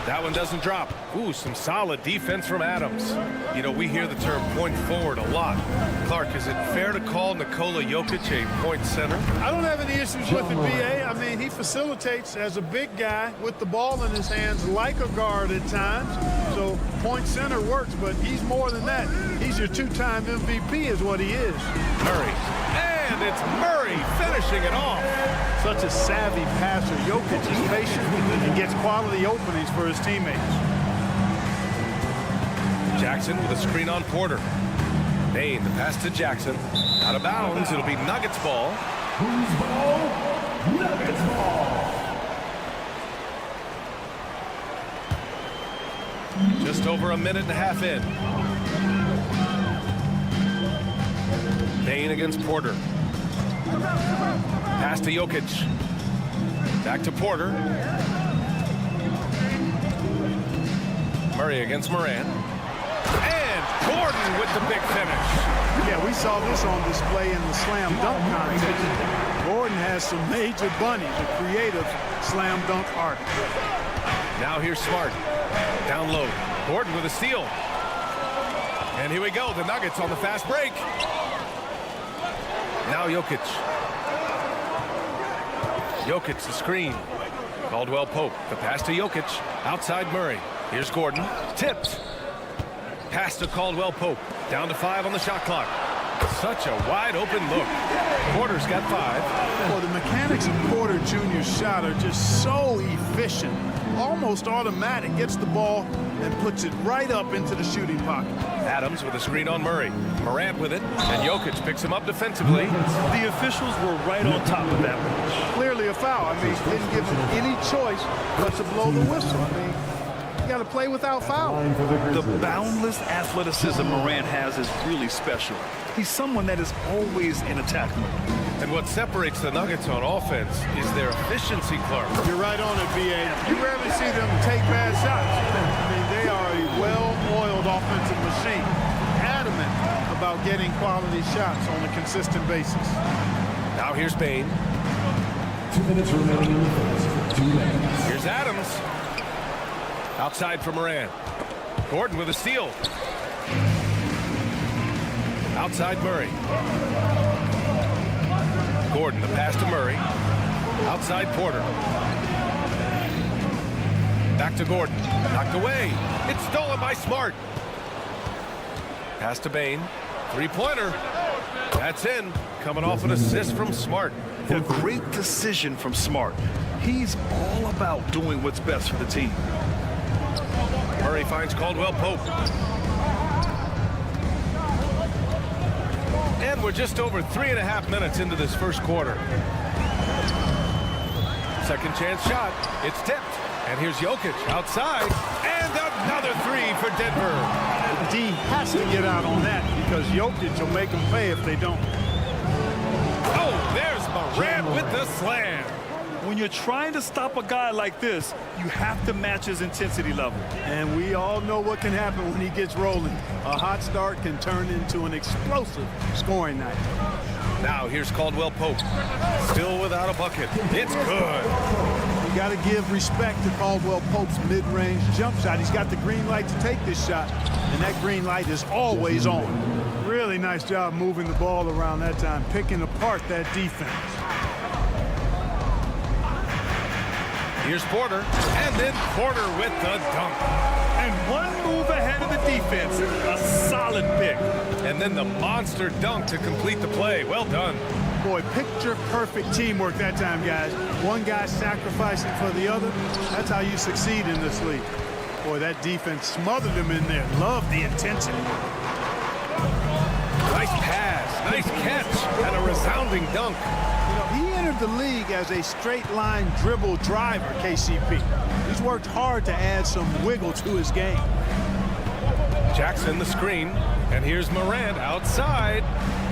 That one doesn't drop. Ooh, some solid defense from Adams. You know, we hear the term point forward a lot. Clark, is it fair to call Nikola Jokic a point center? I don't have any issues with it, B.A. I mean, he facilitates as a big guy with the ball in his hands like a guard at times. So point center works, but he's more than that. He's your two-time MVP is what he is. Murray. And it's Murray finishing it off. Such a savvy passer. Jokic is patient and gets quality openings for his teammates. Jackson with a screen on Porter. Bane, the pass to Jackson. Out of bounds. It'll be Nuggets ball. Who's ball? Nuggets ball. Just over a minute and a half in. Bane against Porter. Pass to Jokic. Back to Porter. Murray against Morant. And Gordon with the big finish. Yeah, we saw this on display in the slam dunk contest. Gordon has some major bunnies, a creative slam dunk art. Now here's Smart. Down low. Gordon with a steal. And here we go. The Nuggets on the fast break. Now Jokic. Jokic the screen. Caldwell Pope. The pass to Jokic. Outside Murray. Here's Gordon. Tipped. Pass to Caldwell Pope. Down to 5 on the shot clock. Such a wide open look. Porter's got 5. Well, the mechanics of Porter Jr.'s shot are just so efficient. Almost automatic. Gets the ball and puts it right up into the shooting pocket. Adams with a screen on Murray. Morant with it. And Jokic picks him up defensively. The officials were right on top of that one. Clearly a foul. I mean, didn't give him any choice but to blow the whistle. I mean, you got to play without foul. The boundless athleticism Morant has is really special. He's someone that is always in attack mode. And what separates the Nuggets on offense is their efficiency, Clark. You're right on it, B.A. You rarely see them take bad shots. I mean, they are a well-oiled offensive machine. Adamant about getting quality shots on a consistent basis. Now here's Bane. 2 minutes remaining in the first. 2 minutes. Here's Adams. Outside for Morant. Gordon with a steal. Outside Murray. Gordon, the pass to Murray. Outside Porter. Back to Gordon. Knocked away. It's stolen by Smart. Pass to Bane. Three-pointer. That's in. Coming off an assist from Smart. A great decision from Smart. He's all about doing what's best for the team. Murray finds Caldwell Pope. And we're just over 3.5 minutes into this first quarter. Second chance shot. It's tipped. And here's Jokic outside. And another three for Denver. D has to get out on that because Jokic will make them pay if they don't. Oh, there's Morant with the slam. When you're trying to stop a guy like this, you have to match his intensity level. And we all know what can happen when he gets rolling. A hot start can turn into an explosive scoring night. Now here's Caldwell Pope. Still without a bucket. It's good. You got to give respect to Caldwell Pope's mid-range jump shot. He's got the green light to take this shot, and that green light is always on. Really nice job moving the ball around that time, picking apart that defense. Here's Porter, and then Porter with the dunk. And one move ahead of the defense, a solid pick. And then the monster dunk to complete the play. Well done. Boy, picture-perfect teamwork that time, guys. One guy sacrificing for the other. That's how you succeed in this league. Boy, that defense smothered him in there. Love the intensity. Nice pass, nice catch, and a resounding dunk. You know, he entered the league as a straight-line dribble driver, KCP. He's worked hard to add some wiggle to his game. Jackson the screen, and here's Morant outside.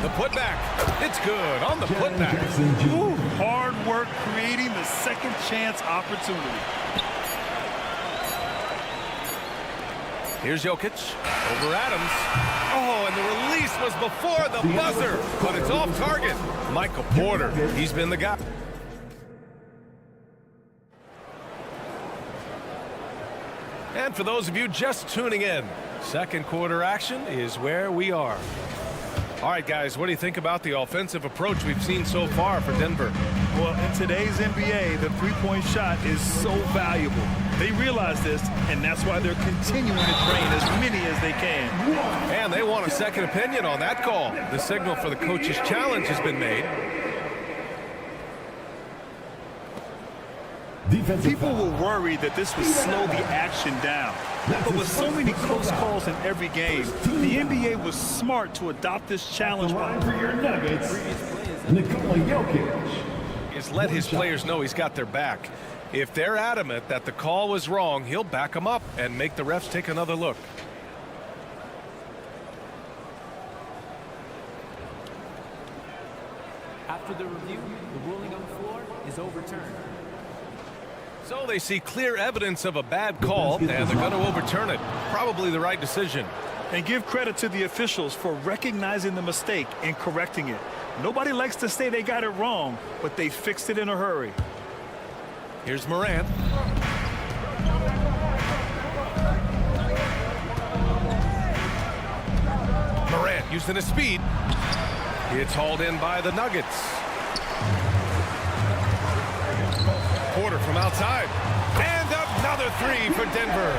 The putback. It's good on the putback. Ooh, hard work creating the second chance opportunity. Here's Jokic over Adams. Oh, and the release was before the buzzer, but it's off target. Michael Porter, he's been the guy. And for those of you just tuning in, second quarter action is where we are. All right, guys, what do you think about the offensive approach we've seen so far for Denver? Well, in today's NBA, the three-point shot is so valuable. They realize this, and that's why they're continuing to train as many as they can. And they want a second opinion on that call. The signal for the coach's challenge has been made. People were worried that this would slow the action down. But with so many close calls in every game, the NBA was smart to adopt this challenge. For your Nuggets, Nikola Jokic. He's let his players know he's got their back. If they're adamant that the call was wrong, he'll back them up and make the refs take another look. After the review, the ruling on the floor is overturned. So they see clear evidence of a bad call, and they're going to overturn it. Probably the right decision. And give credit to the officials for recognizing the mistake and correcting it. Nobody likes to say they got it wrong, but they fixed it in a hurry. Here's Morant. Morant using his speed. It's hauled in by the Nuggets. Porter from outside. And another three for Denver.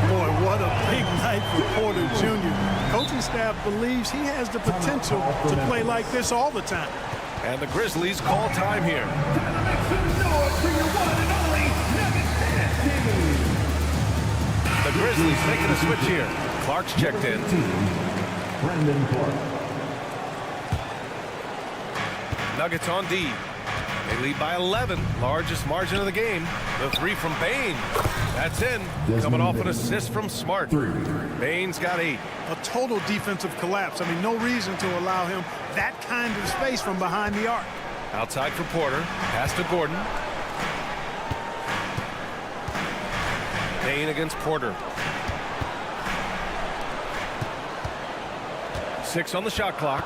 Boy, what a big night for Porter Jr. Coaching staff believes he has the potential to play like this all the time. And the Grizzlies call time here. The Grizzlies making a switch here. Clark's checked in. Brandon Clark. Nuggets on D. They lead by 11. Largest margin of the game. The three from Bain. That's in. Coming off an assist from Smart. Bain's got 8. A total defensive collapse. I mean, no reason to allow him that kind of space from behind the arc. Outside for Porter. Pass to Gordon. Bain against Porter. 6 on the shot clock.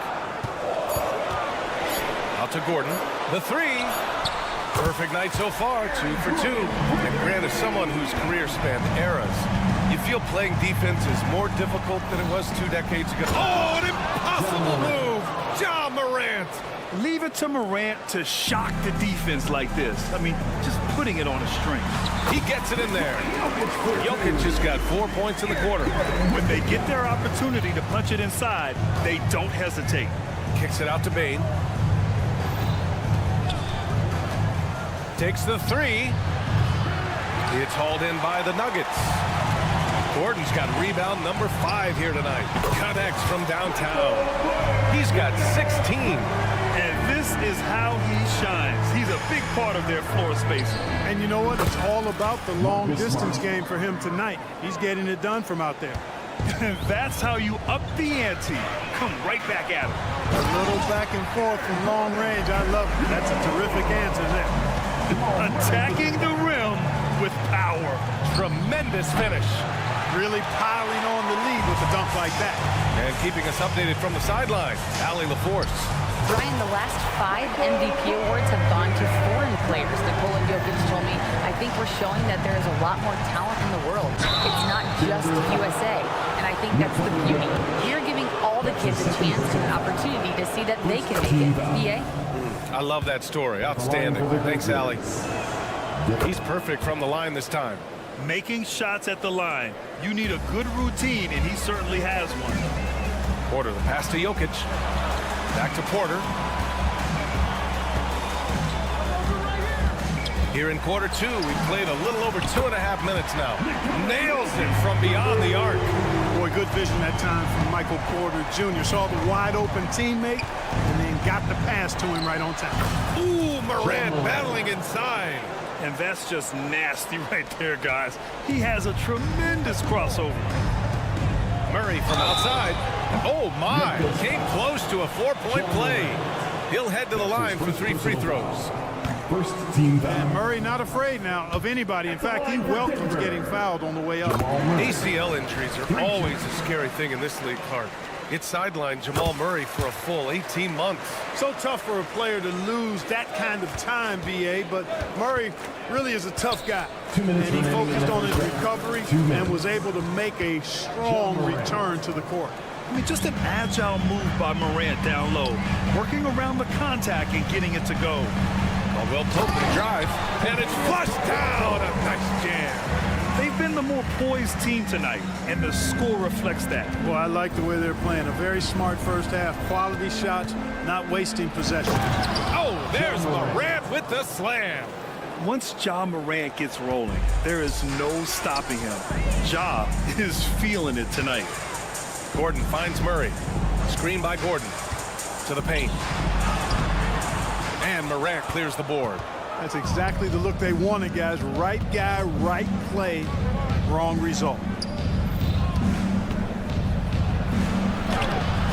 Out to Gordon. The three. Perfect night so far. 2 for 2. And Grant is someone whose career spanned eras. You feel playing defense is more difficult than it was 2 decades ago. Oh, an impossible move. Ja Morant. Leave it to Morant to shock the defense like this. I mean, just putting it on a string. He gets it in there. Jokic just got 4 points in the quarter. When they get their opportunity to punch it inside, they don't hesitate. Kicks it out to Bain. Takes the three. It's hauled in by the Nuggets. Gordon's got rebound number 5 here tonight. Connects from downtown. He's got 16. And this is how he shines. He's a big part of their floor spacing. And you know what? It's all about the long distance game for him tonight. He's getting it done from out there. And that's how you up the ante. Come right back at him. A little back and forth from long range. I love it. That's a terrific answer there. Attacking the rim with power. Tremendous finish. Really piling on the lead with a dunk like that. And keeping us updated from the sideline, Allie LaForce. Brian, the last 5 MVP awards have gone to foreign players. Nikola Jokic told me, I think we're showing that there is a lot more talent in the world. It's not just USA. And I think that's the beauty. We're giving all the kids a chance and an opportunity to see that they can make it. BA? I love that story. Outstanding. Thanks, Allie. He's perfect from the line this time. Making shots at the line. You need a good routine, and he certainly has one. Porter, the pass to Jokic. Back to Porter. Here in quarter 2, we've played a little over 2.5 minutes now. Nails it from beyond the arc. Boy, good vision that time from Michael Porter Jr. Saw the wide open teammate and then got the pass to him right on time. Ooh, Morant battling inside. And that's just nasty right there, guys. He has a tremendous crossover. Murray from outside. Oh, my. Came close to a 4-point play. He'll head to the line for 3 free throws. First team foul. And Murray not afraid now of anybody. In fact, he welcomes getting fouled on the way up. ACL injuries are always a scary thing in this league, Clark. It sidelined Jamal Murray for a full 18 months. So tough for a player to lose that kind of time, BA, but Murray really is a tough guy. 2 minutes and he remaining focused on his in the recovery 2 minutes. and was able to make a strong return to the court. I mean, just an agile move by Morant down low, working around the contact and getting it to go. Caldwell Pope with a drive, and it's flushed down. A nice jam. They've been the more poised team tonight, and the score reflects that. Well, I like the way they're playing. A very smart first half. Quality shots, not wasting possession. Oh, there's Morant with the slam. Once Ja Morant gets rolling, there is no stopping him. Ja is feeling it tonight. Gordon finds Murray. Screen by Gordon. To the paint. And Morant clears the board. That's exactly the look they wanted, guys. Right guy, right play, wrong result.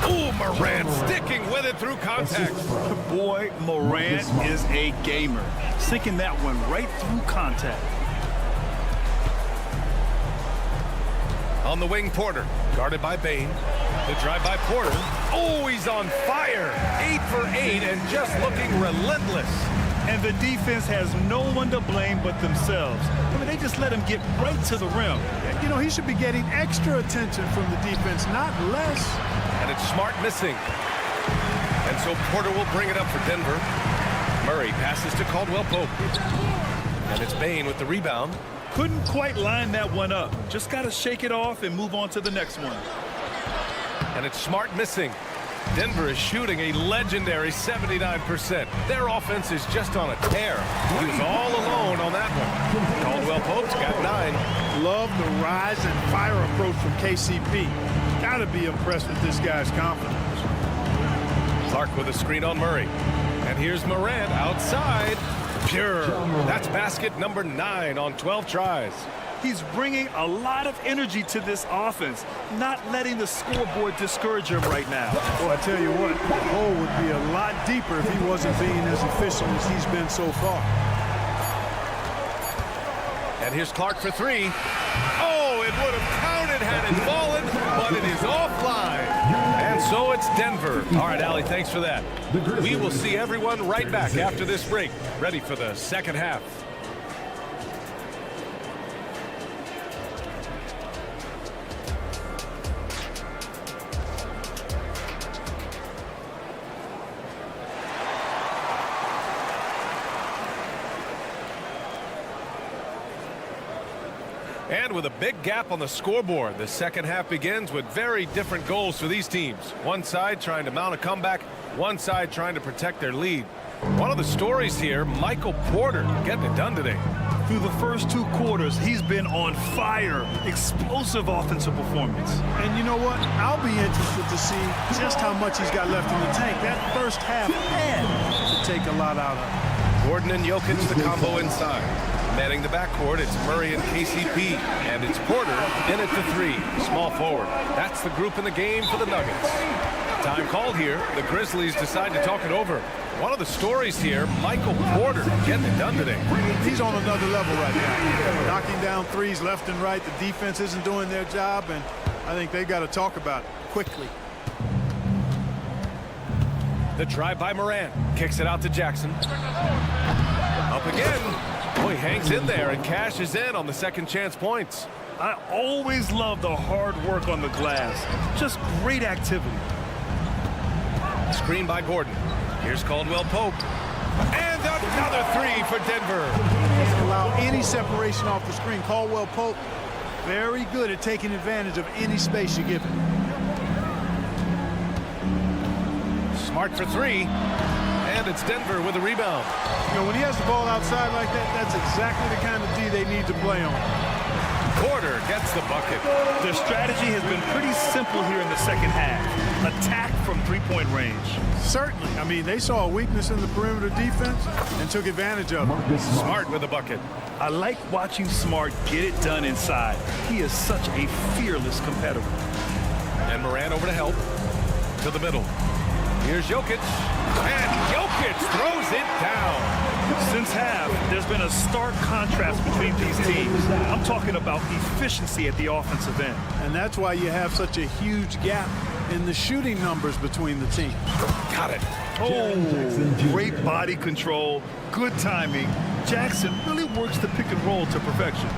Ooh, Morant sticking with it through contact. Boy, Morant is a gamer. Sinking that one right through contact. On the wing, Porter. Guarded by Bain. The drive by Porter. Oh, he's on fire. 8 for 8 and just looking relentless. And the defense has no one to blame but themselves. I mean, they just let him get right to the rim. You know, he should be getting extra attention from the defense, not less. And it's Smart missing. And so Porter will bring it up for Denver. Murray passes to Caldwell Pope. And it's Bain with the rebound. Couldn't quite line that one up. Just got to shake it off and move on to the next one. And it's Smart missing. Denver is shooting a legendary 79%. Their offense is just on a tear. He was all alone on that one. Caldwell Pope's got 9. Love the rise and fire approach from KCP. Got to be impressed with this guy's confidence. Clark with a screen on Murray. And here's Morant outside. Pure. That's basket number 9 on 12 tries. He's bringing a lot of energy to this offense, not letting the scoreboard discourage him right now. Well, I tell you what, the hole would be a lot deeper if he wasn't being as efficient as he's been so far. And here's Clark for 3. Oh, it would have counted had it fallen, but it is offline. And so it's Denver. All right, Allie, thanks for that. We will see everyone right back after this break, ready for the second half. And with a big gap on the scoreboard, the second half begins with very different goals for these teams. One side trying to mount a comeback, one side trying to protect their lead. One of the stories here, Michael Porter getting it done today. Through the first 2 quarters, he's been on fire. Explosive offensive performance. And you know what? I'll be interested to see just how much he's got left in the tank. That first half had to take a lot out of it. Gordon and Jokic, the combo inside. Manning the backcourt, it's Murray and KCP. And it's Porter in at the 3, small forward. That's the group in the game for the Nuggets. Time called here. The Grizzlies decide to talk it over. One of the stories here, Michael Porter getting it done today. He's on another level right now. Knocking down threes left and right. The defense isn't doing their job, and I think they've got to talk about it quickly. The drive by Morant. Kicks it out to Jackson. Up again. Oh, he hangs in there and cashes in on the second chance points. I always love the hard work on the glass. Just great activity. Screen by Gordon. Here's Caldwell Pope. And another 3 for Denver. Doesn't allow any separation off the screen. Caldwell Pope, very good at taking advantage of any space you give him. Smart for 3. And it's Denver with a rebound. You know, when he has the ball outside like that, that's exactly the kind of D they need to play on. Porter gets the bucket. Their strategy has been pretty simple here in the second half. Attack from 3-point range. Certainly. I mean, they saw a weakness in the perimeter defense and took advantage of it. Smart with the bucket. I like watching Smart get it done inside. He is such a fearless competitor. And Morant over to help. To the middle. Here's Jokic. And Jokic throws it down. Since half, there's been a stark contrast between these teams. I'm talking about efficiency at the offensive end. And that's why you have such a huge gap in the shooting numbers between the teams. Got it. Oh, great body control, good timing. Jackson really works the pick and roll to perfection.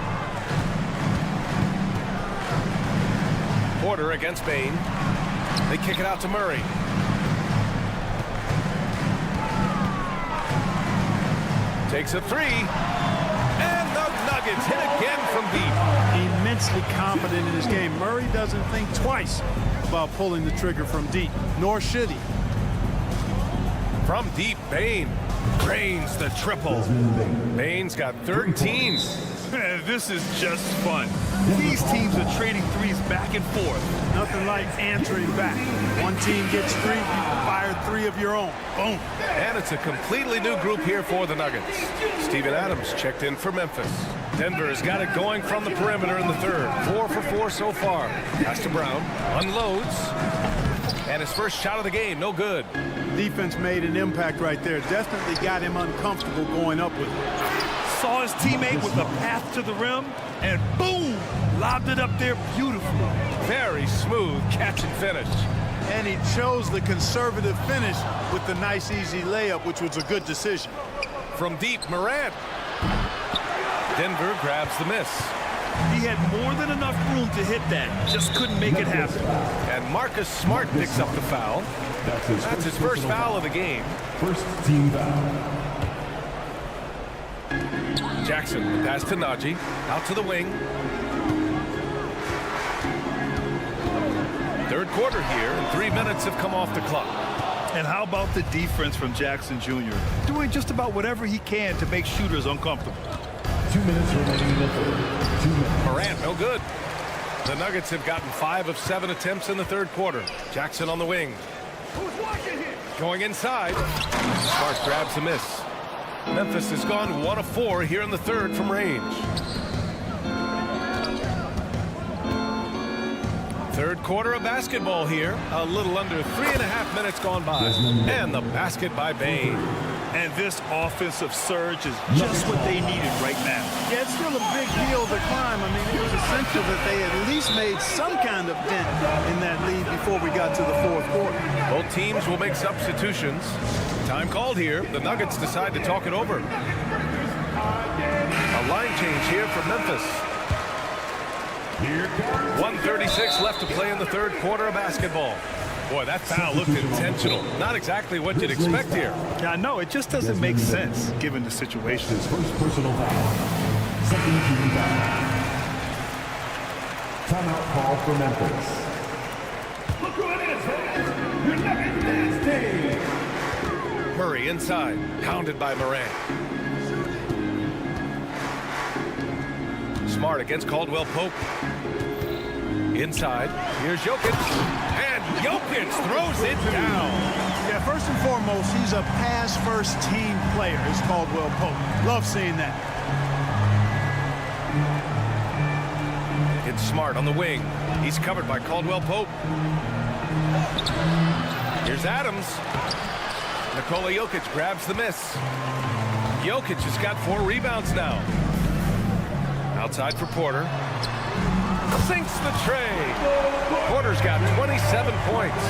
Porter against Bain. They kick it out to Murray. Takes a 3. And the Nuggets hit again from deep. Immensely confident in his game. Murray doesn't think twice about pulling the trigger from deep, nor should he. From deep, Bain drains the triple. Bain's got 13. This is just fun. These teams are trading threes back and forth. Nothing like answering back. One team gets 3, you fire 3 of your own. Boom. And it's a completely new group here for the Nuggets. Steven Adams checked in for Memphis. Denver has got it going from the perimeter in the third. 4 for 4 so far. Pass to Brown. Unloads. And his first shot of the game, no good. Defense made an impact right there. Definitely got him uncomfortable going up with it. Saw his teammate with the path to the rim, and boom, lobbed it up there beautifully. Very smooth catch and finish. And he chose the conservative finish with the nice, easy layup, which was a good decision. From deep, Morant. Denver grabs the miss. He had more than enough room to hit that, just couldn't make it happen. And Marcus Smart picks up the foul. That's his first foul of the game. First team foul. Jackson, pass to Najee, out to the wing. Third quarter here, and 3 minutes have come off the clock. And how about the defense from Jackson Jr.? Doing just about whatever he can to make shooters uncomfortable. 2 minutes remaining in the third. 2 minutes. Morant, no good. The Nuggets have gotten 5 of 7 attempts in the third quarter. Jackson on the wing. Going inside. Smart grabs a miss. Memphis has gone 1 of 4 here in the third from range. Third quarter of basketball here. A little under 3.5 minutes gone by. And the basket by Bain. And this offensive surge is just what they needed right now. Yeah, it's still a big hill to climb. I mean, it was essential that they at least made some kind of dent in that lead before we got to the fourth quarter. Both teams will make substitutions. Time called here. The Nuggets decide to talk it over. A line change here for Memphis. 1:36 left to play in the third quarter of basketball. Boy, that foul looked intentional. Not exactly what you'd expect here. Yeah, I know. It just doesn't make sense given the situation. His first personal foul. Second team foul. timeout call for Memphis. Look who it is, fans. Your Nuggets dance team. Murray inside, pounded by Morant. Smart against Caldwell Pope. Inside, here's Jokic. And Jokic throws it down. Yeah, first and foremost, he's a pass-first team player, is Caldwell Pope. Love seeing that. It's Smart on the wing. He's covered by Caldwell Pope. Here's Adams. Nikola Jokic grabs the miss. Jokic has got 4 rebounds now. Outside for Porter. Sinks the tray. Porter's got 27 points.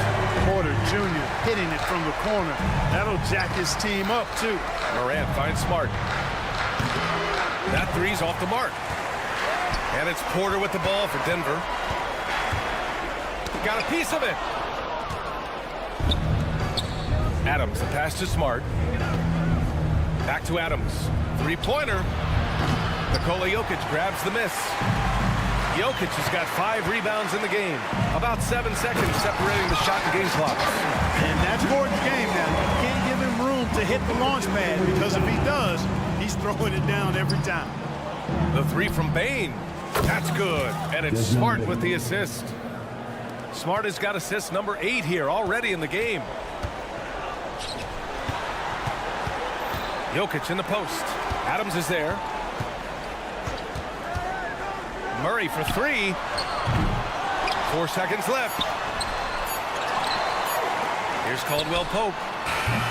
Porter Jr. hitting it from the corner. That'll jack his team up, too. Morant finds Smart. That three's off the mark. And it's Porter with the ball for Denver. Got a piece of it. Adams, the pass to Smart. Back to Adams. Three-pointer. Nikola Jokic grabs the miss. Jokic has got 5 rebounds in the game. About 7 seconds separating the shot and game clock. And that's Gordon's game now. You can't give him room to hit the launch pad, because if he does, he's throwing it down every time. The three from Bain. That's good. And it's Smart with the assist. Smart has got assist number 8 here already in the game. Jokic in the post. Adams is there. Murray for 3. 4 seconds left. Here's Caldwell Pope.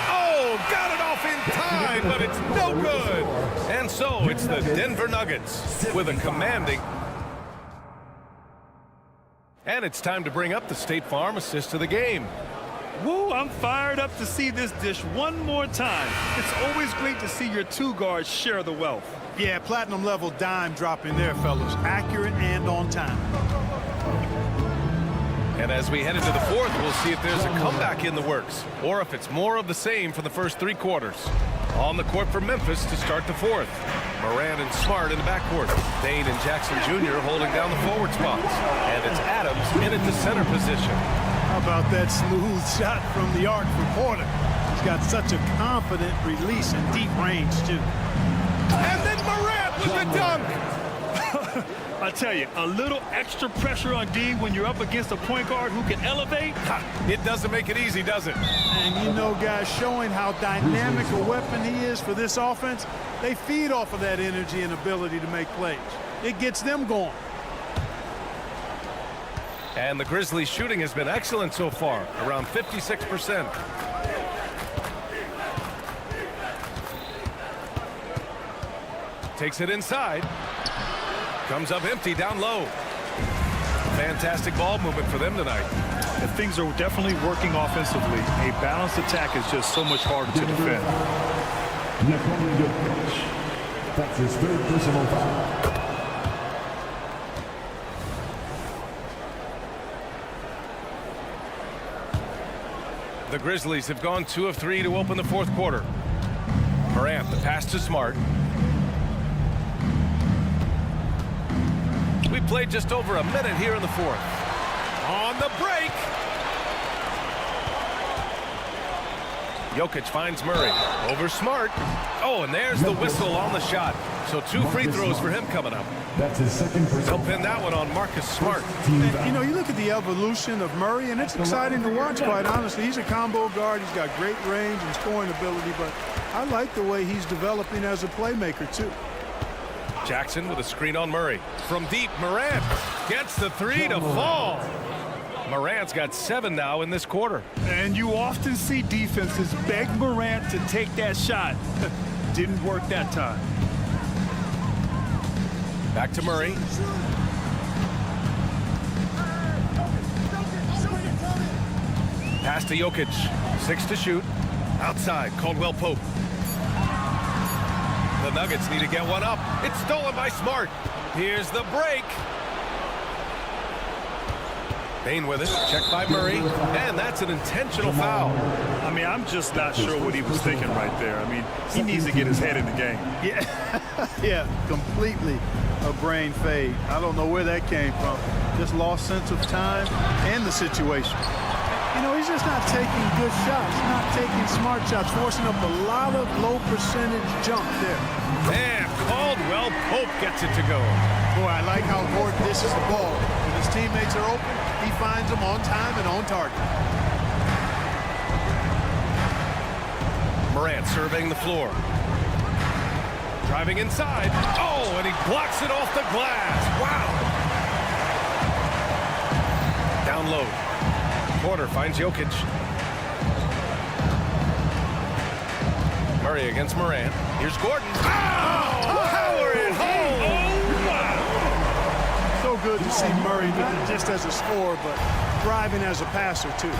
Oh, got it off in time, but it's no good. And so it's the Denver Nuggets with a commanding. And it's time to bring up the State Farm assist of the game. Woo, I'm fired up to see this dish one more time. It's always great to see your 2 guards share the wealth. Yeah, platinum level dime dropping there, fellas. Accurate and on time. And as we head into the 4th, we'll see if there's a comeback in the works or if it's more of the same for the first 3 quarters. On the court for Memphis to start the 4th. Morant and Smart in the backcourt. Bain and Jackson Jr. holding down the forward spots. And it's Adams in at the center position. How about that smooth shot from the arc for Porter? He's got such a confident release and deep range, too. And then Morant with the dunk. I tell you, a little extra pressure on D when you're up against a point guard who can elevate. It doesn't make it easy, does it? And you know, guys, showing how dynamic a weapon he is for this offense, they feed off of that energy and ability to make plays. It gets them going. And the Grizzlies' shooting has been excellent so far, around 56%. Takes it inside. Comes up empty down low. Fantastic ball movement for them tonight. And things are definitely working offensively. A balanced attack is just so much harder to defend. Nikola Jokic. That's his 3rd personal foul. The Grizzlies have gone 2 of 3 to open the 4th quarter. Morant, the pass to Smart. We played just over a minute here in the 4th. On the break. Jokic finds Murray. Over Smart. Oh, and there's the whistle on the shot. So 2 free throws for him coming up. That's his 2nd personal. He'll pin that one on Marcus Smart. And, you know, you look at the evolution of Murray, and it's exciting to watch, quite honestly. He's a combo guard. He's got great range and scoring ability, but I like the way he's developing as a playmaker, too. Jackson with a screen on Murray. From deep, Morant gets the 3 to fall. Morant's got 7 now in this quarter. And you often see defenses beg Morant to take that shot. Didn't work that time. Back to Murray. Pass to Jokic. 6 to shoot. Outside, Caldwell Pope. The Nuggets need to get one up. It's stolen by Smart. Here's the break. Bain with it. Checked by Murray. And that's an intentional foul. I mean, I'm just not sure what he was thinking right there. I mean, he needs to get his head in the game. Yeah, yeah, completely. a brain fade. I don't know where that came from. Just lost sense of time and the situation. You know, he's just not taking good shots, not taking smart shots, forcing up a lot of low percentage jump there. And Caldwell Pope gets it to go. Boy, I like how Gordon dishes the ball. When his teammates are open, he finds them on time and on target. Morant surveying the floor. Driving inside. Oh, and he blocks it off the glass. Wow. Down low. Porter finds Jokic. Murray against Morant. Here's Gordon. Oh, power it home. Oh, wow. So good to see Murray not just as a scorer, but thriving as a passer, too.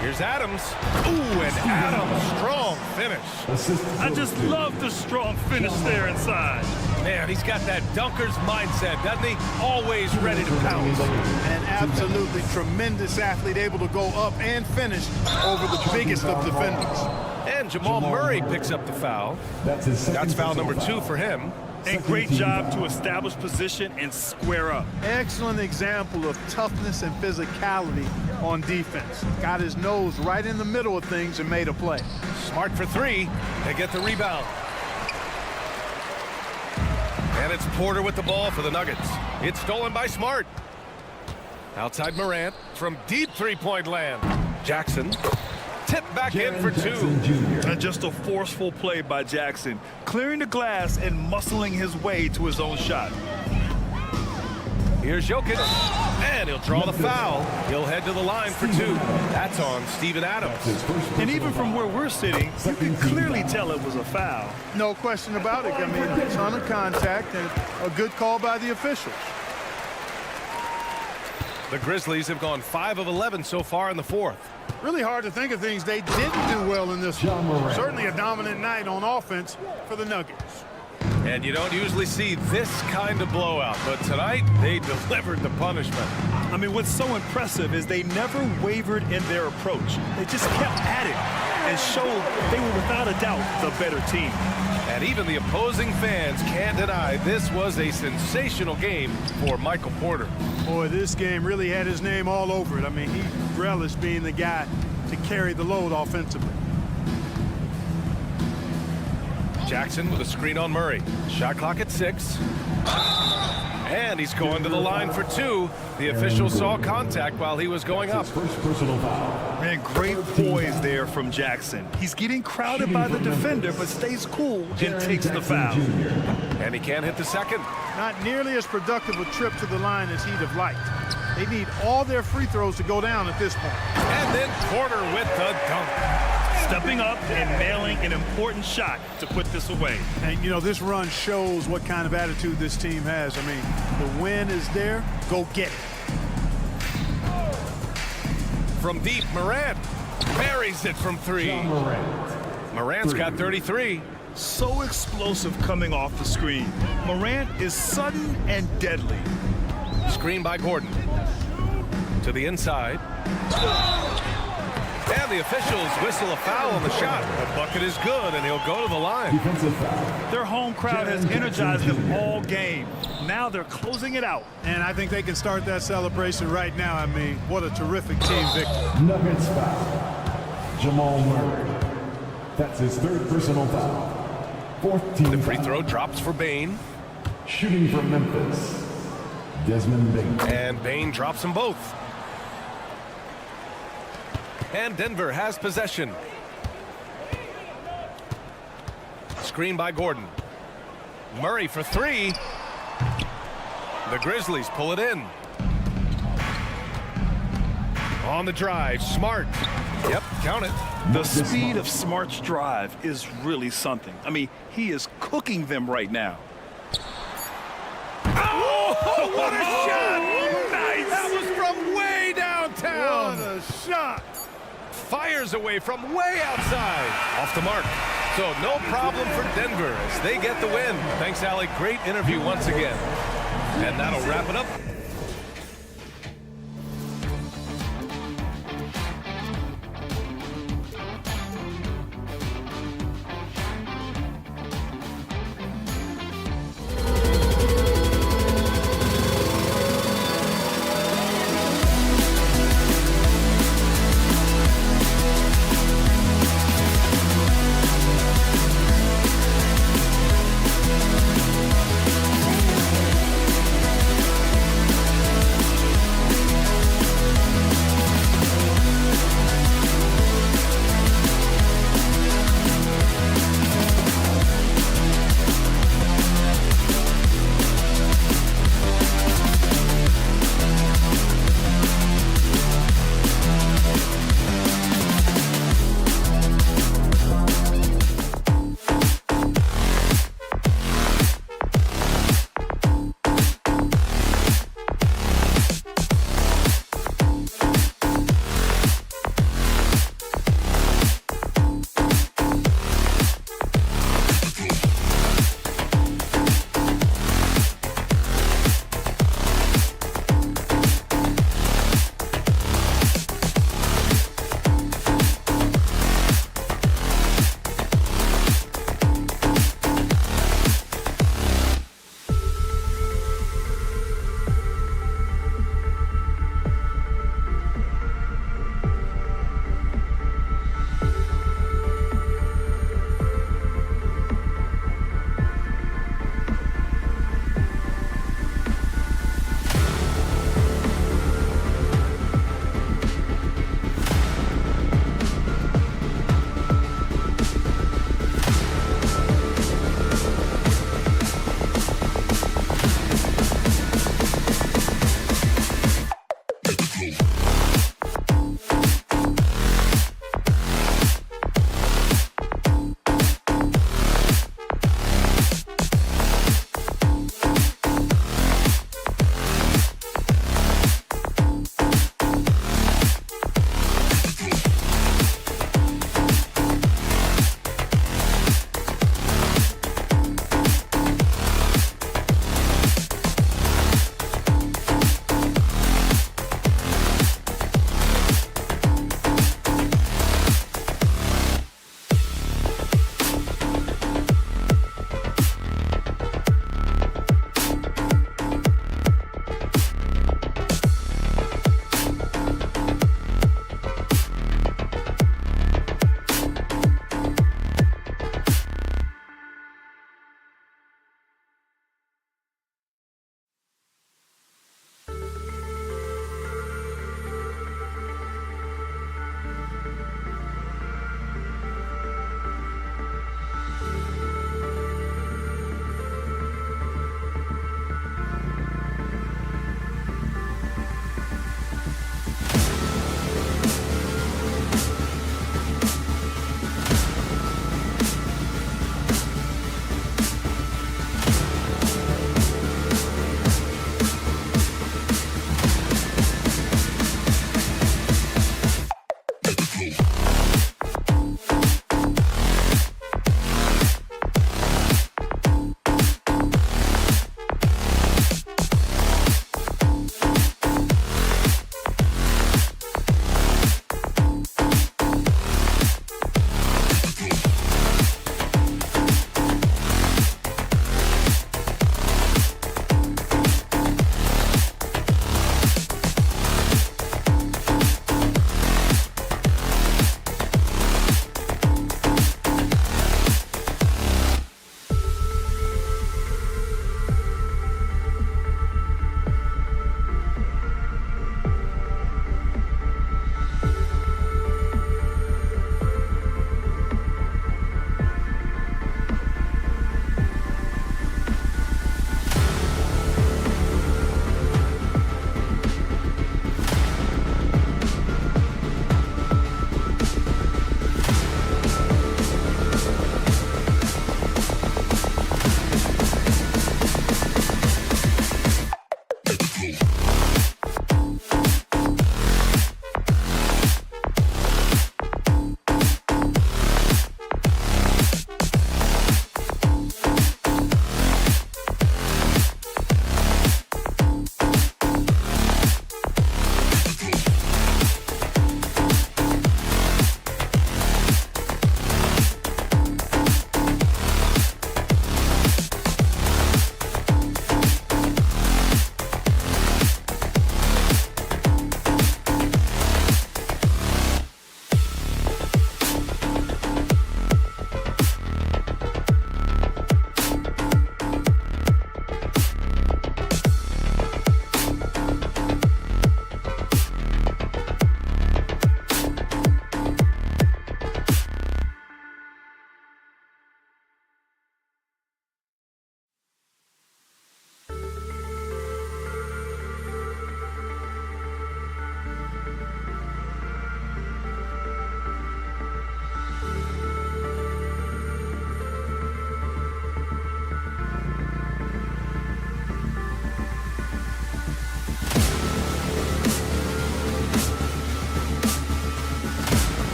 Here's Adams. Ooh, and Adams, strong finish. I just love the strong finish there inside. Man, he's got that dunker's mindset, doesn't he? Always ready to pounce. An absolutely tremendous athlete, able to go up and finish over the biggest of defenders. And Jamal Murray picks up the foul. That's foul number 2 for him. And great job to establish position and square up. Excellent example of toughness and physicality on defense. Got his nose right in the middle of things and made a play. Smart for 3. They get the rebound. And it's Porter with the ball for the Nuggets. It's stolen by Smart. Outside Morant from deep three-point land. Jackson. Tip back in for 2. And just a forceful play by Jackson, clearing the glass and muscling his way to his own shot. Here's Jokic, and he'll draw the foul. He'll head to the line for 2. That's on Steven Adams. And even from where we're sitting, you can clearly tell it was a foul. No question about it. I mean, a ton of contact and a good call by the officials. The Grizzlies have gone 5 of 11 so far in the 4th. Really hard to think of things they didn't do well in this one. Certainly a dominant night on offense for the Nuggets. And you don't usually see this kind of blowout, but tonight they delivered the punishment. I mean, what's so impressive is they never wavered in their approach. They just kept at it and showed they were without a doubt the better team. And even the opposing fans can't deny this was a sensational game for Michael Porter. Boy, this game really had his name all over it. I mean, he relished being the guy to carry the load offensively. Jackson with a screen on Murray. Shot clock at 6. And he's going to the line for 2. The official saw contact while he was going up. Man, great poise there from Jackson. He's getting crowded by the defender, but stays cool and takes the foul. And he can't hit the second. Not nearly as productive a trip to the line as he'd have liked. They need all their free throws to go down at this point. And then Porter with the dunk. Stepping up and nailing an important shot to put this away. And, you know, this run shows what kind of attitude this team has. I mean, the win is there. Go get it. From deep, Morant buries it from 3. Morant's got 33. So explosive coming off the screen. Morant is sudden and deadly. Screen by Gordon. To the inside. And the officials whistle a foul on the shot. The bucket is good, and he'll go to the line. Their home crowd has energized them all game. Now they're closing it out. And I think they can start that celebration right now. I mean, what a terrific team victory. Nuggets foul. Jamal Murray. That's his 3rd personal foul. 4th team The free foul. throw drops for Bane. Shooting for Memphis. Desmond Bane. And Bane drops them both. And Denver has possession. Screen by Gordon. Murray for 3. The Grizzlies pull it in. On the drive, Smart. Yep, count it. The speed of Smart's drive is really something. I mean, he is cooking them right now. Oh, what a shot! Nice! That was from way downtown. What a shot! Fires away from way outside. Off the mark. So no problem for Denver as they get the win. Thanks, Allie. Great interview once again. And that'll wrap it up.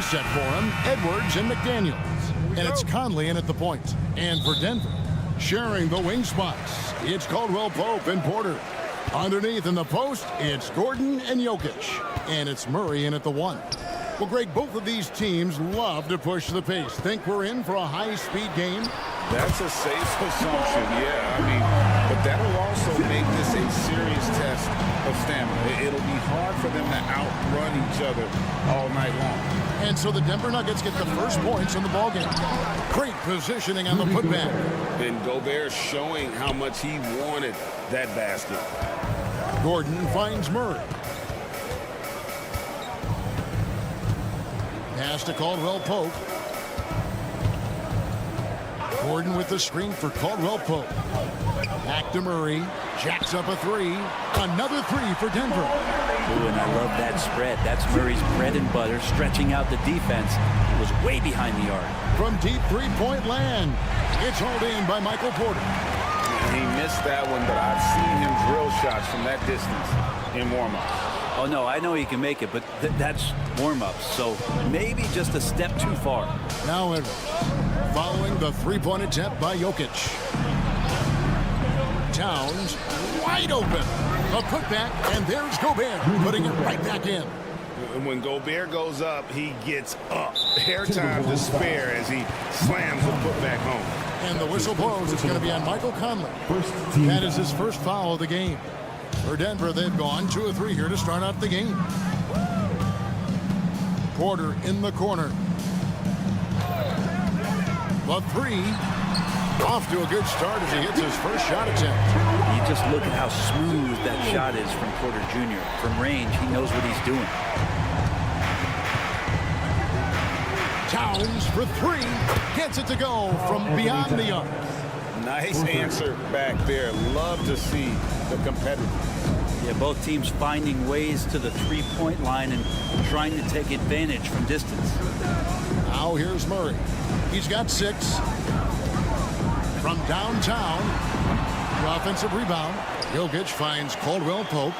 set for him, Edwards and McDaniels. And it's Conley in at the point. And for Denver, sharing the wing spots, it's Caldwell Pope and Porter. Underneath in the post, it's Gordon and Jokic. And it's Murray in at the 1. Well, Greg, both of these teams love to push the pace. Think we're in for a high-speed game? That's a safe assumption, yeah. I mean, but that'll also make this a serious test of stamina. It'll be hard for them to outrun each other all night long. And so the Denver Nuggets get the first points in the ballgame. Great positioning on the putback. And Gobert showing how much he wanted that basket. Gordon finds Murray. Pass to Caldwell Pope. Gordon with the screen for Caldwell Pope. Back to Murray. Jacks up a 3. Another 3 for Denver. Ooh, and I love that spread. That's Murray's bread and butter, stretching out the defense. He was way behind the arc. From deep three-point land, it's hauled in by Michael Porter. He missed that one, but I've seen him drill shots from that distance in warm-up. Oh, no, I know he can make it, but that's warm-ups, so maybe just a step too far. Now Edwards, following the three-point attempt by Jokic. Towns wide open. A putback, and there's Gobert putting it right back in. And when Gobert goes up, he gets up. Hair time to spare as he slams the putback home. And the whistle blows. It's going to be on Michael Conley. That is his first foul of the game. For Denver, they've gone 2 of 3 here to start out the game. Porter in the corner. The 3. Off to a good start as he hits his first shot attempt. You just look at how smooth that shot is from Porter Jr. From range, he knows what he's doing. Towns for 3. Gets it to go from beyond the arc. Nice answer back there. Love to see the competitive. Yeah, both teams finding ways to the three-point line and trying to take advantage from distance. Now here's Murray. He's got 6. From downtown, the offensive rebound. Jokic finds Caldwell Pope.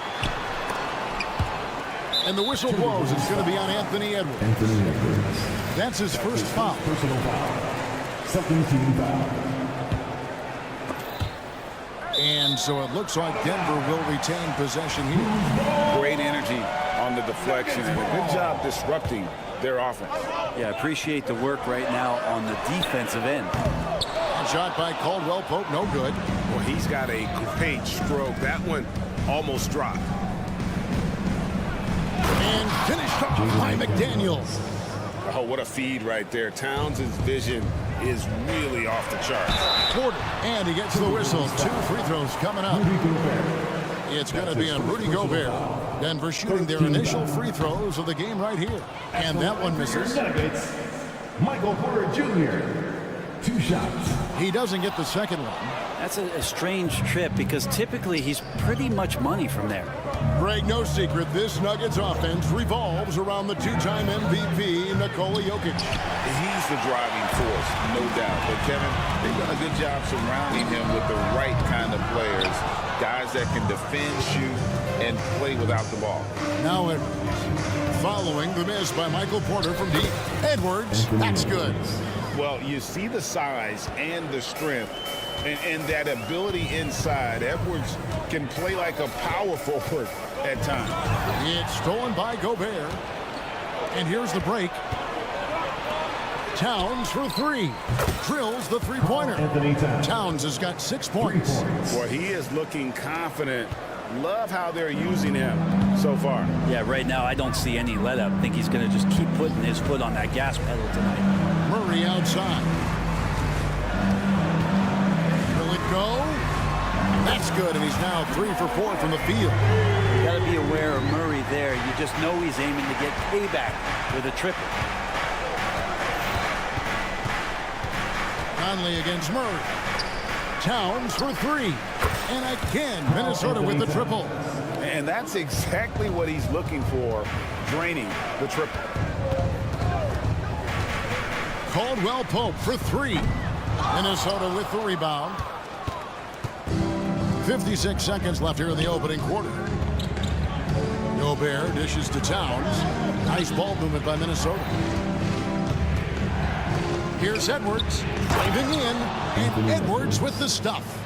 And the whistle blows. It's going to be on Anthony Edwards. That's his first foul. Personal foul. Second team foul. And so it looks like Denver will retain possession here. Great energy on the deflection and a good job disrupting their offense. Yeah, appreciate the work right now on the defensive end. Shot by Caldwell Pope, no good. Well, he's got a great stroke. That one almost dropped. And finished off by McDaniels. Oh, what a feed right there. Towns' vision is really off the charts. Porter, and he gets the whistle. 2 free throws coming up. It's going to be on Rudy Gobert. Denver shooting their initial free throws of the game right here. And that one misses. Michael Porter Jr. 2 shots. He doesn't get the second one. That's a strange trip because typically he's pretty much money from there. Greg, no secret, this Nuggets offense revolves around the 2-time MVP, Nikola Jokic. He's the driving force, no doubt. But Kevin, they've done a good job surrounding him with the right kind of players. Guys that can defend, shoot, and play without the ball. Now Edwards, following the miss by Michael Porter from deep. Edwards, that's good. Well, you see the size and the strength and that ability inside. Edwards can play like a power forward at times. It's stolen by Gobert. And here's the break. Towns for 3. Drills the three-pointer. Towns has got 6 points. Well, he is looking confident. Love how they're using him so far. Yeah, right now I don't see any let up. I think he's going to just keep putting his foot on that gas pedal tonight. Murray outside. Will it go? That's good, and he's now 3 for 4 from the field. You got to be aware of Murray there. You just know he's aiming to get payback with a triple. Conley against Murray. Towns for 3. And again, Minnesota with the triple. And that's exactly what he's looking for, draining the triple. Caldwell Pope for 3. Minnesota with the rebound. 56 seconds left here in the opening quarter. Gobert dishes to Towns. Nice ball movement by Minnesota. Here's Edwards driving in, and Edwards with the stuff.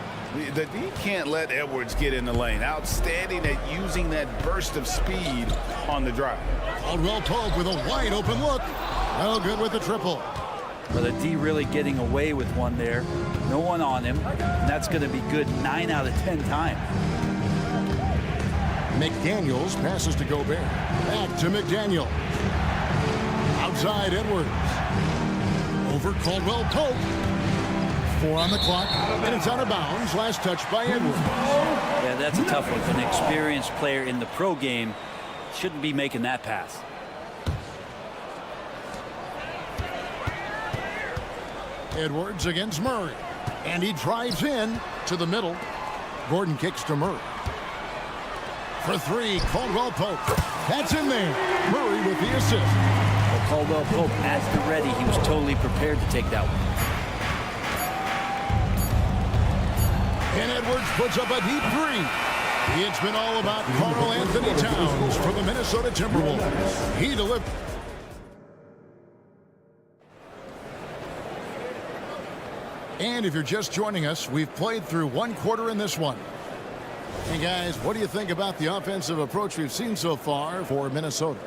The D can't let Edwards get in the lane. Outstanding at using that burst of speed on the drive. Caldwell Pope with a wide open look. No good with the triple. But the D really getting away with one there. No one on him. And that's going to be good 9 out of 10 times. McDaniels passes to Gobert. Back to McDaniel. Outside Edwards. Over Caldwell Pope. 4 on the clock, and it's out of bounds. Last touch by Edwards. Yeah, that's a tough one. An experienced player in the pro game shouldn't be making that pass. Edwards against Murray, and he drives in to the middle. Gordon kicks to Murray. For 3, Caldwell Pope. That's in there. Murray with the assist. Well, Caldwell Pope at the ready. He was totally prepared to take that one. And Edwards puts up a deep 3. It's been all about Karl Anthony Towns for the Minnesota Timberwolves. He delivered. And if you're just joining us, we've played through 1 quarter in this one. Hey guys, what do you think about the offensive approach we've seen so far for Minnesota?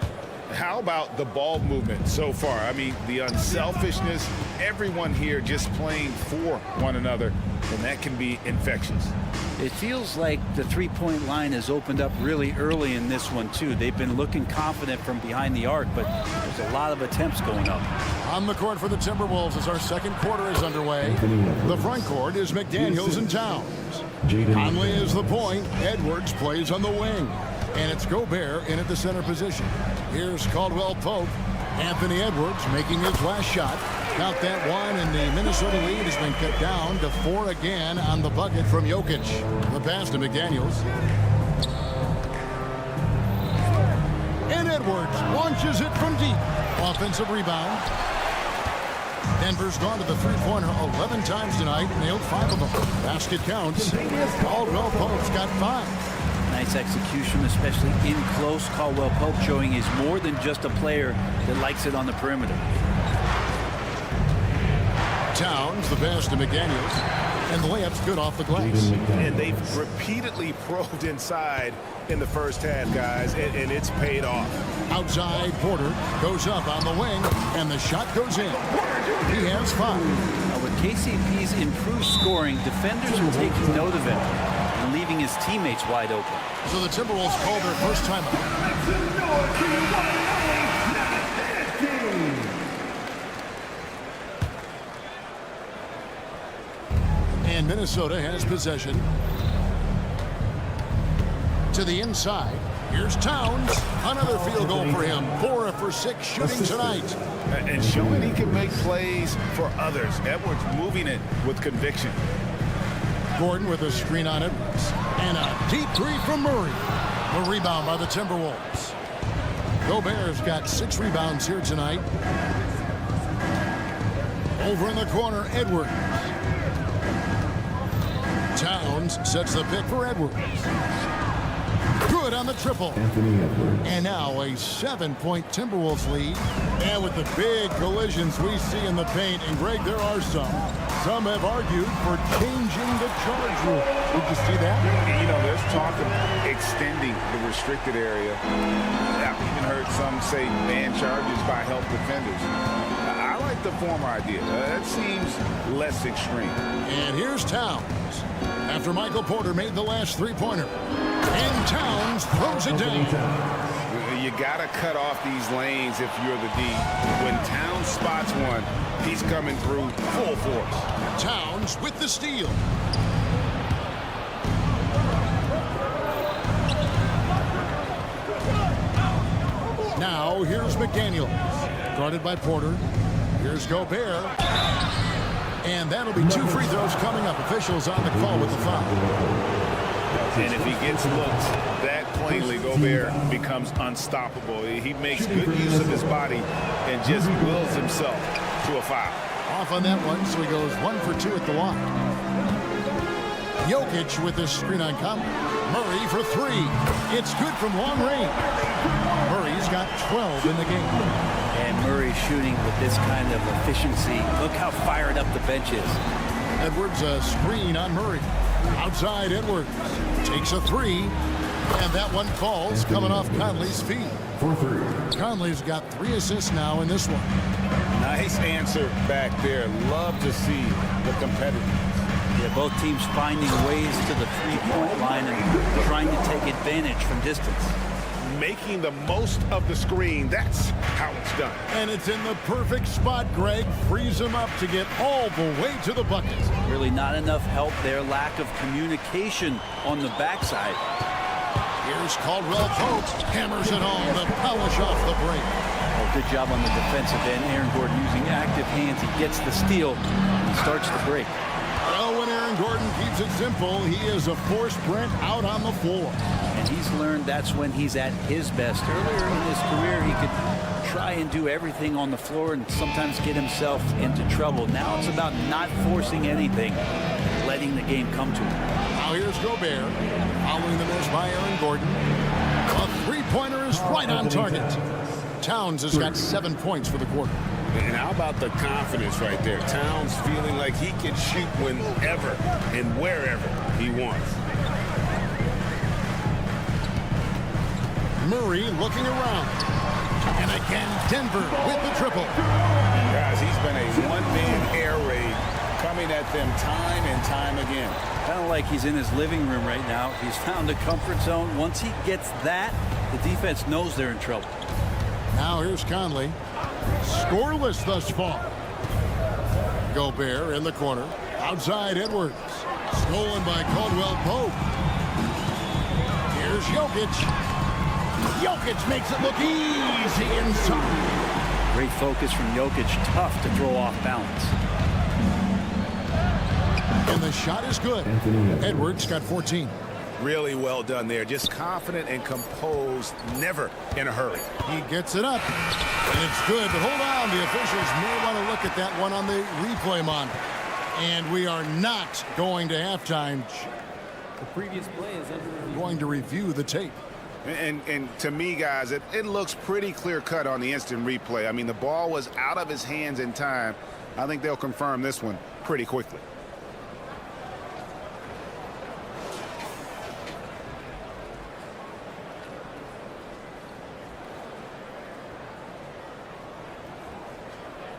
How about the ball movement so far? I mean, the unselfishness, everyone here just playing for one another, and that can be infectious. It feels like the three-point line has opened up really early in this one, too. They've been looking confident from behind the arc, but there's a lot of attempts going up. On the court for the Timberwolves as our second quarter is underway. The front court is McDaniels and Towns. Conley is the point. Edwards plays on the wing. And it's Gobert in at the center position. Here's Caldwell Pope. Anthony Edwards making his last shot. Count that one, and the Minnesota lead has been cut down to 4 again on the bucket from Jokic. The pass to McDaniels. And Edwards launches it from deep. Offensive rebound. Denver's gone to the three-pointer 11 times tonight, nailed 5 of them. Basket counts. Caldwell Pope's got 5. Nice execution, especially in close. Caldwell Pope showing he's more than just a player that likes it on the perimeter. Towns, the pass to McDaniels, and the layup's good off the glass. And they've repeatedly probed inside in the first half, guys, and it's paid off. Outside, Porter goes up on the wing, and the shot goes in. He has 5. Now, with KCP's improved scoring, defenders are taking note of it and leaving his teammates wide open. So the Timberwolves call their first timeout. And Minnesota has possession. To the inside. Here's Towns. Another field goal for him. 4 for 6 shooting tonight. And showing he can make plays for others. Edwards moving it with conviction. Gordon with a screen on Edwards. And a deep 3 from Murray. The rebound by the Timberwolves. Gobert's got 6 rebounds here tonight. Over in the corner, Edwards. Towns sets the pick for Edwards. Good on the triple. And now a 7-point Timberwolves lead. And with the big collisions we see in the paint, and Greg, there are some. Some have argued for changing the charge rule. Did you see that? You know, there's talk of extending the restricted area. I've even heard some say ban charges by help defenders. I like the former idea. That seems less extreme. And here's Towns. After Michael Porter made the last three-pointer. And Towns throws it down. You got to cut off these lanes if you're the D. When Towns spots one, he's coming through full force. Towns with the steal. Now here's McDaniels. Guarded by Porter. Here's Gobert. And that'll be 2 free throws coming up. Officials on the call with the foul. And if he gets looks that plainly, Gobert becomes unstoppable. He makes good use of his body and just wills himself to a foul. Off on that one, so he goes 1 for 2 at the line. Jokic with this screen on Conley. Murray for 3. It's good from long range. Murray's got 12 in the game. time Murray shooting with this kind of efficiency. Look how fired up the bench is. Edwards, a screen on Murray. Outside, Edwards takes a three, and that one falls, coming off Conley's feet. Conley's got 3 assists now in this one. Nice answer back there. Love to see the competitiveness. Yeah, both teams finding ways to the three-point line and trying to take advantage from distance. Making the most of the screen. That's how it's done. And it's in the perfect spot. Greg frees him up to get all the way to the bucket. Really not enough help there. Lack of communication on the backside. Here's Caldwell Pope. Hammers it home to polish off the break. Oh, good job on the defensive end. Aaron Gordon using active hands. He gets the steal and starts the break. Well, when Aaron Gordon keeps it simple, he is a force sprint out on the floor. And he's learned that's when he's at his best. Earlier in his career, he could try and do everything on the floor and sometimes get himself into trouble. Now it's about not forcing anything, letting the game come to him. Now here's Gobert, following the miss by Aaron Gordon. A three-pointer is right on target. Towns has got 7 points for the quarter. And how about the confidence right there? Towns feeling like he can shoot whenever and wherever he wants. Murray looking around. And again, Denver with the triple. Guys, he's been a one-man air raid coming at them time and time again. Kind of like he's in his living room right now. He's found a comfort zone. Once he gets that, the defense knows they're in trouble. Now here's Conley. Scoreless thus far. Gobert in the corner. Outside Edwards. Stolen by Caldwell Pope. Here's Jokic. Jokic makes it look easy inside. Great focus from Jokic. Tough to throw off balance. And the shot is good. Edwards got 14. Really well done there. Just confident and composed. Never in a hurry. He gets it up. And it's good. But hold on. The officials may want to look at that one on the replay monitor. And we are not going to halftime. The previous play is under review. Going to review the tape. And to me, guys, it looks pretty clear-cut on the instant replay. I mean, the ball was out of his hands in time. I think they'll confirm this one pretty quickly.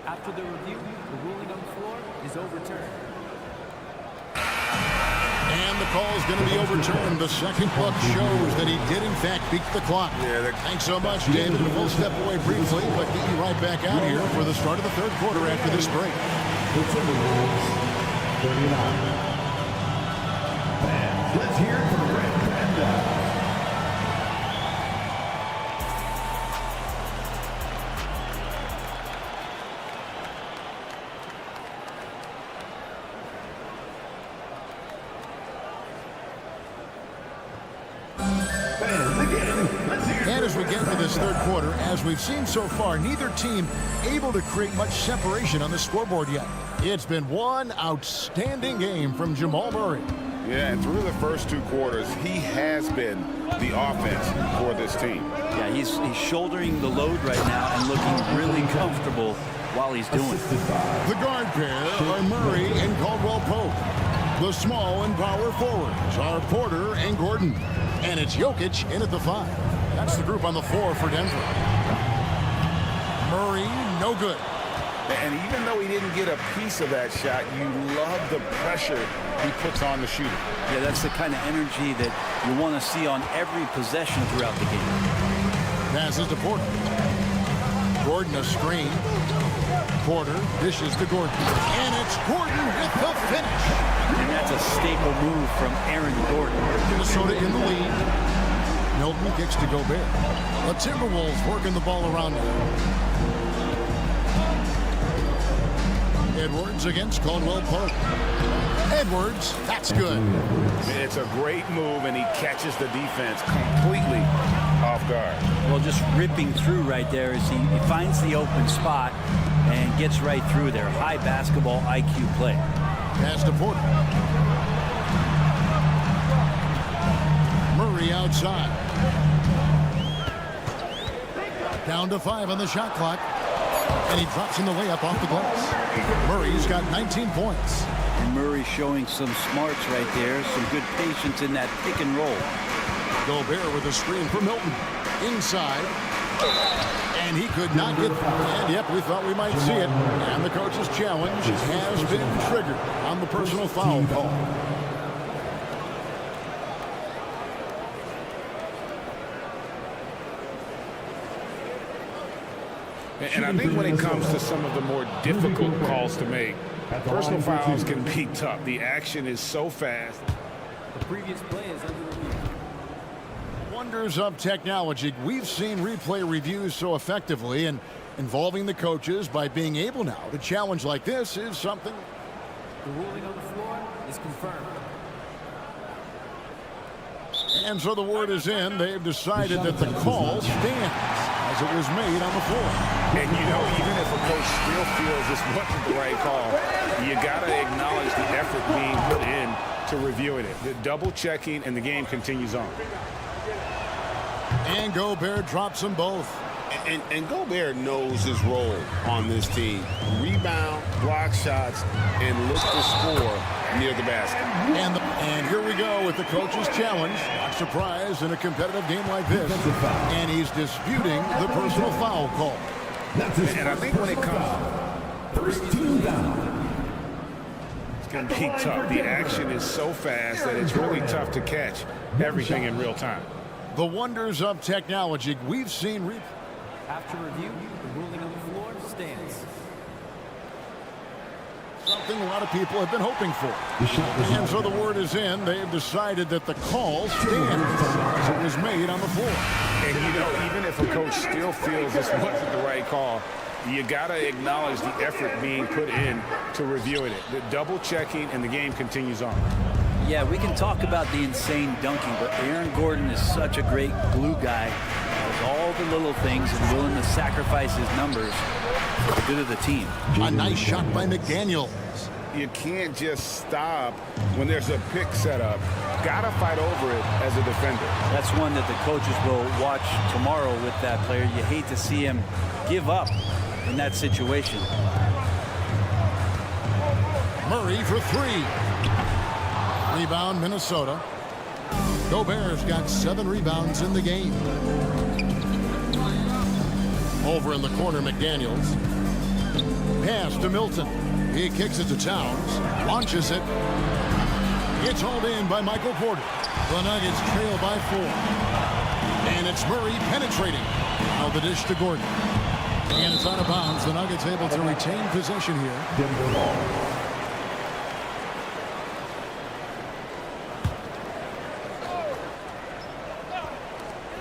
After the review, the ruling on the floor is overturned. And the call is going to be overturned. The second look shows that he did, in fact, beat the clock. Yeah, thanks so much, David. We'll step away briefly, but get you right back out here for the start of the third quarter after this break. The Timberwolves, 39. Fans, let's hear it for the Red Panda. And as we get into this third quarter, as we've seen so far, neither team able to create much separation on the scoreboard yet. It's been one outstanding game from Jamal Murray. Yeah, and through the first 2 quarters, he has been the offense for this team. Yeah, he's shouldering the load right now and looking really comfortable while he's doing it. The guard pair are Murray and Caldwell Pope. The small and power forwards are Porter and Gordon. And it's Jokic in at the 5. That's the group on the floor for Denver. Murray, no good. And even though he didn't get a piece of that shot, you love the pressure he puts on the shooter. Yeah, that's the kind of energy that you want to see on every possession throughout the game. Passes to Porter. Gordon a screen. Porter dishes to Gordon. And it's Gordon with the finish. And that's a staple move from Aaron Gordon. Minnesota in the lead. Milton kicks to Gobert. The Timberwolves working the ball around now. Edwards against Caldwell Pope. Edwards, that's good. It's a great move, and he catches the defense completely off guard. Well, just ripping through right there as he finds the open spot and gets right through there. High basketball IQ play. Pass to Porter. Murray outside. Down to 5 on the shot clock. And he drops in the layup off the glass. Murray's got 19 points. And Murray showing some smarts right there, some good patience in that pick and roll. Gobert with a screen for Milton. Inside. And he could not get... And yep, we thought we might see it. And the coach's challenge has been triggered on the personal foul call. And I think when it comes to some of the more difficult calls to make, personal fouls can be tough. The action is so fast. The previous play is under review. Wonders of technology. We've seen replay reviews so effectively, and involving the coaches by being able now to challenge like this is something. The ruling on the floor is confirmed. And so the word is in. They've decided that the call stands as it was made on the floor. And, you know, even if a coach still feels this wasn't the right call, you got to acknowledge the effort being put in to reviewing it. The double checking, and the game continues on. And Gobert drops them both. And Gobert knows his role on this team. Rebound, block shots, and look to score near the basket. And here we go with the coach's challenge. Not surprised in a competitive game like this. And he's disputing the personal foul call. And I think when it comes, First team down. It's going to be tough. The action is so fast that it's really tough to catch everything in real time. The wonders of technology. We've seen After review, the ruling on the floor stands. something a lot of people have been hoping for. And so the word is in. They've decided that the call stands as it was made on the floor. And, you know, even if a coach still feels this wasn't the right call, you got to acknowledge the effort being put in to reviewing it. The double checking, and the game continues on. Yeah, we can talk about the insane dunking, but Aaron Gordon is such a great glue guy. Does all the little things and willing to sacrifice his numbers for the good of the team. A nice shot by McDaniel. You can't just stop when there's a pick set up. Got to fight over it as a defender. That's one that the coaches will watch tomorrow with that player. You hate to see him give up in that situation. Murray for three. Rebound, Minnesota. Gobert's got 7 rebounds in the game. Over in the corner, McDaniels. Pass to Milton. He kicks it to Towns. Launches it. It's hauled in by Michael Porter. The Nuggets trail by 4. And it's Murray penetrating. Now the dish to Gordon. And it's out of bounds. The Nuggets able to retain possession here. Denver ball.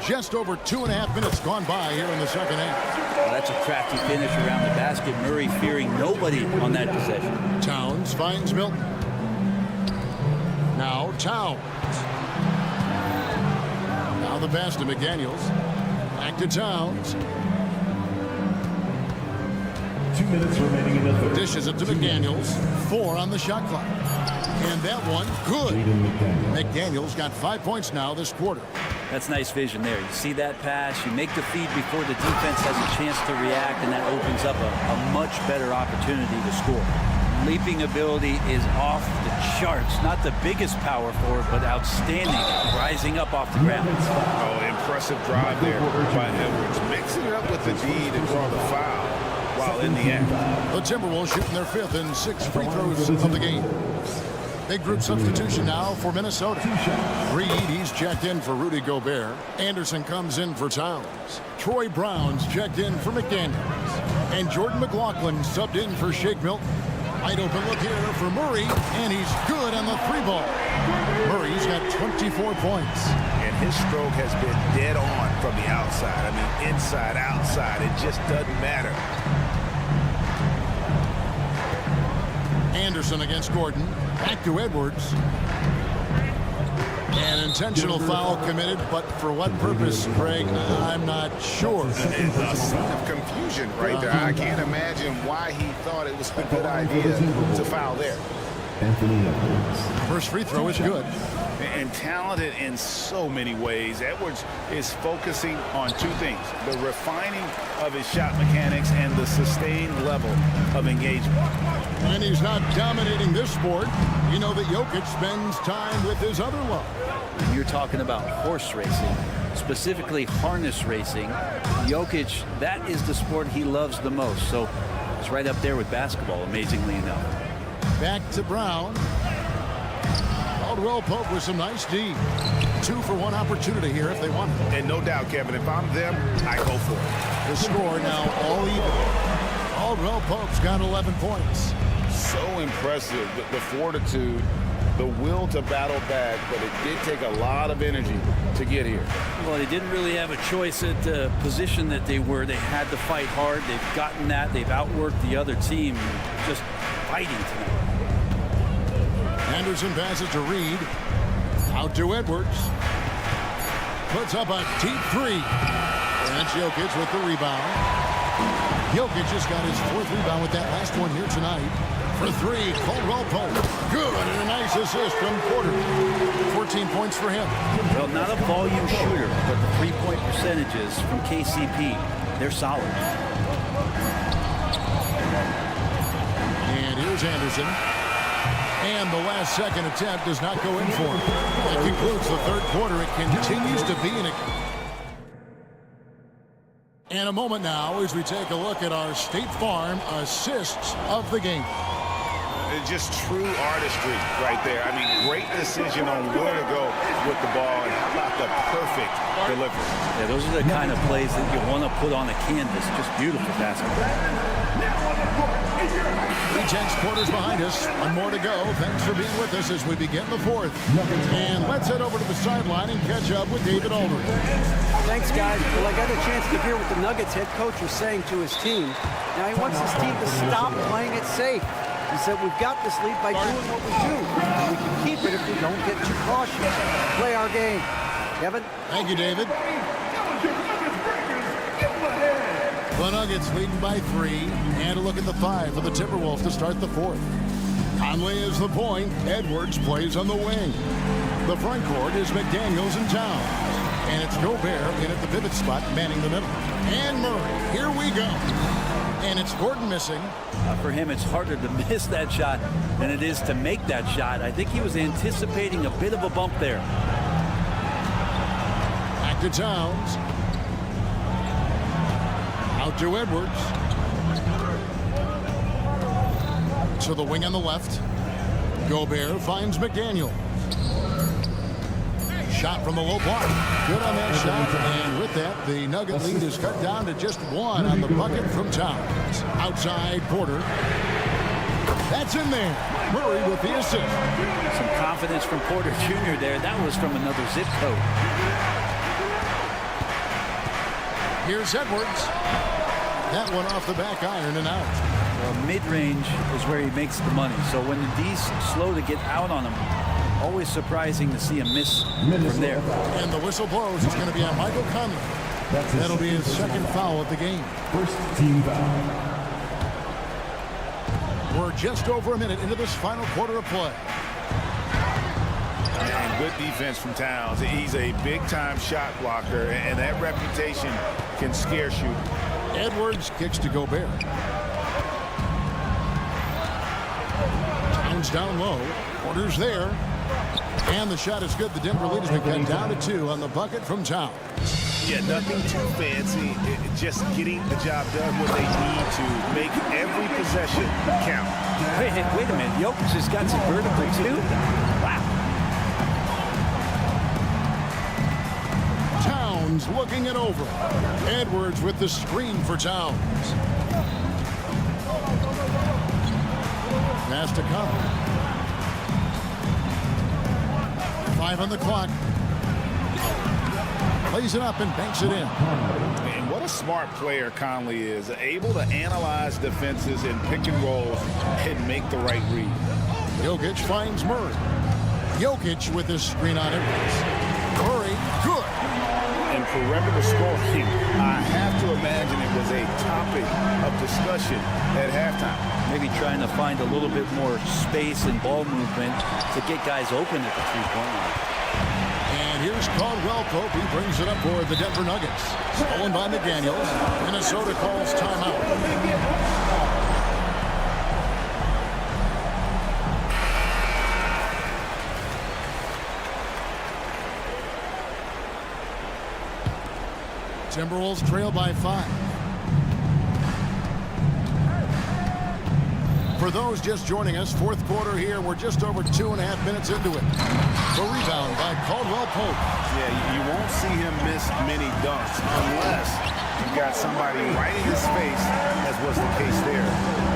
Just over 2.5 minutes gone by here in the second half. Well, that's a crafty finish around the basket. Murray fearing nobody on that possession. Towns finds Milton. Now Towns. Now the pass to McDaniels. Back to Towns. 2 minutes remaining in the third. Dishes it to McDaniels. 4 on the shot clock. And that one, good. McDaniels got 5 points now this quarter. That's nice vision there. You see that pass, you make the feed before the defense has a chance to react, and that opens up a much better opportunity to score. Leaping ability is off the charts. Not the biggest power forward, but outstanding, rising up off the ground. Oh, impressive drive there by Edwards. Mixing it up with the D to draw the foul while in the act. The Timberwolves shooting their 5th and 6th free throws of the game. Big group substitution now for Minnesota. Reed, he's checked in for Rudy Gobert. Anderson comes in for Towns. Troy Brown's checked in for McDaniels. And Jordan McLaughlin subbed in for Shake Milton. Wide open look here for Murray, and he's good on the 3 ball. Murray's got 24 points. And his stroke has been dead on from the outside. I mean, inside, outside, it just doesn't matter. Anderson against Gordon. Back to Edwards. An intentional foul committed, but for what purpose, Craig? I'm not sure. A scene of confusion right there. I can't imagine why he thought it was a good idea to foul there. First free throw is good. And talented in so many ways. Edwards is focusing on two things: the refining of his shot mechanics and the sustained level of engagement. And he's not dominating this sport. You know that Jokic spends time with his other love. You're talking about horse racing, specifically harness racing. Jokic, that is the sport he loves the most. So it's right up there with basketball, amazingly enough. Back to Brown. Caldwell Pope with some nice D. 2-for-1 opportunity here if they want it. And no doubt, Kevin, if I'm them, I go for it. The score now all even. Caldwell Pope's got 11 points. So impressive, the fortitude, the will to battle back, but it did take a lot of energy to get here. Well, they didn't really have a choice at the position that they were. They had to fight hard. They've gotten that. They've outworked the other team, just fighting tonight. Anderson passes to Reed. Out to Edwards. Puts up a deep three. And that's Jokic with the rebound. Jokic just got his 4th rebound with that last one here tonight. For 3, Caldwell Pope. Good, and a nice assist from Porter. 14 points for him. Well, not a volume shooter, but the three-point percentages from KCP, they're solid. And here's Anderson. And the last second attempt does not go in for him. That concludes the 3rd quarter. It continues to be in a moment now as we take a look at our State Farm assists of the game. It's just true artistry right there. I mean, great decision on where to go with the ball, and how about the perfect delivery. Yeah, those are the kind of plays that you want to put on a canvas. Just beautiful basketball. 3 quarters behind us. One more to go. Thanks for being with us as we begin the 4th. And let's head over to the sideline and catch up with David Aldridge. Thanks, guys. Well, I got a chance to hear what the Nuggets head coach was saying to his team. Now, he wants his team to stop playing it safe. He said, we've got this lead by doing what we do. And we can keep it if we don't get too cautious. Play our game. Kevin? Thank you, David. The Nuggets leading by 3. And a look at the 5 for the Timberwolves to start the 4th. Conley is the point. Edwards plays on the wing. The front court is McDaniels and Towns. And it's Gobert in at the pivot spot, manning the middle. And Murray. Here we go. And it's Gordon missing. For him, it's harder to miss that shot than it is to make that shot. I think he was anticipating a bit of a bump there. Back to Towns. Out to Edwards. To the wing on the left. Gobert finds McDaniel. Shot from the low block. Good on that shot. And with that, the Nugget lead is cut down to just 1 on the bucket from Towns. Outside Porter. That's in there. Murray with the assist. Some confidence from Porter Jr. there. That was from another zip code. Here's Edwards. That one off the back iron and out. Well, mid-range is where he makes the money. So when the D's slow to get out on him, always surprising to see him miss from there. And the whistle blows. It's going to be on Michael Conley. That'll be his 2nd foul of the game. First team foul. We're just over a minute into this final quarter of play. And good defense from Towns. He's a big-time shot blocker, and that reputation can scare shooters. Edwards kicks to Gobert. Towns down low. Porter's there. And the shot is good. The Denver lead has been cut down to 2 on the bucket from Towns. Yeah, nothing too fancy. Just getting the job done what they need to make every possession count. Wait a minute. Jokic has got some vertical too? Wow. Towns looking it over. Edwards with the screen for Towns. Pass to Conley. 5 on the clock. Plays it up and banks it in. And what a smart player Conley is. Able to analyze defenses in pick and rolls and make the right read. Jokic finds Murray. Jokic with his screen on Edwards. Murray, good. And perimeter scoring, I have to imagine it was a topic of discussion at halftime. Maybe trying to find a little bit more space and ball movement to get guys open at the three-point line. And here's Caldwell Pope. He brings it up for the Denver Nuggets. Stolen by McDaniels. Minnesota calls timeout. Timberwolves trail by 5. For those just joining us, fourth quarter here. We're just over 2.5 minutes into it. The rebound by Caldwell Pope. Yeah, you won't see him miss many dunks unless you've got somebody right in his face, as was the case there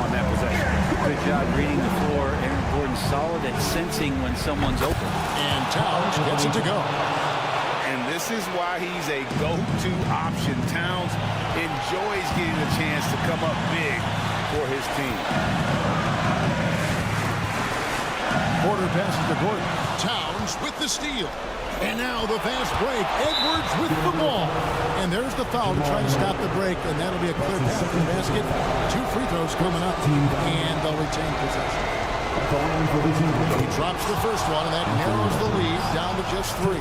on that possession. Good job reading the floor. Aaron Gordon solid at sensing when someone's open. And Towns gets it to go. And this is why he's a go-to option. Towns enjoys getting a chance to come up big for his team. Porter passes to Gordon. Towns with the steal. And now the fast break. Edwards with the ball. And there's the foul to try to stop the break. And that'll be a clear path to the basket. 2 free throws coming up. And they'll retain possession. He drops the first one, and that narrows the lead down to just 3.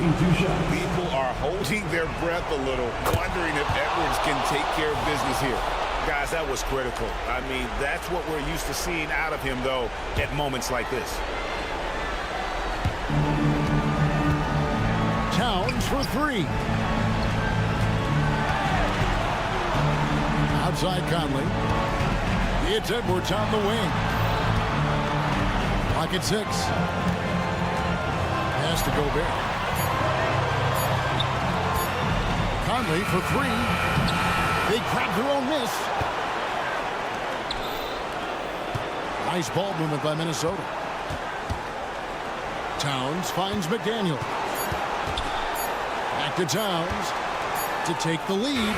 People are holding their breath a little, wondering if Edwards can take care of business here. Guys, that was critical. I mean, that's what we're used to seeing out of him, though, at moments like this. Towns for 3. Outside Conley. It's Edwards on the wing. Pocket 6. Pass to Gobert. Conley for 3. They grab their own miss. Nice ball movement by Minnesota. Towns finds McDaniel. Back to Towns to take the lead.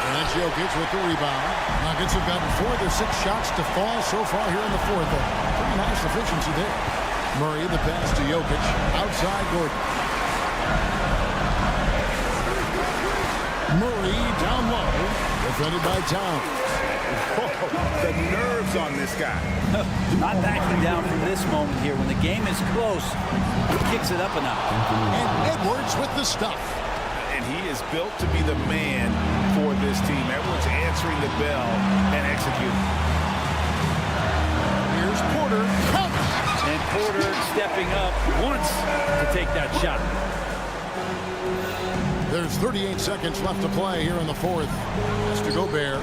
And that's Jokic with the rebound. Nuggets have gotten 4 of their 6 shots to fall so far here in the fourth. Pretty nice efficiency there. Murray, the pass to Jokic. Outside Gordon. Murray down low. Defended by Towns. Oh, the nerves on this guy. Not backing down from this moment here. When the game is close, he kicks it up a notch. And Edwards with the stuff. And he is built to be the man for this team. Edwards answering the bell and executing. Here's Porter. And Porter stepping up once to take that shot. There's 38 seconds left to play here in the fourth. That's to Gobert.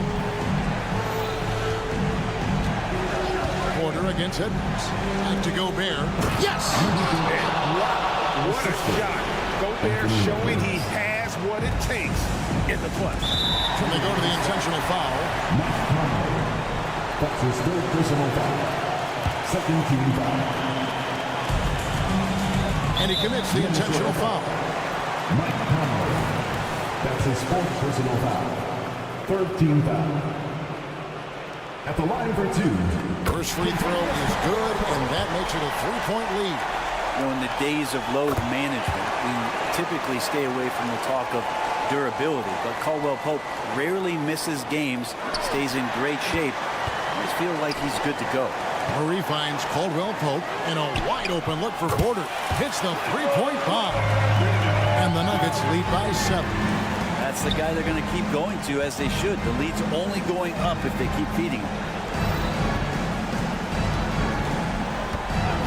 Porter against Edwards. Back to Gobert. Yes! Wow, what a shot. Gobert showing he has what it takes in the clutch. And they go to the intentional foul. That's his 3rd personal foul. 2nd team foul. And he commits the intentional foul. Mike Conley. That's his 4th personal foul. 3rd team foul. At the line for 2. First free throw is good, and that makes it a 3-point lead. You know, in the days of load management, we typically stay away from the talk of durability, but Caldwell Pope rarely misses games, stays in great shape. I just feel like he's good to go. Murray finds Caldwell Pope in a wide open look for Porter. Hits the 3-point bomb. And the Nuggets lead by 7. That's the guy they're going to keep going to, as they should. The lead's only going up if they keep feeding him.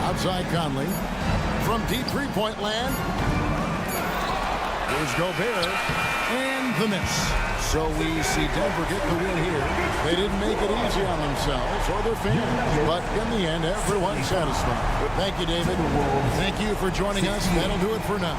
Outside Conley. From deep 3-point land. Here's Gobert. And the miss. So we see Denver get the win here. They didn't make it easy on themselves or their fans. But in the end, everyone's satisfied. Thank you, David. Thank you for joining us. That'll do it for now.